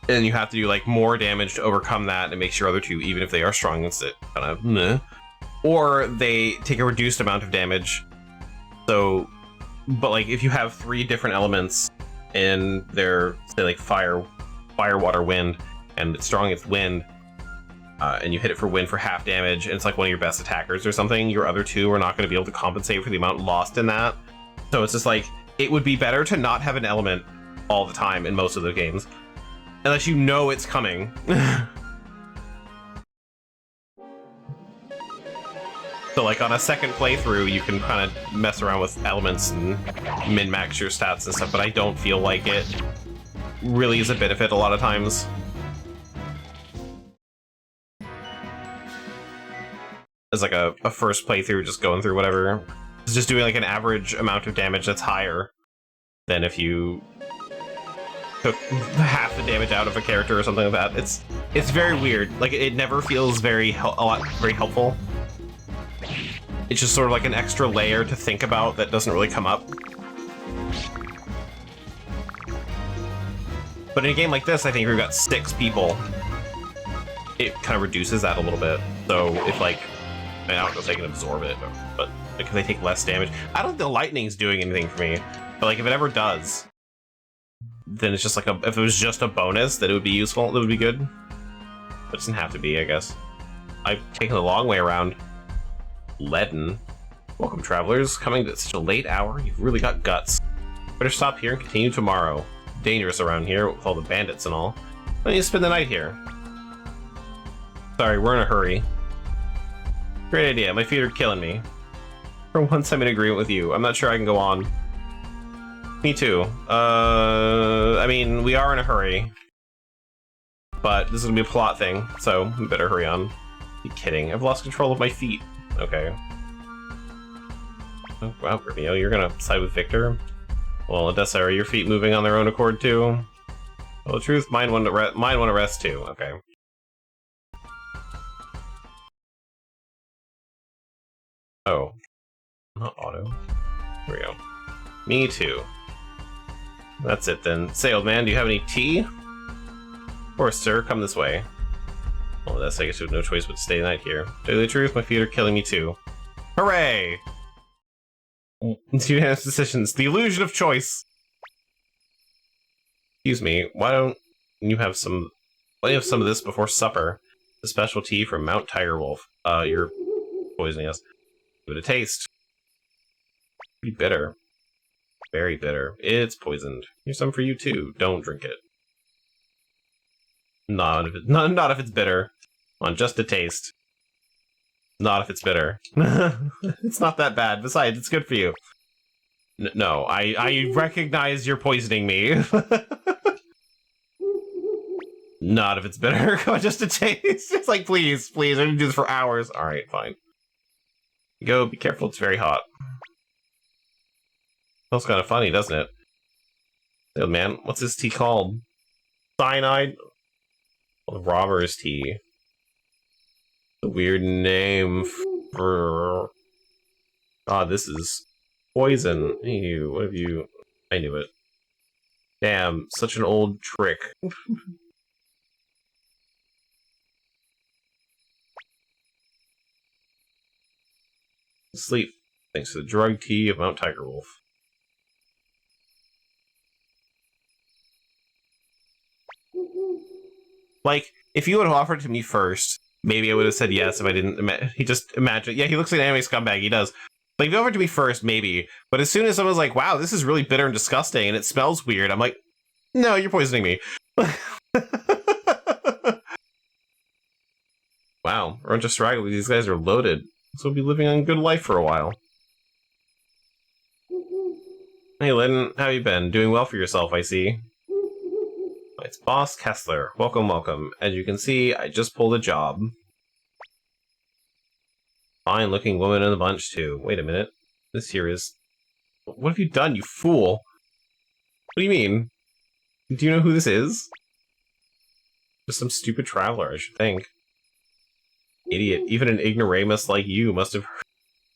A: and you have to do like more damage to overcome that and make your other 2, even if they are strong against it, kind of meh. Or they take a reduced amount of damage. So, but like if you have 3 different elements and they're say like fire, water, wind, and it's strong against wind, and you hit it for wind for half damage, and it's like one of your best attackers or something, your other 2 are not going to be able to compensate for the amount lost in that. So it's just like, it would be better to not have an element all the time in most of the games, unless you know it's coming. So like on a second playthrough, you can kind of mess around with elements and min-max your stats and stuff, but I don't feel like it really is a benefit a lot of times. As like a first playthrough, just going through whatever. It's just doing like an average amount of damage that's higher than if you took half the damage out of a character or something like that. It's very weird. Like it never feels very helpful. It's just sort of like an extra layer to think about that doesn't really come up. But in a game like this, I think if we've got 6 people, it kind of reduces that a little bit. So if like, I don't know if they can absorb it, but like if they take less damage. I don't think the lightning's doing anything for me. But like, if it ever does, then it's just like if it was just a bonus, that it would be useful, that would be good. But it doesn't have to be, I guess. I've taken the long way around. Leaden. Welcome, travelers. Coming at such a late hour, you've really got guts. Better stop here and continue tomorrow. Dangerous around here with all the bandits and all. I need to spend the night here. Sorry, we're in a hurry. Great idea. My feet are killing me. For once, I'm in agreement with you. I'm not sure I can go on. Me too. I mean, we are in a hurry. But this is gonna be a plot thing, so we better hurry on. You kidding? I've lost control of my feet. Okay. Oh, wow, Romeo, you're gonna side with Victor? Well, Odessa, are your feet moving on their own accord too? Well, the truth, mine want to rest too. Okay. Oh. Not auto. Here we go. Me too. That's it then. Say, old man, do you have any tea? Of course, sir. Come this way. Well, that's, I guess, you have no choice but to stay the night here. To tell you the truth, my feet are killing me too. Hooray! Unanimous decisions. The illusion of choice. Excuse me. Why don't you have some? Why don't you have some of this before supper? The special tea from Mount Tigerwolf. You're poisoning us. Give it a taste. Be bitter. Very bitter. It's poisoned. Here's some for you too. Don't drink it. Not if it's bitter. Come on, just a taste. Not if it's bitter. It's not that bad. Besides, it's good for you. No, I recognize you're poisoning me. Not if it's bitter. Come on, just a taste. It's like, please, please. I can do this for hours. All right, fine. Go. Be careful. It's very hot. Smells kind of funny, doesn't it? Oh, man, what's this tea called? Cyanide? Well, the robber's tea. A weird name for... Ah, this is poison. Ew, what have you... I knew it. Damn, such an old trick. Sleep, thanks to the drug tea of Mount Tigerwolf. Like, if you would have offered it to me first, maybe I would have said yes if I didn't. He just imagine. Yeah, he looks like an anime scumbag. He does. Like, if you offered it to me first, maybe. But as soon as someone's like, "Wow, this is really bitter and disgusting, and it smells weird," I'm like, "No, you're poisoning me." Wow, we're just straggling. These guys are loaded, so we'll be living on good life for a while. Hey, Lynn, how you been? Doing well for yourself, I see. It's Boss Kessler. Welcome, welcome. As you can see, I just pulled a job. Fine-looking woman in the bunch, too. Wait a minute. This here is... What have you done, you fool? What do you mean? Do you know who this is? Just some stupid traveler, I should think. Idiot. Even an ignoramus like you must have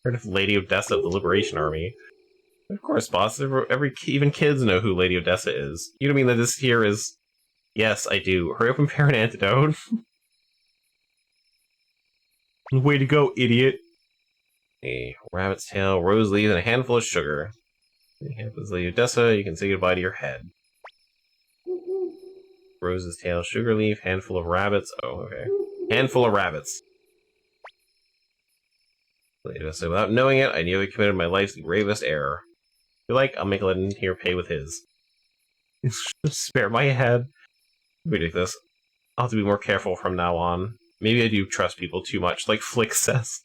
A: heard of Lady Odessa of the Liberation Army. Of course, boss. Even kids know who Lady Odessa is. You don't mean that this here is... Yes, I do. Hurry up and prepare an antidote. Way to go, idiot. A rabbit's tail, rose leaves, and a handful of sugar. With Lady Odessa, you can say goodbye to your head. Rose's tail, sugar leaf, handful of rabbits. Oh, okay. Handful of rabbits. Lady Odessa, without knowing it, I nearly committed my life's gravest error. If you like, I'll make Lennon here pay with his. Spare my head. Ridiculous. I'll have to be more careful from now on. Maybe I do trust people too much, like Flick says.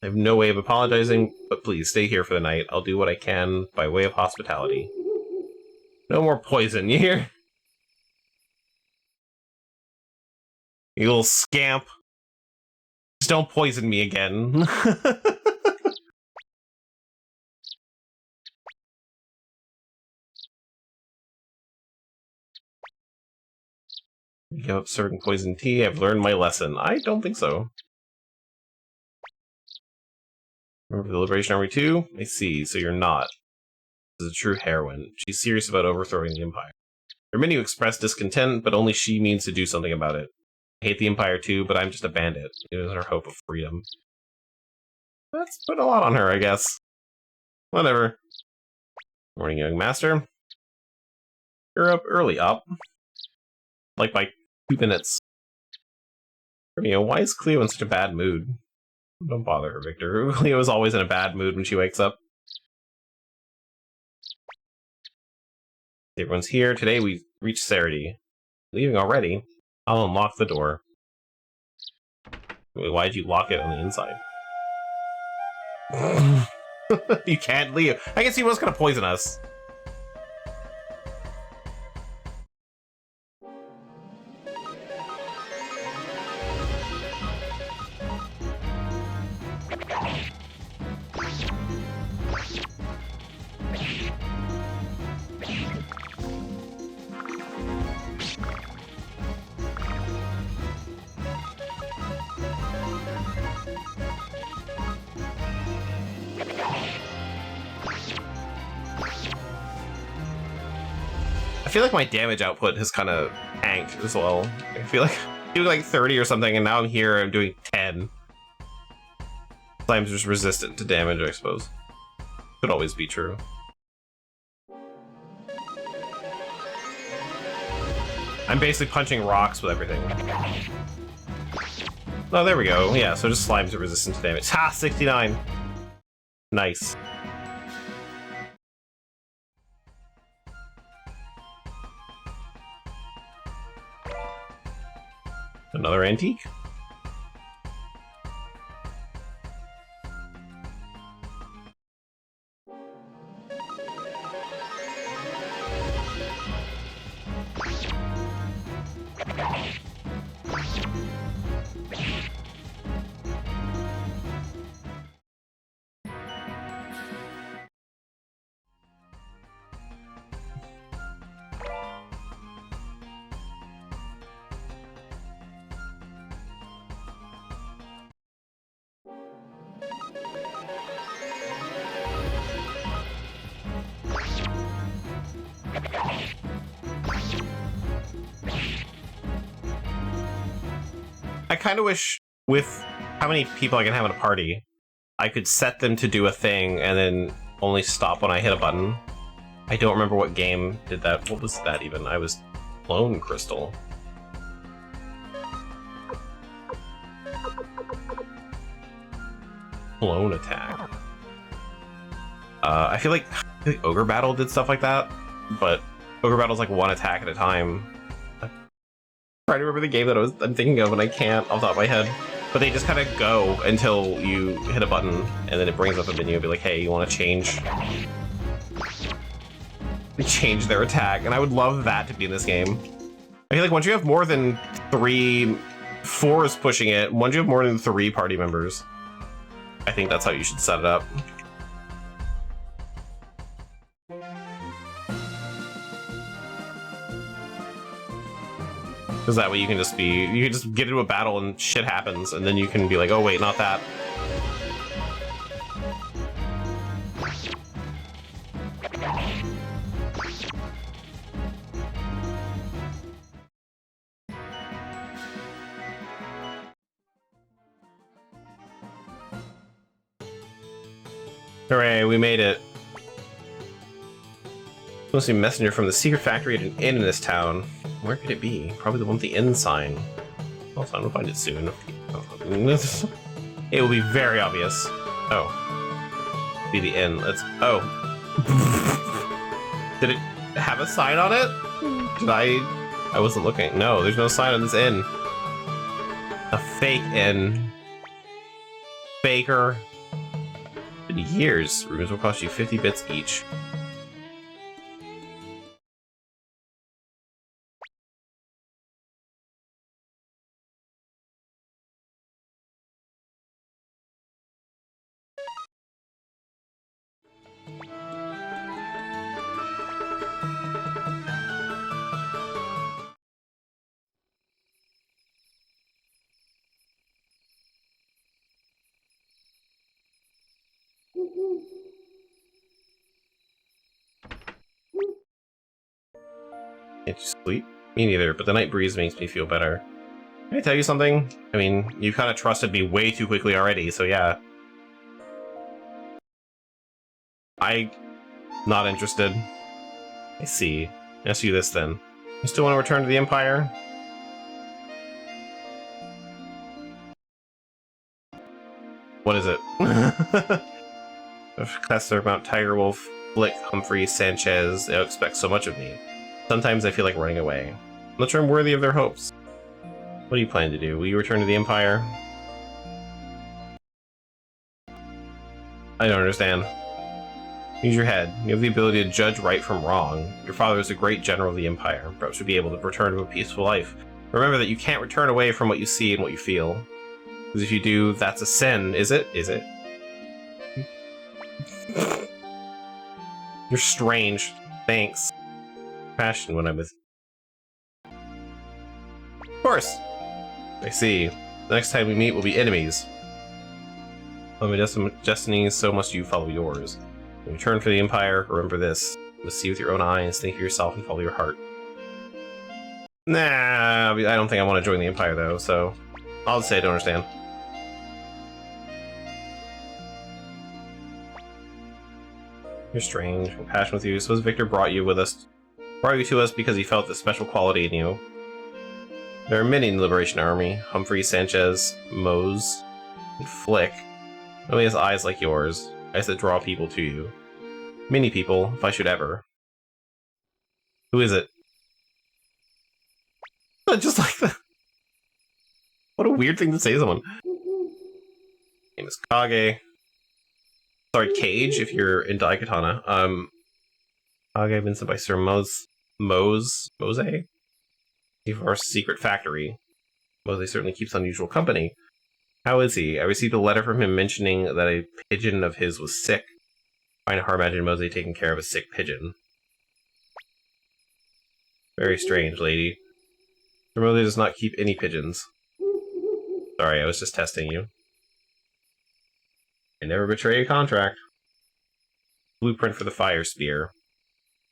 A: I have no way of apologizing, but please stay here for the night. I'll do what I can by way of hospitality. No more poison, you hear? You little scamp. Just don't poison me again. Give up certain poison tea. I've learned my lesson. I don't think so. Remember the Liberation Army too? I see, so you're not. This is a true heroine. She's serious about overthrowing the Empire. There are many who express discontent, but only she means to do something about it. I hate the Empire too, but I'm just a bandit. It is her hope of freedom. That's put a lot on her, I guess. Whatever. Morning, young master. You're up early, up. Like by 2 minutes. Why is Cleo in such a bad mood? Don't bother her, Victor. Cleo is always in a bad mood when she wakes up. Everyone's here. Today we've reached Sarity. Leaving already? I'll unlock the door. Wait, why'd you lock it on the inside? You can't leave. I guess he was gonna poison us. I feel like my damage output has kind of tanked as well. I feel like I'm doing like 30 or something, and now I'm here, I'm doing 10. Slime's just resistant to damage, I suppose. Could always be true. I'm basically punching rocks with everything. Oh, there we go. Yeah, so just Slimes are resistant to damage. Ha! 69! Nice. Another antique? I kind of wish, with how many people I can have in a party, I could set them to do a thing and then only stop when I hit a button. I don't remember what game did that. What was that even? I was Clone Crystal. Clone attack. I feel like Ogre Battle did stuff like that, but Ogre Battle's like one attack at a time. Trying to remember the game that I'm thinking of, and I can't off the top of my head. But they just kind of go until you hit a button, and then it brings up a menu and be like, hey, you want to change their attack? And I would love that to be in this game. I feel like once you have more than 4 is pushing it, once you have more than 3 party members, I think that's how you should set it up. Because that way you can just get into a battle and shit happens, and then you can be like, oh wait, not that. Hooray, we made it. Mostly messenger from the secret factory at an inn in this town. Where could it be? Probably the one with the inn sign. Also, I'm gonna find it soon. It will be very obvious. Oh. Be the inn. Let's. Oh. Did it have a sign on it? Did I wasn't looking. No, there's no sign on this inn. A fake inn. Faker. In years, rooms will cost you 50 bits each. Can't you sleep? Me neither, but the night breeze makes me feel better. Can I tell you something? I mean, you kind of trusted me way too quickly already, so yeah. Not interested. I see. Ask you this then. You still want to return to the Empire? What is it? Professor Mount Tiger Wolf, Flick, Humphrey, Sanchez, they expect so much of me. Sometimes I feel like running away. I'm not sure I'm worthy of their hopes. What do you plan to do? Will you return to the Empire? I don't understand. Use your head. You have the ability to judge right from wrong. Your father is a great general of the Empire. Perhaps you'll be able to return to a peaceful life. Remember that you can't return away from what you see and what you feel. Because if you do, that's a sin, is it? Is it? You're strange. Thanks. Passion when I'm with... Of course! I see. The next time we meet, we'll be enemies. Follow my destiny, so must you follow yours. When you return for the Empire, remember this. You must see with your own eyes, think for yourself, and follow your heart. Nah, I don't think I want to join the Empire, though, so... I'll just say I don't understand. You're strange. Compassion with you. Suppose Victor brought you to us because he felt this special quality in you. There are many in the Liberation Army. Humphrey, Sanchez, Mose, and Flick. Nobody has eyes like yours. Eyes that draw people to you. Many people, if I should ever. Who is it? Just like that. What a weird thing to say to someone. Name is Kage. Sorry, Cage, if you're in Daikatana. Kage been sent by Sir Mose? For our secret factory. Mose certainly keeps unusual company. How is he? I received a letter from him mentioning that a pigeon of his was sick. I find it hard to imagine Mose taking care of a sick pigeon. Very strange, lady. Sir Mose does not keep any pigeons. Sorry, I was just testing you. I never betray a contract. Blueprint for the Fire Spear.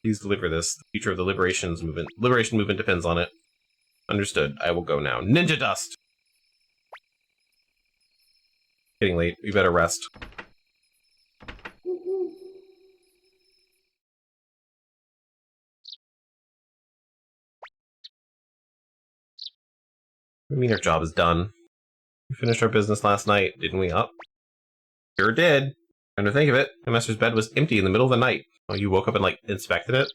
A: Please deliver this. The future of the Liberation movement depends on it. Understood. I will go now. Ninja dust! Getting late. We better rest. I mean, our job is done. We finished our business last night, didn't we? Up. Sure did. Come to think of it, my master's bed was empty in the middle of the night. Oh, you woke up and, like, inspected it?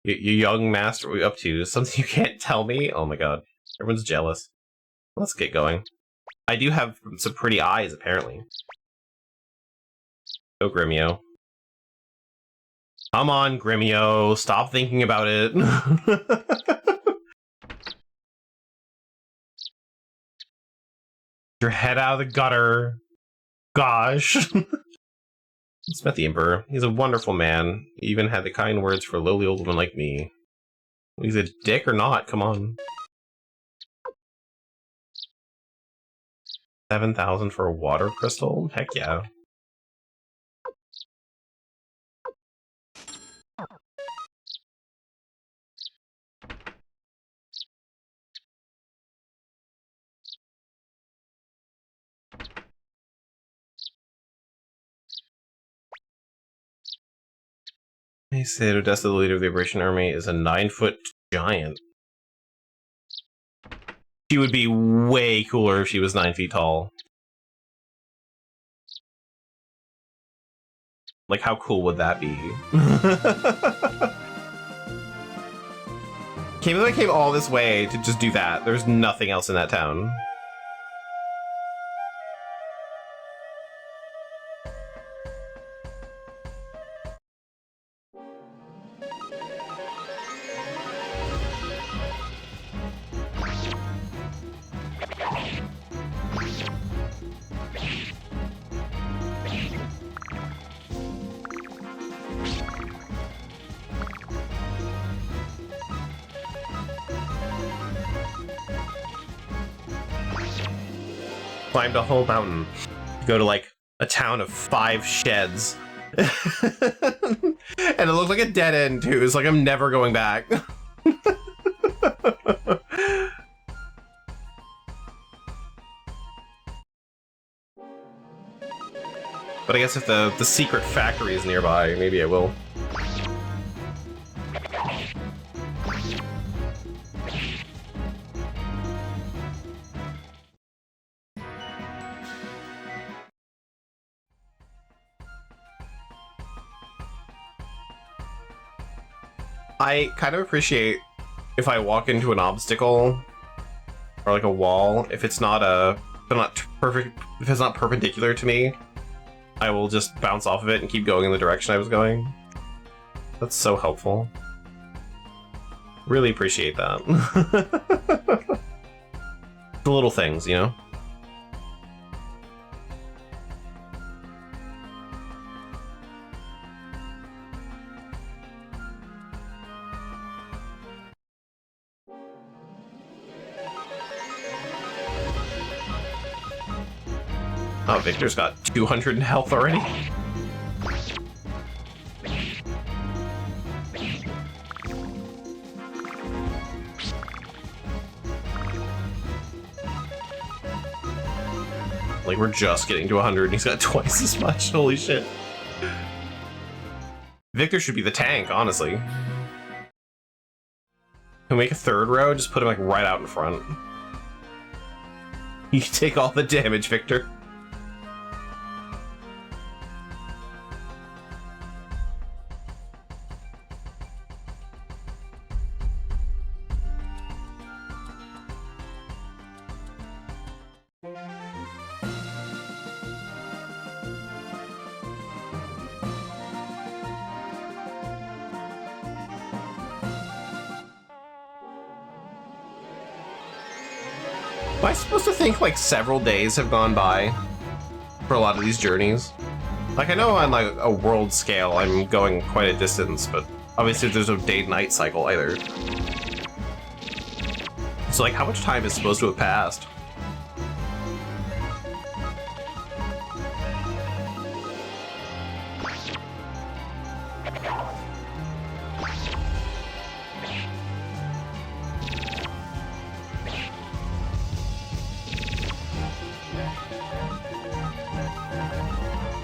A: You young master, what are you up to? Something you can't tell me? Oh my god. Everyone's jealous. Let's get going. I do have some pretty eyes, apparently. Go, Gremio. Come on, Gremio. Stop thinking about it. Your head out of the gutter. Gosh. Just met the Emperor. He's a wonderful man. He even had the kind words for a lowly old woman like me. He's a dick or not? Come on. 7,000 for a water crystal? Heck yeah. He said Odessa, the leader of the Liberation Army, is a 9-foot giant. She would be way cooler if she was 9 feet tall. Like, how cool would that be? Can't believe I came all this way to just do that. There's nothing else in that town. Climbed a whole mountain to go to like a town of 5 sheds. And it looked like a dead end too. It's like I'm never going back. But I guess if the secret factory is nearby, maybe I will. I kind of appreciate if I walk into an obstacle or like a wall, if it's not if it's not perpendicular to me, I will just bounce off of it and keep going in the direction I was going. That's so helpful. Really appreciate that. The little things, you know? Oh, Victor's got 200 in health already. Like, we're just getting to 100 and he's got twice as much. Holy shit. Victor should be the tank, honestly. Can we make a third row? Just put him, like, right out in front. You take all the damage, Victor. Am I supposed to think like several days have gone by for a lot of these journeys? Like, I know on like a world scale I'm going quite a distance, but obviously there's no day-night cycle either. So like, how much time is supposed to have passed?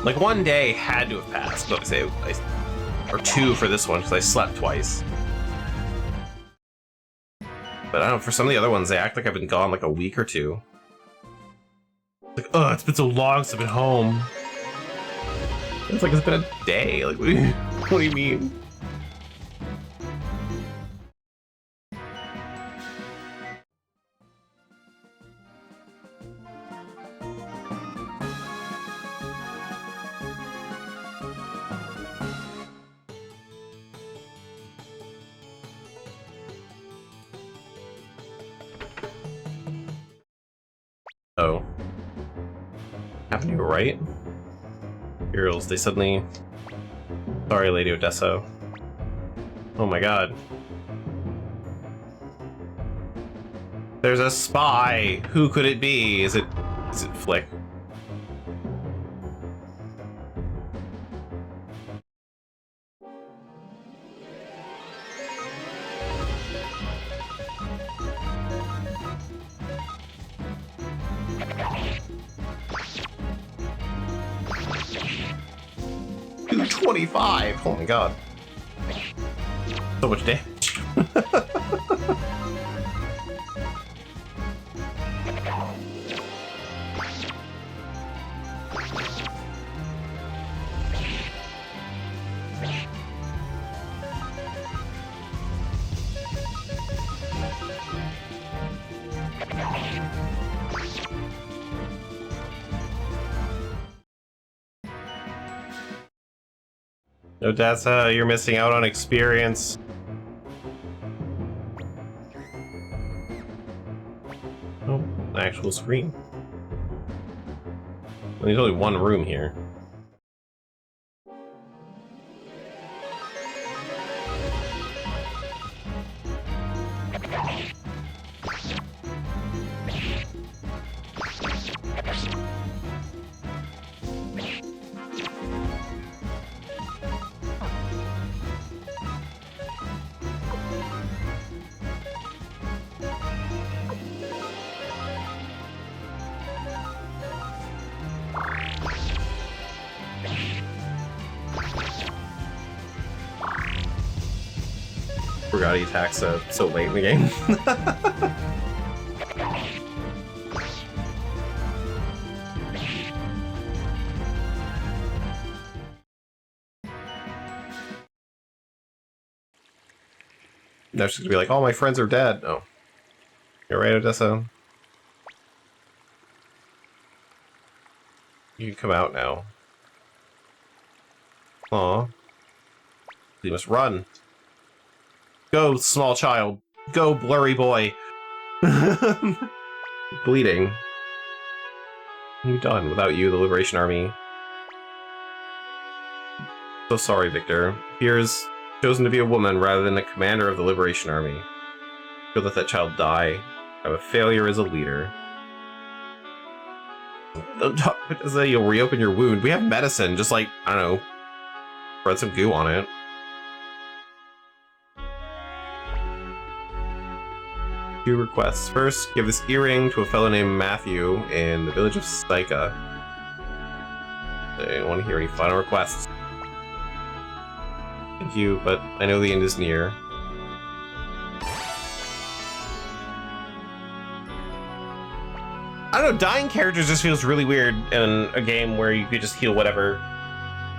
A: Like, one day had to have passed, but or two for this one, because I slept twice. But I don't know, for some of the other ones, they act like I've been gone like a week or two. Like, oh, it's been so long since I've been home. It's like it's been a day. Like, what do you mean? Oh. Happened to you right? Girls, they suddenly... Sorry, Lady Odesso. Oh my god. There's a spy! Who could it be? Is it Flick? $225! Oh my god. So much damage. Odessa, you're missing out on experience. Oh, an actual screen. Well, there's only one room here. Forgot he attacks so late in the game. Now she's gonna be like, "All my friends are dead." Oh, you're right, Odessa. You can come out now. Aw. You must run. Go, small child. Go, blurry boy. Bleeding. What have you done without you, the Liberation Army? So sorry, Victor. Here's chosen to be a woman rather than a commander of the Liberation Army. You'll let that child die. I'm a failure as a leader. Don't talk, you'll reopen your wound. We have medicine, just like, I don't know, spread some goo on it. Two requests. First, give this earring to a fellow named Matthew in the village of Saika. I don't want to hear any final requests. Thank you, but I know the end is near. I don't know, dying characters just feels really weird in a game where you could just heal whatever.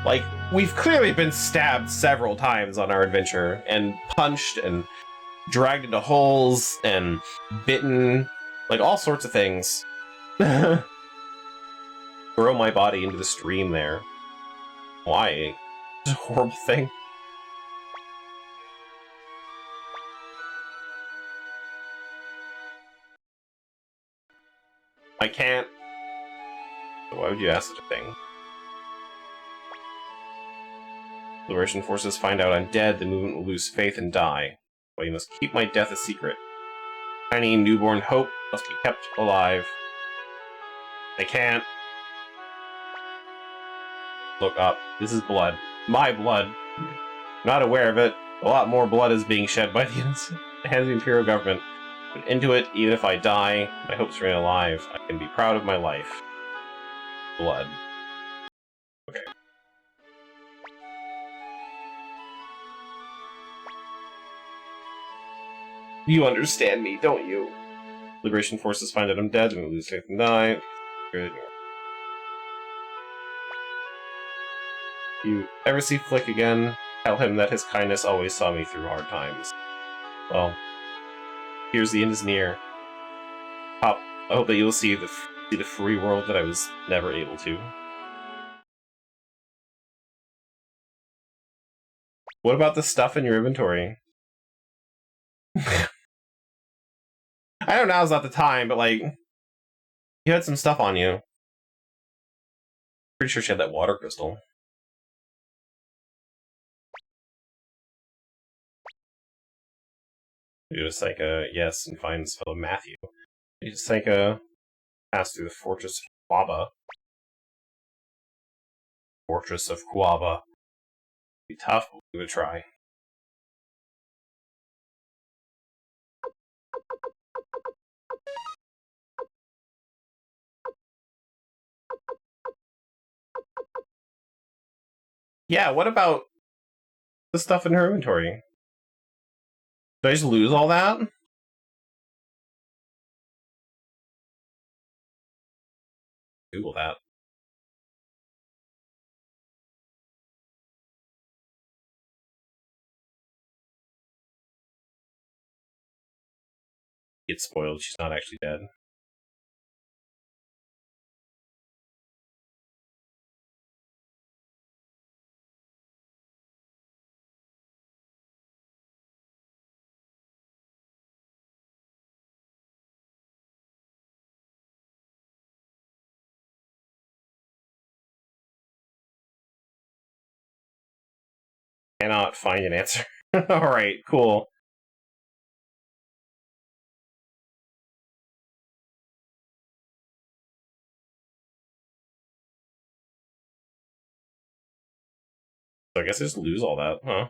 A: Like, we've clearly been stabbed several times on our adventure, and punched, and dragged into holes, and bitten, like all sorts of things. Throw my body into the stream there. Why? It's a horrible thing. I can't. Why would you ask such a thing? Liberation forces find out I'm dead, the movement will lose faith and die. Well, you must keep my death a secret. Tiny newborn hope must be kept alive. I can't. Look up. This is blood. My blood. I'm not aware of it. A lot more blood is being shed by the hands of the Imperial government. But into it, even if I die, my hopes remain alive. I can be proud of my life. Blood. Okay. You understand me, don't you? Liberation forces find that I'm dead, and we lose faith and die. Good. You ever see Flick again? Tell him that his kindness always saw me through hard times. Well, here's the end is near. Pop, I hope that you'll see the free world that I was never able to. What about the stuff in your inventory? I know now's not the time, but like, you had some stuff on you. Pretty sure she had that water crystal. You just like yes, and find this fellow Matthew. You just like pass through the fortress of Quaba. Fortress of Quaba. Be tough, but we would try. Yeah, what about the stuff in her inventory? Did I just lose all that? Google that. Get spoiled, she's not actually dead. Cannot find an answer. Alright, cool. So I guess I just lose all that, huh?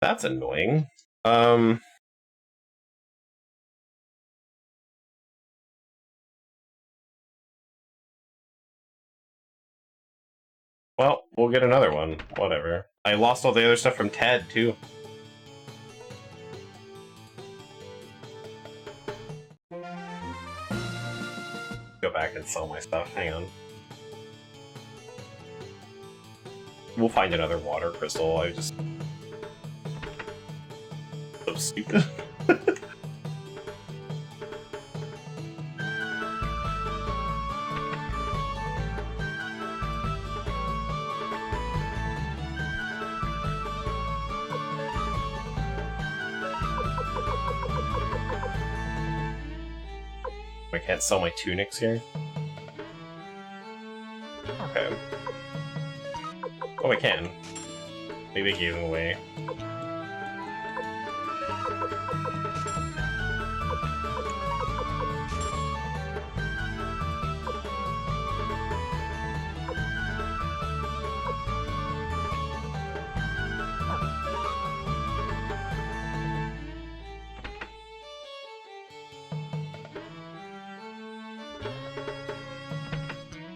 B: That's annoying. Well, we'll get another one. Whatever. I lost all the other stuff from Ted, too. Go back and sell my stuff. Hang on. We'll find another water crystal. I just... so stupid. I can't sell my tunics here? Okay. Oh, I can. Maybe I gave them away.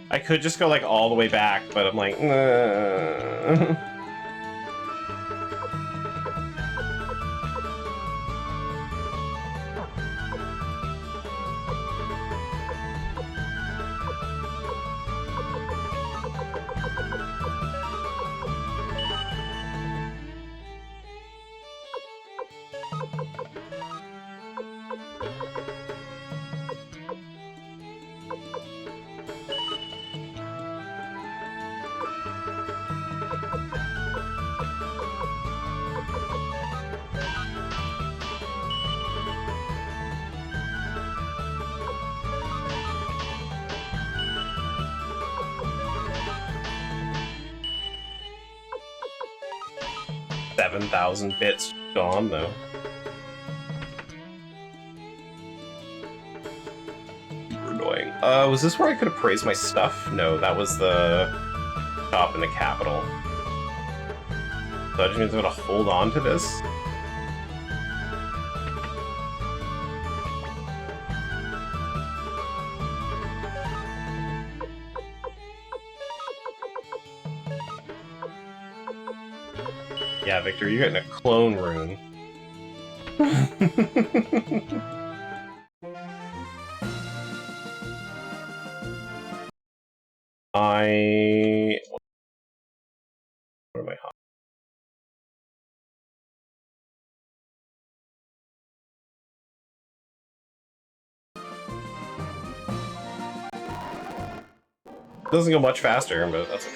B: I could just go, like, all the way back, but I'm like, nah. $7,000 bits gone, though. Super annoying. Was this where I could appraise my stuff? No, that was the shop in the capital. So that just means I'm gonna hold on to this. Yeah, Victor, you're getting a clone rune. What am I hot? Doesn't go much faster, but that's okay.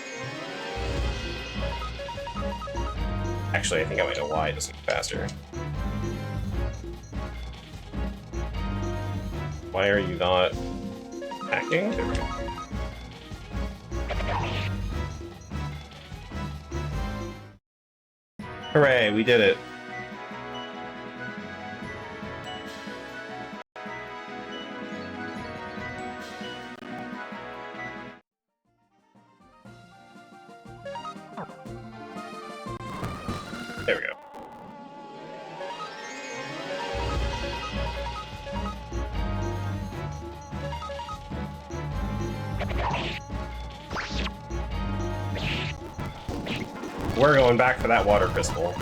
B: Actually, I think I might know why it doesn't go faster. Why are you not hacking? There we go. Hooray, we did it. There we go. We're going back for that water crystal.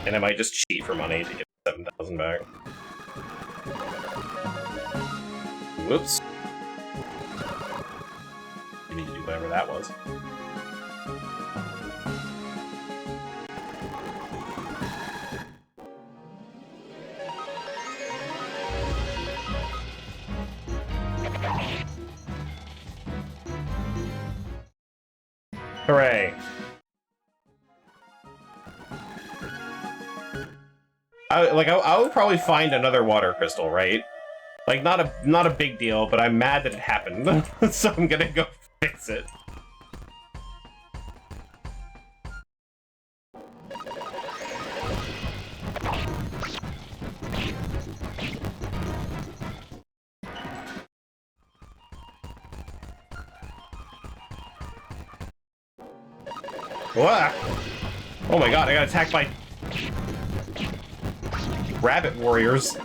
B: And I might just cheat for money to get 7,000 back. Whoops. You need to do whatever that was. Hooray! I would probably find another water crystal, right? Like, not a big deal, but I'm mad that it happened, so I'm gonna go fix it.
A: Wah! Oh my god, I got attacked by rabbit warriors.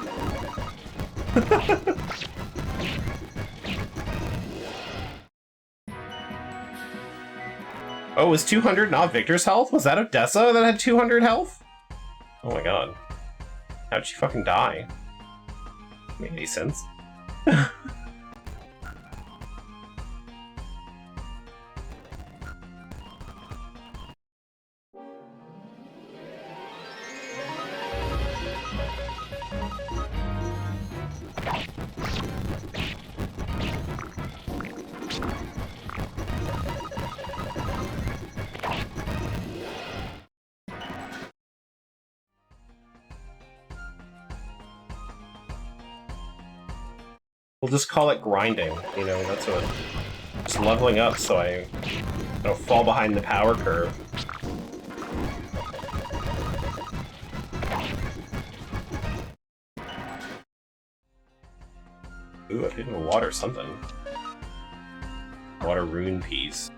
A: Oh, was 200 not Victor's health? Was that Odessa that had 200 health? Oh my god. How'd she fucking die? Make any sense? We'll just call it grinding, you know, that's what... Just leveling up so I don't fall behind the power curve. Ooh, I could even water something. Water rune piece.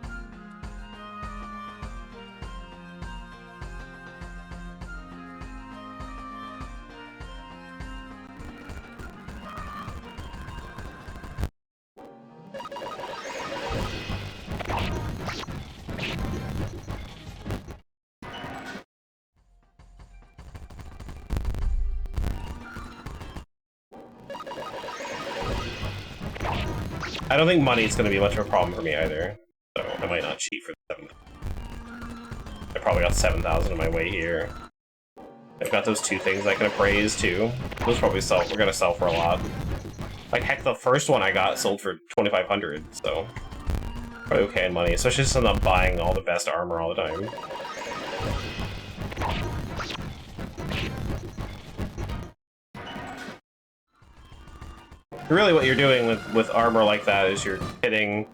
A: I don't think money's going to be much of a problem for me either, so I might not cheat for 7. I probably got 7,000 on my way here. I've got those 2 things I can appraise too. Those probably we're going to sell for a lot. Like, heck, the first one I got sold for 2,500, so probably okay in money, especially since I'm not buying all the best armor all the time. Really what you're doing with armor like that is you're hitting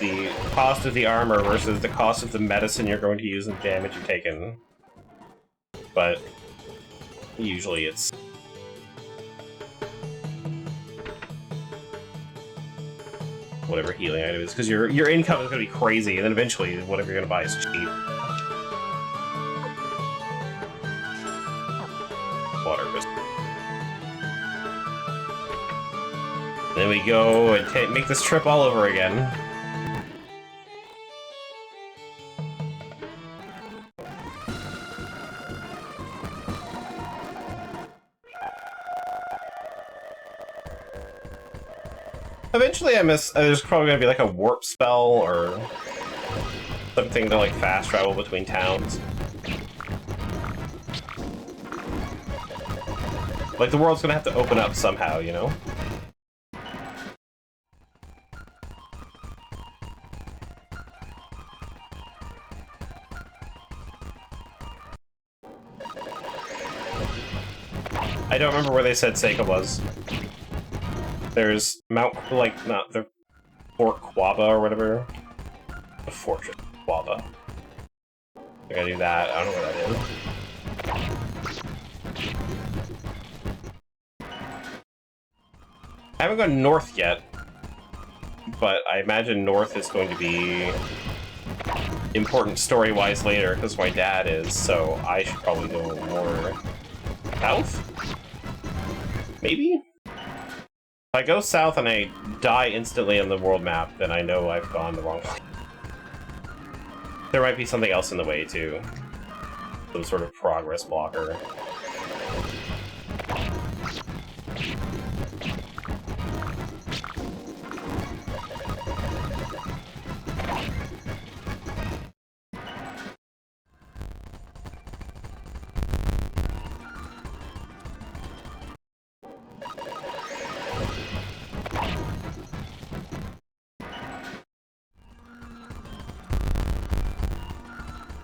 A: the cost of the armor versus the cost of the medicine you're going to use and damage you've taken. But usually it's... whatever healing item is, because your income is going to be crazy, and then eventually whatever you're going to buy is cheap. Water risk. Then we go and make this trip all over again. Eventually there's probably gonna be like a warp spell or something to like fast travel between towns. Like the world's gonna have to open up somehow, you know? I don't remember where they said Seika was. There's Mount, like, not the Fort Quaba or whatever. The Fortress Quaba. I gotta do that. I don't know where that is. I haven't gone north yet, but I imagine north is going to be important story-wise later, because my dad is, so I should probably go more south? Maybe? If I go south and I die instantly on the world map, then I know I've gone the wrong way. There might be something else in the way, too. Some sort of progress blocker.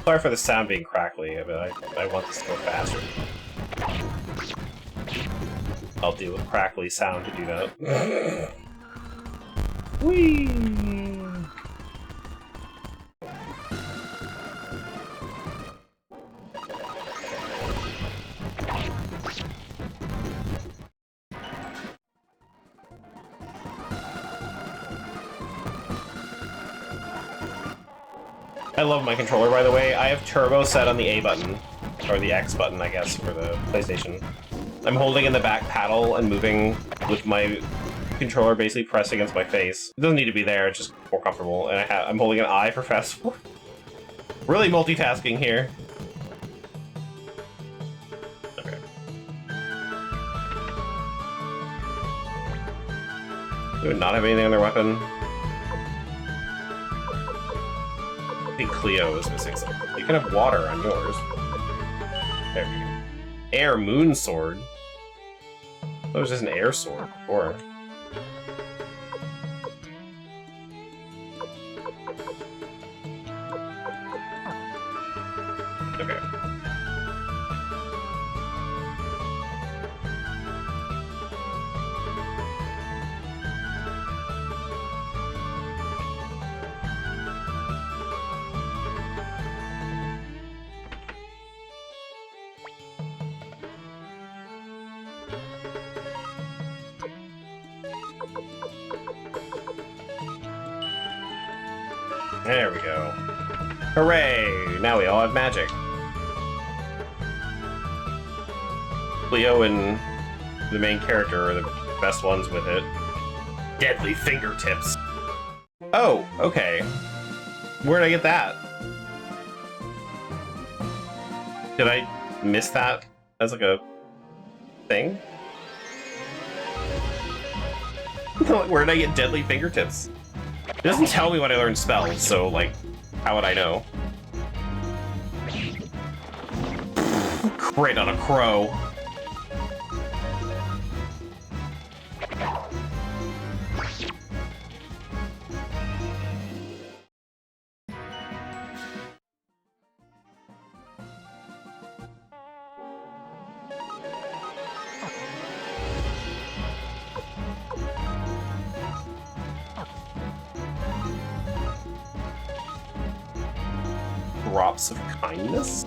A: Sorry for the sound being crackly, but I want this to go faster. I'll deal with crackly sound to do that. Whee!
B: I love my controller, by the way. I have turbo set on the A button, or the X button, I guess, for the PlayStation. I'm holding in the back paddle and moving with my controller basically pressed against my face. It doesn't need to be there, it's just more comfortable. And I'm holding an I for fast forward. Really multitasking here. Okay. Do not have anything on their weapon. I think Cleo is missing something. You can have water on yours. There we go. Air Moon Sword. That was just an air sword before. Okay. There we go. Hooray! Now we all have magic. Cleo and the main character are the best ones with it. Deadly fingertips. Oh, okay. Where'd I get that? Did I miss that as like a thing? Where did I get deadly fingertips? It doesn't tell me when I learn spells, so, like, how would I know? Crit on a crow. Drops of kindness?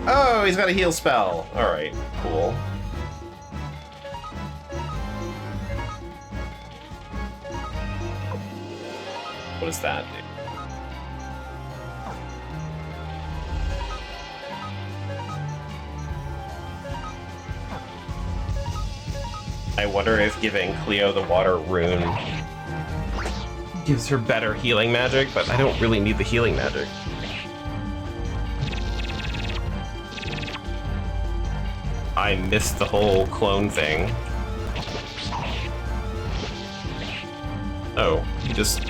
B: Oh, he's got a heal spell. Alright, cool. What does that do? I wonder if giving Cleo the water rune gives her better healing magic, but I don't really need the healing magic. I missed the whole clone thing. Oh, he just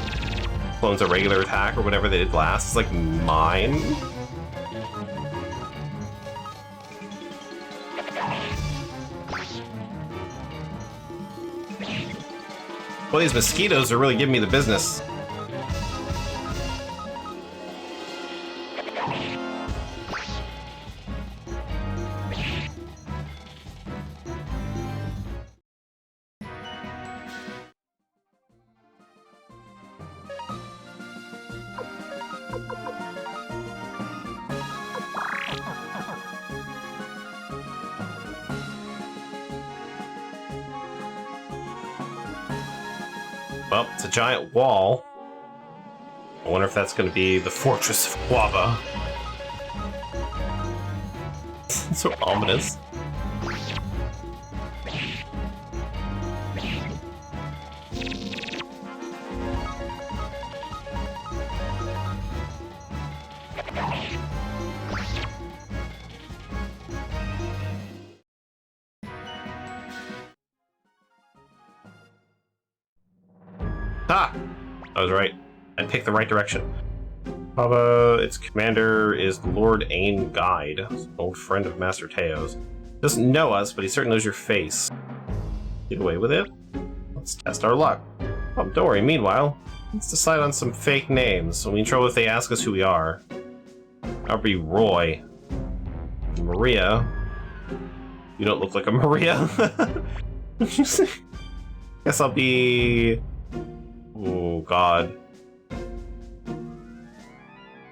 B: clones a regular attack or whatever they did last. It's like mine? Well, these mosquitoes are really giving me the business. Well, it's a giant wall. I wonder if that's going to be the Fortress of Guava. So ominous. Ah! I was right. I picked the right direction. Its commander is Lord Ain Guide, an old friend of Master Teo's. Doesn't know us, but he certainly knows your face. Get away with it? Let's test our luck. Oh, don't worry, meanwhile, let's decide on some fake names. We'll be in trouble if they ask us who we are. I'll be Roy. Maria. You don't look like a Maria. Guess I'll be... Oh, God.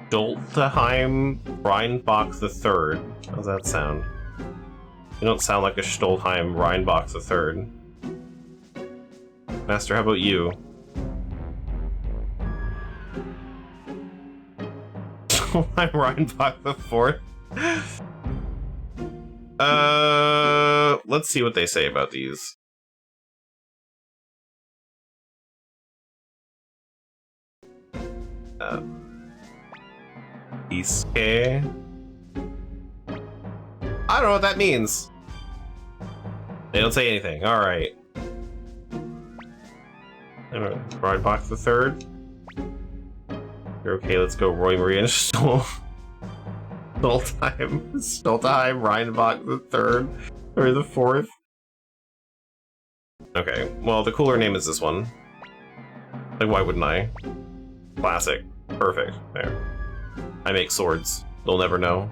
B: Stoltheim Rheinbach III. How's that sound? You don't sound like a Stoltheim Rheinbach III. Master, how about you?
A: I'm Reinbach the Fourth. Let's see what they say about these. Iske. I don't know what that means. They don't say anything. All right. Reinbach the Third. Okay, let's go. Roy Maria Stoltheim, Reinbach the Third or the Fourth. Okay, well, the cooler name is this one. Like, why wouldn't I? Classic. Perfect. There. I make swords. They'll never know.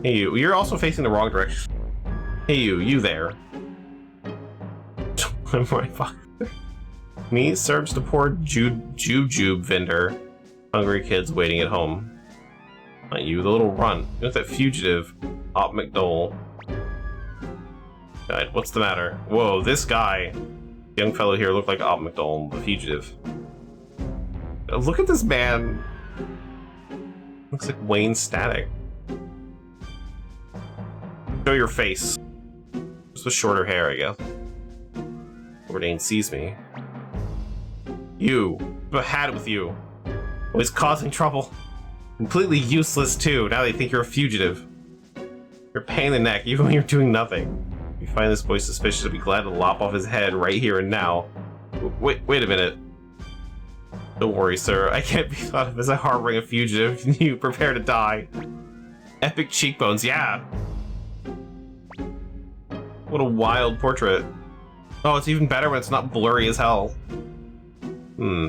A: Hey, you. You're also facing the wrong direction. Hey, you there. I'm Reinbach. Me serves the poor jujube vendor. Hungry kids waiting at home. Not you, the little runt. You know that fugitive, Op McDole. God, what's the matter? Whoa, this guy. Young fellow here looked like Op McDole, the fugitive. Look at this man. Looks like Wayne Static. Show your face. Just with shorter hair, I guess. Bourdain sees me. You. I've had it with you. Always causing trouble. Completely useless, too. Now they think you're a fugitive. You're a pain in the neck, even when you're doing nothing. If you find this boy suspicious, I'll be glad to lop off his head right here and now. Wait a minute. Don't worry, sir. I can't be thought of as a harboring a fugitive. You prepare to die. Epic cheekbones, yeah. What a wild portrait. Oh, it's even better when it's not blurry as hell.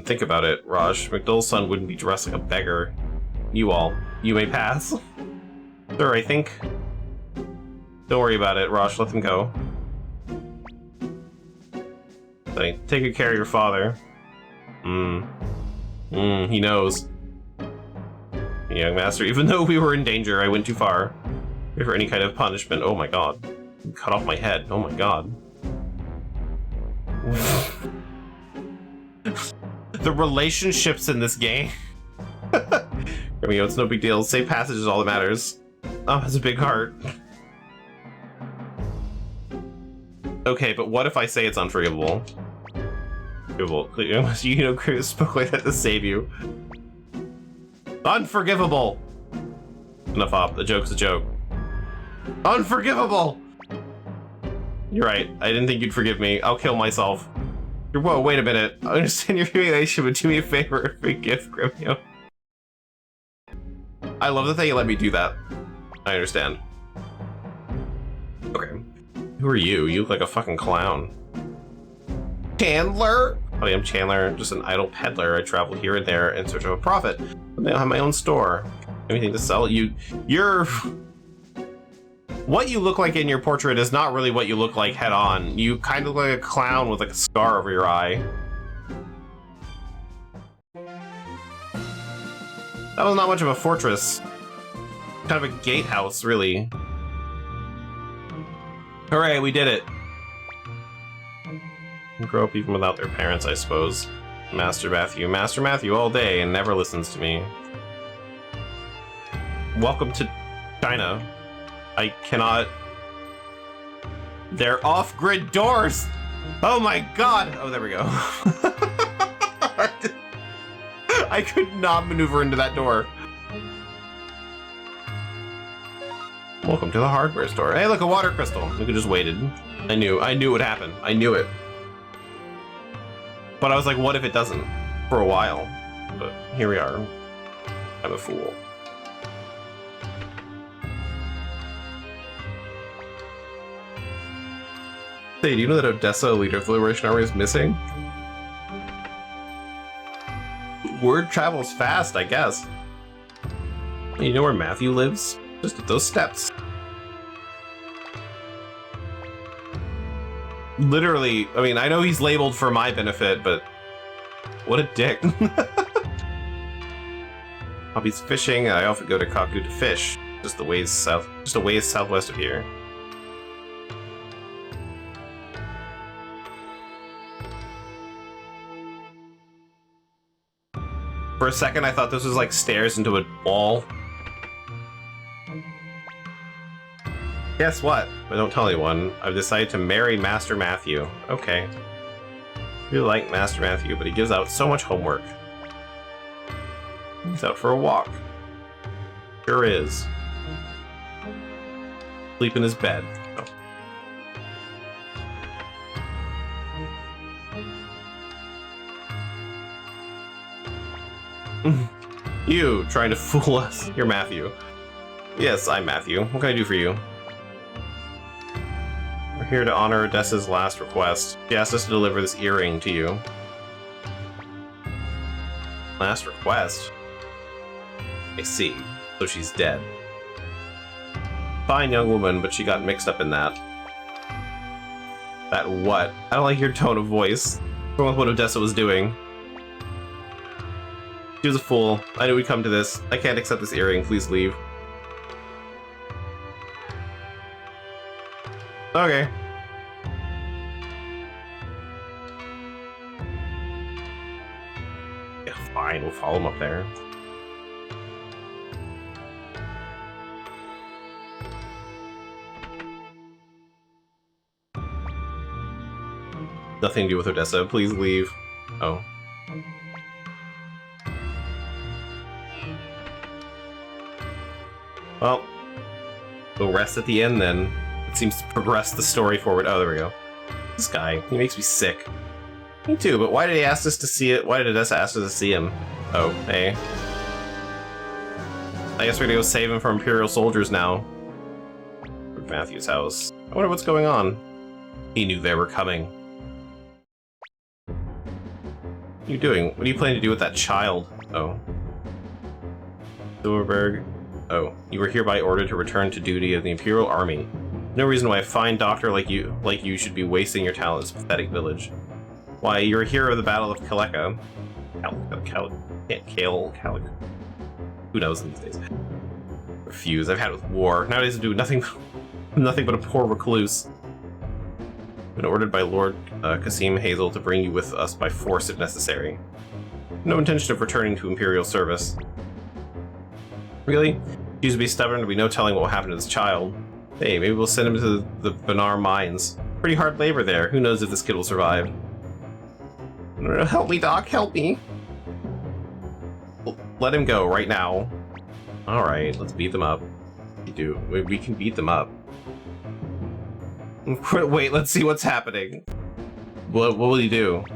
A: Think about it, Raj. McDull's son wouldn't be dressed like a beggar. You may pass. Sir, I think... Don't worry about it, Raj. Let them go. Take good care of your father. He knows. Young master, even though we were in danger, I went too far. If for any kind of punishment, oh my god. You cut off my head, oh my god. The relationships in this game. I mean, it's no big deal. Safe passage is all that matters. Oh, has a big heart. Okay, but what if I say it's unforgivable? You know, spoke like that to save you. Unforgivable! Enough up, the joke's a joke. Unforgivable! You're right, I didn't think you'd forgive me. I'll kill myself. Whoa, wait a minute. I understand your humiliation, but do me a favor and forgive Gremio. I love that they let me do that. I understand. Okay. Who are you? You look like a fucking clown. Chandler? Oh, I'm Chandler, just an idle peddler. I travel here and there in search of a profit. I have my own store. Anything to sell? You're... What you look like in your portrait is not really what you look like head on. You kind of look like a clown with like a scar over your eye. That was not much of a fortress. Kind of a gatehouse, really. Hooray, we did it. Grow up even without their parents, I suppose. Master Matthew all day and never listens to me. Welcome to China. I cannot... They're off-grid doors! Oh my god! Oh, there we go. I could not maneuver into that door. Welcome to the hardware store. Hey, look, a water crystal. We could just waited. I knew it would happen. I knew it. But I was like, what if it doesn't? For a while. But here we are. I'm a fool. Hey, do you know that Odessa, leader of the Liberation Army, is missing? Word travels fast, I guess. You know where Matthew lives? Just at those steps. Literally, I mean, I know he's labeled for my benefit, but what a dick. Hobbies fishing. I often go to Kaku to fish. Just a ways southwest of here. For a second, I thought this was like stairs into a wall. Guess what? But don't tell anyone. I've decided to marry Master Matthew. Okay. I really like Master Matthew, but he gives out so much homework. He's out for a walk. Sure is. Sleep in his bed. Oh. You trying to fool us. You're Matthew. Yes, I'm Matthew. What can I do for you? We're here to honor Odessa's last request. She asked us to deliver this earring to you. Last request? I see. So she's dead. Fine young woman, but she got mixed up in that. That what? I don't like your tone of voice. From what Odessa was doing. She was a fool. I knew we'd come to this. I can't accept this earring. Please leave. Okay. Yeah, fine. We'll follow him up there. Nothing to do with Odessa. Please leave. Oh. Well, we'll rest at the end then. It seems to progress the story forward. Oh, there we go. This guy, he makes me sick. Me too, but why did he ask us to see it? Why did Odessa ask us to see him? Oh, hey. I guess we're gonna go save him from Imperial soldiers now. Matthew's house. I wonder what's going on. He knew they were coming. What are you doing? What are you planning to do with that child? Oh. Silverberg. Oh, you were hereby ordered to return to duty of the Imperial Army. No reason why a fine doctor like you should be wasting your talent in this pathetic village. Why, you're a hero of the Battle of Kaleka. Who knows these days? Refuse. I've had it with war. Nowadays I do nothing but a poor recluse. Been ordered by Lord Kasim Hazel to bring you with us by force if necessary. No intention of returning to Imperial service. Really? Choose to be stubborn, there'll be no telling what will happen to this child. Hey, maybe we'll send him to the Benar mines. Pretty hard labor there. Who knows if this kid will survive? Help me, Doc. Help me. Let him go right now. Alright, let's beat them up. We can beat them up. Wait, let's see what's happening. What will you do? I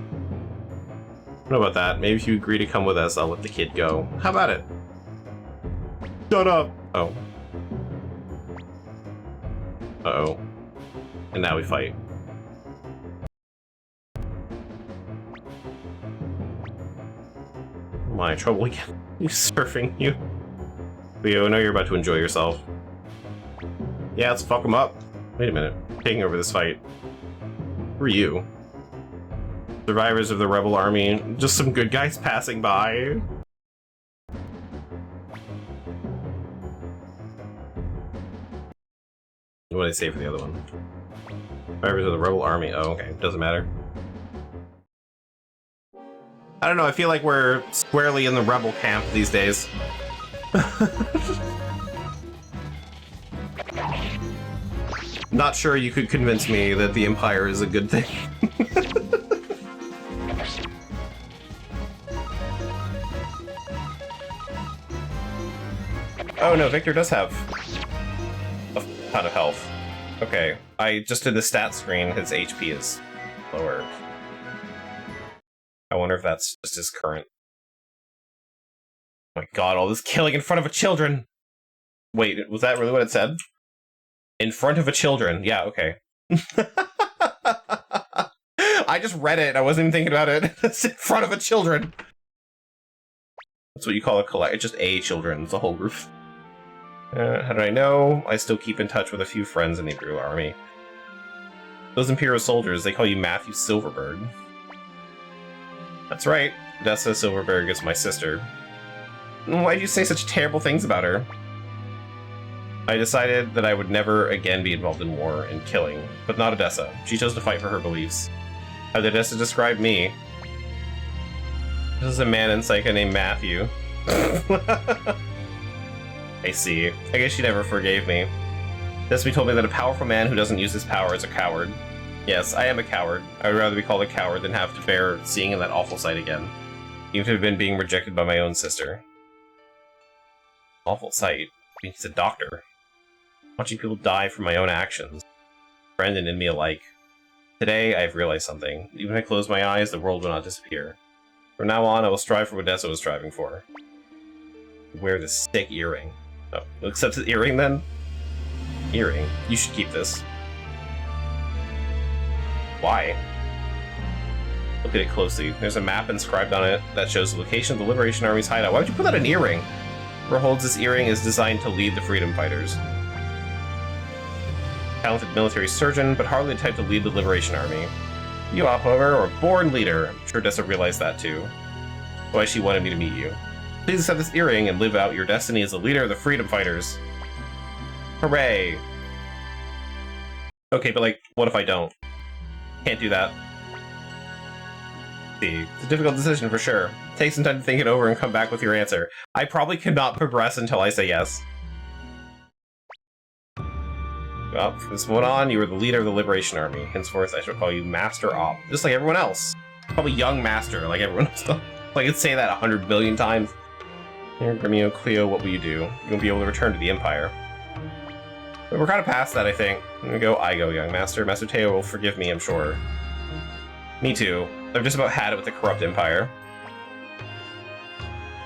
A: don't know about that. Maybe if you agree to come with us, I'll let the kid go. How about it? Shut up! Oh. Uh-oh. And now we fight. My trouble again. You surfing, you. Leo, I know you're about to enjoy yourself. Yeah, let's fuck him up. Wait a minute. Taking over this fight. Who are you? Survivors of the rebel army. Just some good guys passing by. What did I say for the other one? Survivors of the rebel army. Oh, okay. Doesn't matter. I don't know. I feel like we're squarely in the rebel camp these days. Not sure you could convince me that the Empire is a good thing. Oh no, Victor does have a ton of health. Okay, I just did the stat screen, his HP is lower. I wonder if that's just his current. Oh my god, all this killing in front of a children! Wait, was that really what it said? In front of a children. Yeah, okay. I just read it. I wasn't even thinking about it. It's in front of a children. That's what you call a collect. It's just a children. It's a whole group. How did I know? I still keep in touch with a few friends in the Imperial Army. Those Imperial soldiers, they call you Matthew Silverberg. That's right. Odessa Silverberg is my sister. Why did you say such terrible things about her? I decided that I would never again be involved in war and killing, but not Odessa. She chose to fight for her beliefs. How did Odessa describe me? This is a man in Psycho named Matthew. I see. I guess she never forgave me. Destiny told me that a powerful man who doesn't use his power is a coward. Yes, I am a coward. I would rather be called a coward than have to bear seeing that awful sight again. Even to have been being rejected by my own sister. Awful sight. I mean, he's a doctor. Watching people die from my own actions. Brendan and me alike. Today, I've realized something. Even if I close my eyes, the world will not disappear. From now on, I will strive for what Dessa was striving for. Wear this sick earring. Oh, you'll accept the earring then? Earring? You should keep this. Why? Look at it closely. There's a map inscribed on it that shows the location of the Liberation Army's hideout. Why would you put that in an earring? Whoever holds this earring is designed to lead the freedom fighters. Talented military surgeon, but hardly the type to lead the Liberation Army. You, however, are a born leader. I'm sure Dessa realized that too. That's why she wanted me to meet you. Please accept this earring and live out your destiny as the leader of the freedom fighters. Hooray! Okay, but like, what if I don't? Can't do that. See, it's a difficult decision for sure. Take some time to think it over and come back with your answer. I probably cannot progress until I say yes. Well, from this point on, you are the leader of the Liberation Army. Henceforth, I shall call you Master Op, just like everyone else. Probably Young Master, like everyone else. I could say that 100 billion times. Here, Gremio, Cleo, what will you do? You won't be able to return to the Empire. But we're kind of past that, I think. I'm gonna go, I go, Young Master. Master Teo will forgive me, I'm sure. Me too. I've just about had it with the corrupt Empire.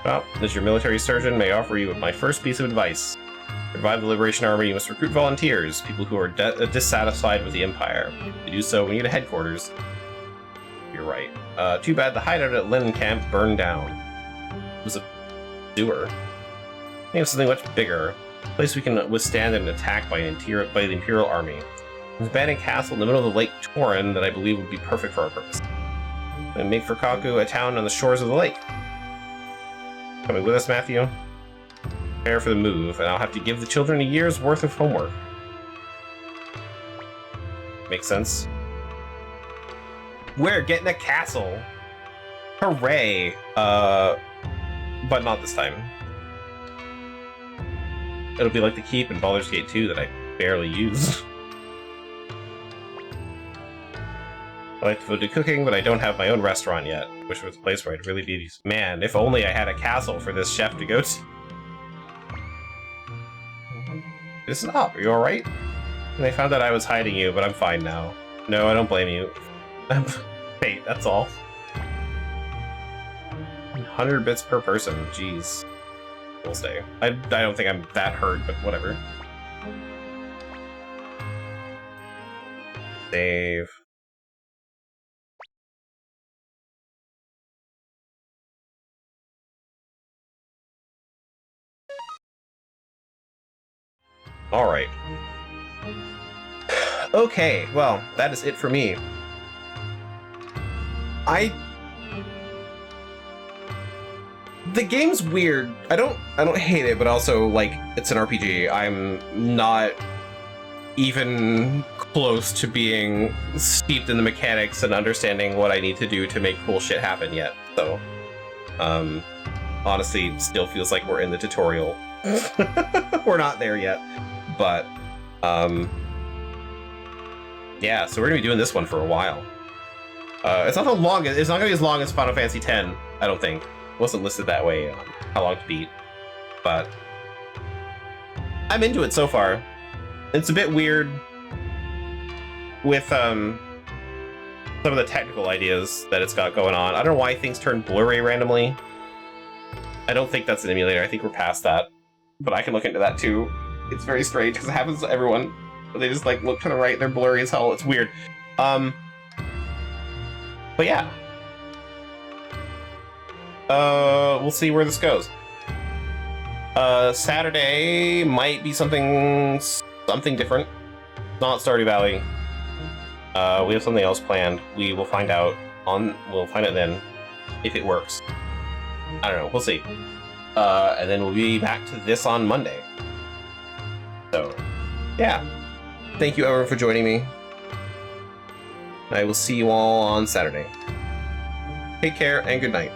A: Well, as your military surgeon, may I offer you my first piece of advice. To revive the Liberation Army, you must recruit volunteers, people who are dissatisfied with the Empire. To do so, we need a headquarters. You're right. Too bad the hideout at Lennon Camp burned down. It was a sewer. I think of something much bigger. A place we can withstand an attack by the Imperial Army. There's a abandoned castle in the middle of the Lake Torin that I believe would be perfect for our purpose. And make for Kaku a town on the shores of the lake. Coming with us, Matthew? Prepare for the move, and I'll have to give the children a year's worth of homework. Makes sense. We're getting a castle! Hooray! But not this time. It'll be like the Keep in Baldur's Gate 2 that I barely used. I like to go to cooking, but I don't have my own restaurant yet. Wish there was a place where I'd really be... Man, if only I had a castle for this chef to go to. Listen up, are you alright? And they found out I was hiding you, but I'm fine now. No, I don't blame you. Fate, that's all. 100 bits per person, jeez. We'll stay. I don't think I'm that hurt, but whatever. Save. Alright. Okay, well, that is it for me. The game's weird. I don't hate it, but also, like, it's an RPG. I'm not even close to being steeped in the mechanics and understanding what I need to do to make cool shit happen yet. So, honestly, still feels like we're in the tutorial. We're not there yet. But, yeah, so we're gonna be doing this one for a while. It's not gonna be as long as Final Fantasy X, I don't think. It wasn't listed that way on how long to beat. But I'm into it so far. It's a bit weird with some of the technical ideas that it's got going on. I don't know why things turn blurry randomly. I don't think that's an emulator. I think we're past that. But I can look into that too. It's very strange because it happens to everyone. They just like look to the right, they're blurry as hell. It's weird. But yeah. We'll see where this goes. Saturday might be something different. Not Stardew Valley. We have something else planned. We will find out we'll find out then if it works. I don't know. We'll see. And then we'll be back to this on Monday. So, yeah. Thank you, everyone, for joining me. I will see you all on Saturday. Take care and good night.